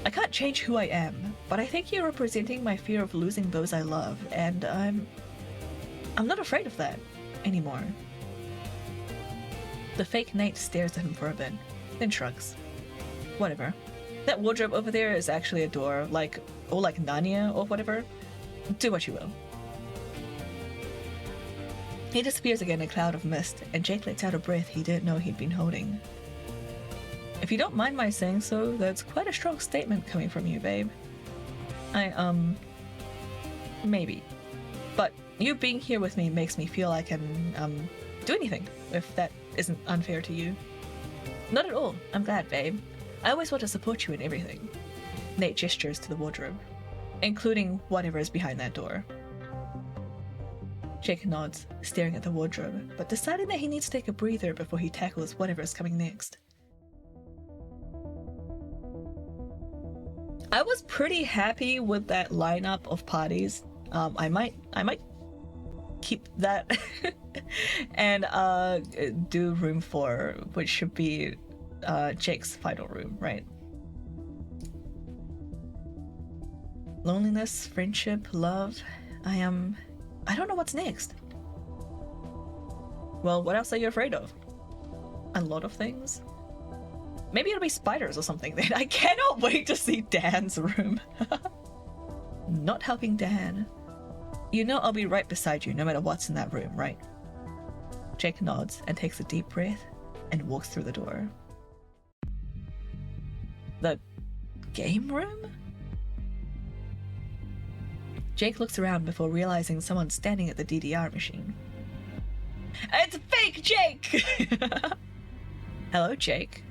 I can't change who I am, but I think you're representing my fear of losing those I love, and I'm not afraid of that anymore. The fake Nate stares at him for a bit, then shrugs. Whatever. That wardrobe over there is actually a door, like Narnia or whatever. Do what you will. He disappears again in a cloud of mist, and Jake lets out a breath he didn't know he'd been holding. If you don't mind my saying so, that's quite a strong statement coming from you, babe. Maybe. But you being here with me makes me feel I can, do anything, if that isn't unfair to you. Not at all. I'm glad, babe. I always want to support you in everything. Nate gestures to the wardrobe, including whatever is behind that door. Jake nods, staring at the wardrobe, but deciding that he needs to take a breather before he tackles whatever is coming next. I was pretty happy with that lineup of parties. I might keep that and do room 4, which should be Jake's final room, right? Loneliness, friendship, love. I don't know what's next. Well, what else are you afraid of? A lot of things. Maybe it'll be spiders or something then. I cannot wait to see Dan's room. Not helping Dan. You know I'll be right beside you no matter what's in that room, right? Jake nods and takes a deep breath and walks through the door. The game room? Jake looks around before realizing someone's standing at the DDR machine. It's fake Jake! Hello, Jake.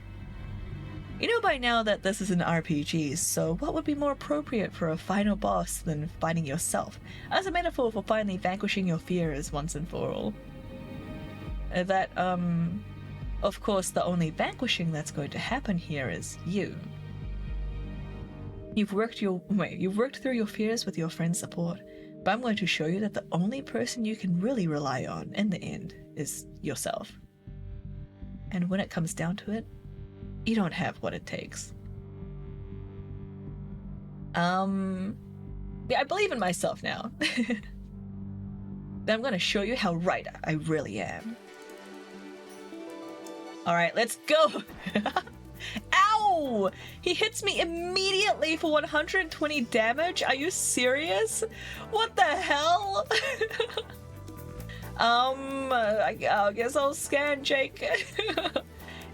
You know by now that this is an RPG, so what would be more appropriate for a final boss than fighting yourself, as a metaphor for finally vanquishing your fears once and for all? Of course, the only vanquishing that's going to happen here is you. You've worked through your fears with your friend's support, but I'm going to show you that the only person you can really rely on in the end is yourself. And when it comes down to it, you don't have what it takes. Yeah, I believe in myself now. But I'm gonna show you how right I really am. Alright, let's go! Ow! He hits me immediately for 120 damage? Are you serious? What the hell? I guess I'll scan Jake.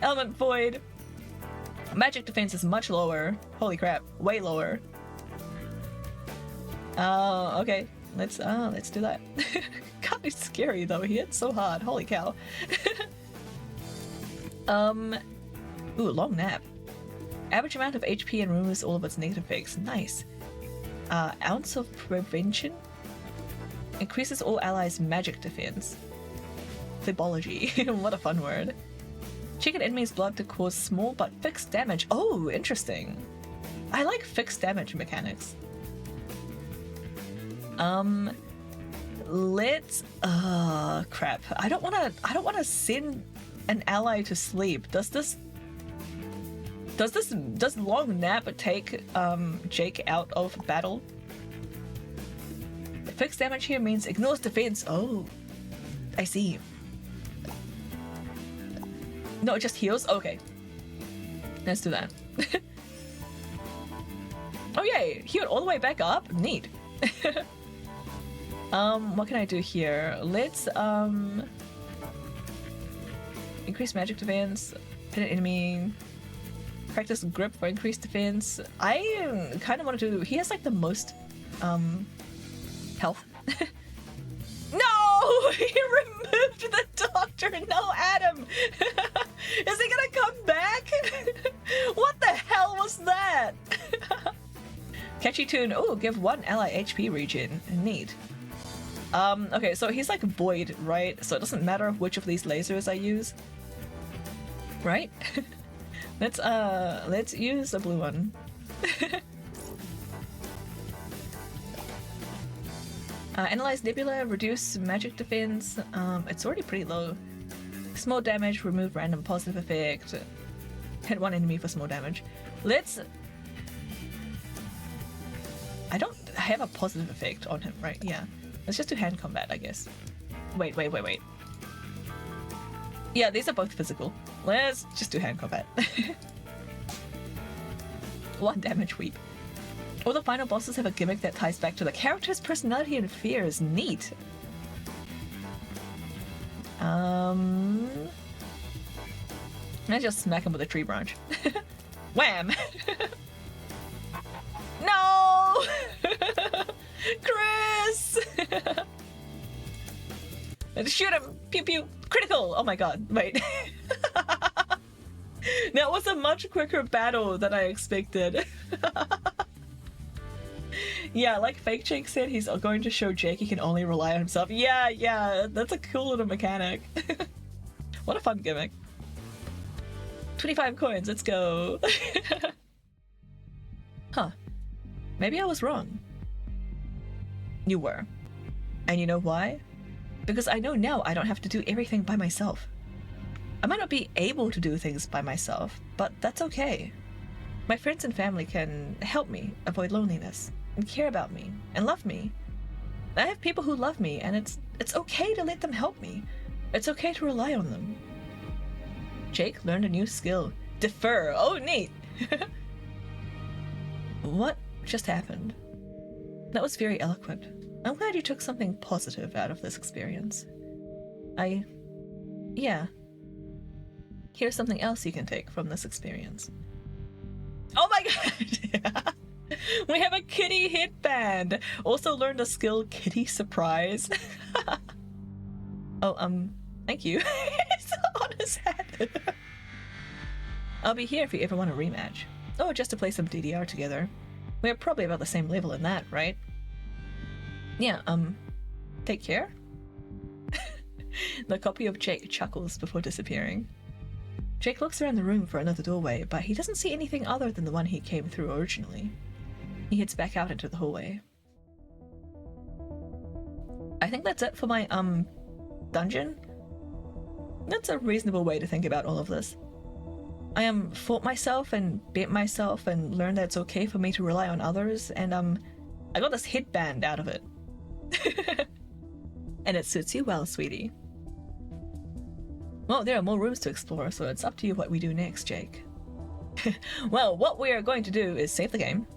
Element Void. Magic defense is much lower. Holy crap, way lower. Okay. Let's do that. God, it's scary though. He hits so hard. Holy cow. Ooh, long nap. Average amount of HP and removes all of its negative effects. Nice. Ounce of prevention. Increases all allies' magic defense. Phibology. What a fun word. Chicken enemy's blood to cause small but fixed damage. Oh, interesting. I like fixed damage mechanics. Let's crap. I don't wanna send an ally to sleep. Does long nap take Jake out of battle? Fixed damage here means ignores defense. Oh, I see. No, it just heals? Okay. Let's do that. Oh yay! Healed all the way back up? Neat. What can I do here? Let's, increase magic defense, pin an enemy, practice grip for increased defense. I kind of want to do... He has like the most, health. No! He removed the doctor! No, Adam! Is he gonna come back? What the hell was that? Catchy tune. Oh, give one ally HP regen. Neat. Okay, so he's like void, right? So it doesn't matter which of these lasers I use, right? Let's use the blue one. Analyze nebula, reduce magic defense. It's already pretty low. Small damage, remove random positive effect. Hit one enemy for small damage. I don't have a positive effect on him, right? Yeah. Let's just do hand combat, I guess. Wait. Yeah, these are both physical. Let's just do hand combat. 1 damage weep. All the final bosses have a gimmick that ties back to the character's personality and fears. Neat. Let's just smack him with a tree branch. Wham! No! Chris! Shoot him! Pew pew! Critical! Oh my god, wait. That was a much quicker battle than I expected. Yeah, like Fake Jake said, he's going to show Jake he can only rely on himself. Yeah, that's a cool little mechanic. What a fun gimmick. 25 coins, let's go. Huh. Maybe I was wrong. You were. And you know why? Because I know now I don't have to do everything by myself. I might not be able to do things by myself, but that's okay. My friends and family can help me avoid loneliness, and care about me, and love me. I have people who love me, and it's okay to let them help me. It's okay to rely on them. Jake learned a new skill. Defer. Oh, neat. What just happened? That was very eloquent. I'm glad you took something positive out of this experience. Yeah. Here's something else you can take from this experience. Oh my god! We have a kitty headband! Also learned a skill, kitty surprise. Oh, thank you. It's on his head. I'll be here if you ever want a rematch. Or just to play some DDR together. We're probably about the same level in that, right? Yeah, take care? The copy of Jake chuckles before disappearing. Jake looks around the room for another doorway, but he doesn't see anything other than the one he came through originally. He heads back out into the hallway. I think that's it for my, dungeon? That's a reasonable way to think about all of this. I fought myself and bent myself and learned that it's okay for me to rely on others, and I got this headband out of it. And it suits you well, sweetie. Well, there are more rooms to explore, so it's up to you what we do next, Jake. Well, what we are going to do is save the game.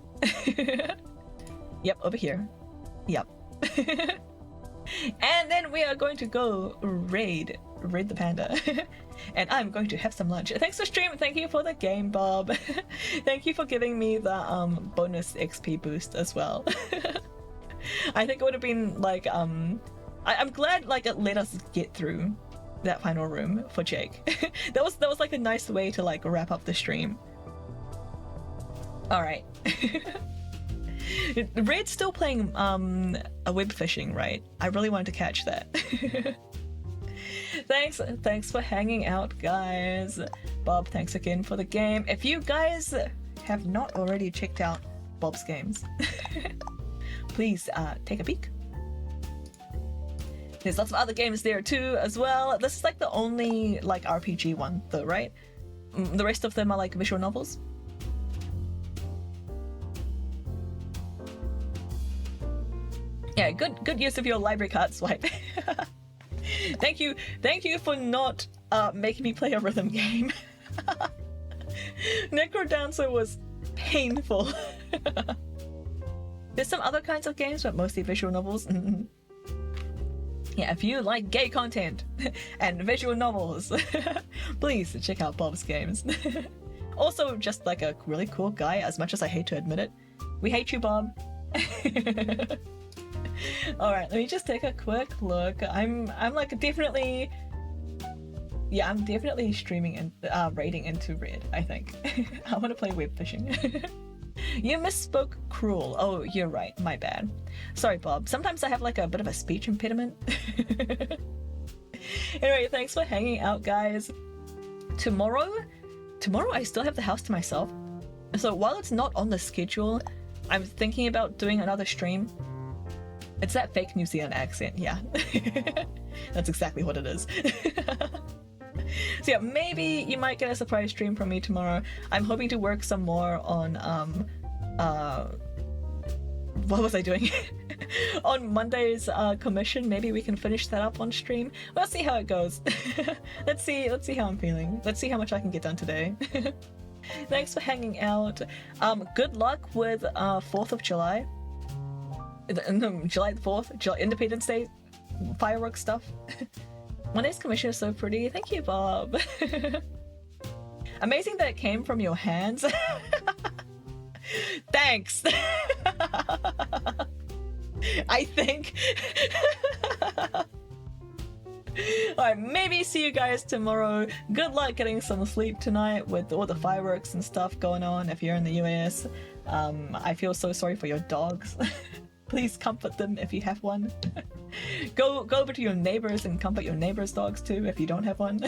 Yep, over here. Yep. And then we are going to go raid the panda. And I'm going to have some lunch. Thanks for stream. Thank you for the game, Bob. Thank you for giving me the bonus XP boost as well. I think it would have been like I'm glad like it let us get through that final room for Jake. that was like a nice way to like wrap up the stream. All right. Red's still playing a web fishing, right? I really wanted to catch that. Thanks for hanging out, guys. Bob, thanks again for the game. If you guys have not already checked out Bob's games, please take a peek. There's lots of other games there too as well. This is like the only like RPG one though, right? The rest of them are like visual novels. Yeah, good use of your library card swipe. Thank you for not making me play a rhythm game. Necrodancer was painful. There's some other kinds of games, but mostly visual novels. Yeah, if you like gay content and visual novels, please check out Bob's games. Also, just like a really cool guy, as much as I hate to admit it. We hate you, Bob. Alright, let me just take a quick look. I'm like definitely... Yeah, I'm definitely streaming and raiding into Red, I think. I want to play web fishing. You misspoke cruel. Oh, you're right. My bad. Sorry, Bob. Sometimes I have like a bit of a speech impediment. Anyway, thanks for hanging out, guys. Tomorrow I still have the house to myself. So while it's not on the schedule, I'm thinking about doing another stream. It's that fake New Zealand accent, yeah. That's exactly what it is. So yeah, maybe you might get a surprise stream from me tomorrow. I'm hoping to work some more on what was I doing? On Monday's commission. Maybe we can finish that up on stream. We'll see how it goes. Let's see how I'm feeling. Let's see how much I can get done today. Thanks for hanging out. Good luck with 4th of July. July the 4th, Independence Day fireworks stuff. Monday's commission is so pretty. Thank you, Bob. Amazing that it came from your hands. Thanks. I think. Alright, maybe see you guys tomorrow. Good luck getting some sleep tonight with all the fireworks and stuff going on if you're in the US. I feel so sorry for your dogs. Please comfort them if you have one. Go over to your neighbors and comfort your neighbors' dogs too if you don't have one.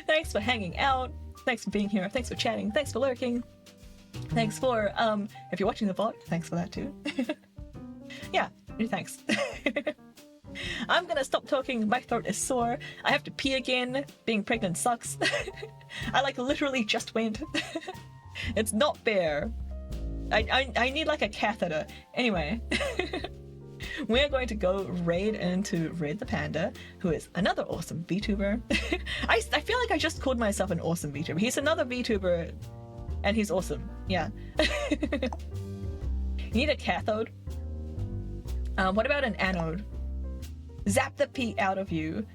Thanks for hanging out. Thanks for being here. Thanks for chatting. Thanks for lurking. Thanks for if you're watching the VOD, thanks for that too. Yeah, thanks. I'm gonna stop talking. My throat is sore. I have to pee again. Being pregnant sucks. I like literally just went. It's not fair. I need like a catheter. Anyway. We're going to go raid into Red the Panda, who is another awesome VTuber. I feel like I just called myself an awesome VTuber. He's another VTuber, and he's awesome. Yeah. You need a cathode. What about an anode? Zap the pee out of you.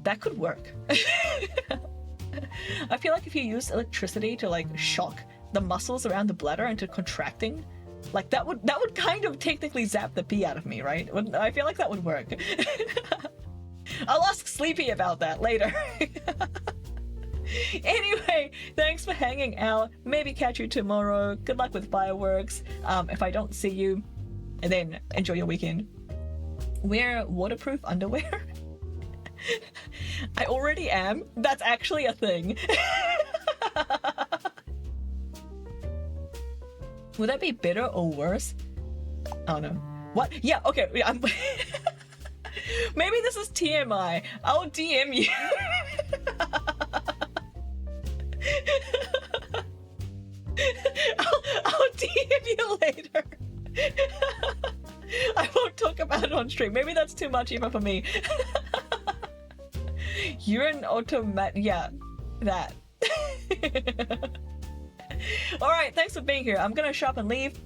That could work. I feel like if you use electricity to like shock the muscles around the bladder into contracting, like that would kind of technically zap the pee out of me, right? I feel like that would work. I'll ask Sleepy about that later. Anyway, thanks for hanging out. Maybe catch you tomorrow. Good luck with fireworks. If I don't see you, then enjoy your weekend. Wear waterproof underwear. I already am. That's actually a thing. Would that be better or worse? Oh no. What? Yeah, okay. Yeah, maybe this is TMI. I'll DM you. I'll DM you later. I won't talk about it on stream. Maybe that's too much even for me. You're an automatic. Yeah, that. Alright, thanks for being here. I'm gonna shop and leave.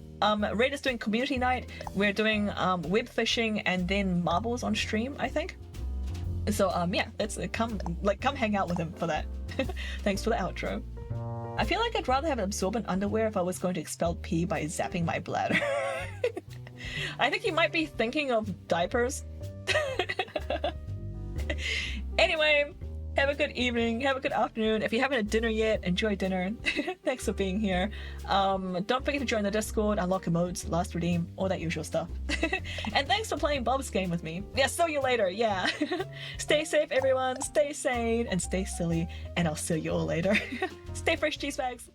Raid is doing community night. We're doing web fishing and then marbles on stream, I think. So yeah, let's come hang out with him for that. Thanks for the outro. I feel like I'd rather have absorbent underwear if I was going to expel pee by zapping my bladder. I think you might be thinking of diapers. Anyway, have a good evening, have a good afternoon. If you haven't had dinner yet, enjoy dinner. Thanks for being here. Don't forget to join the Discord, unlock emotes, last redeem, all that usual stuff. And thanks for playing Bob's game with me. Yeah, see you later, yeah. Stay safe, everyone, stay sane, and stay silly, and I'll see you all later. Stay fresh, cheese bags.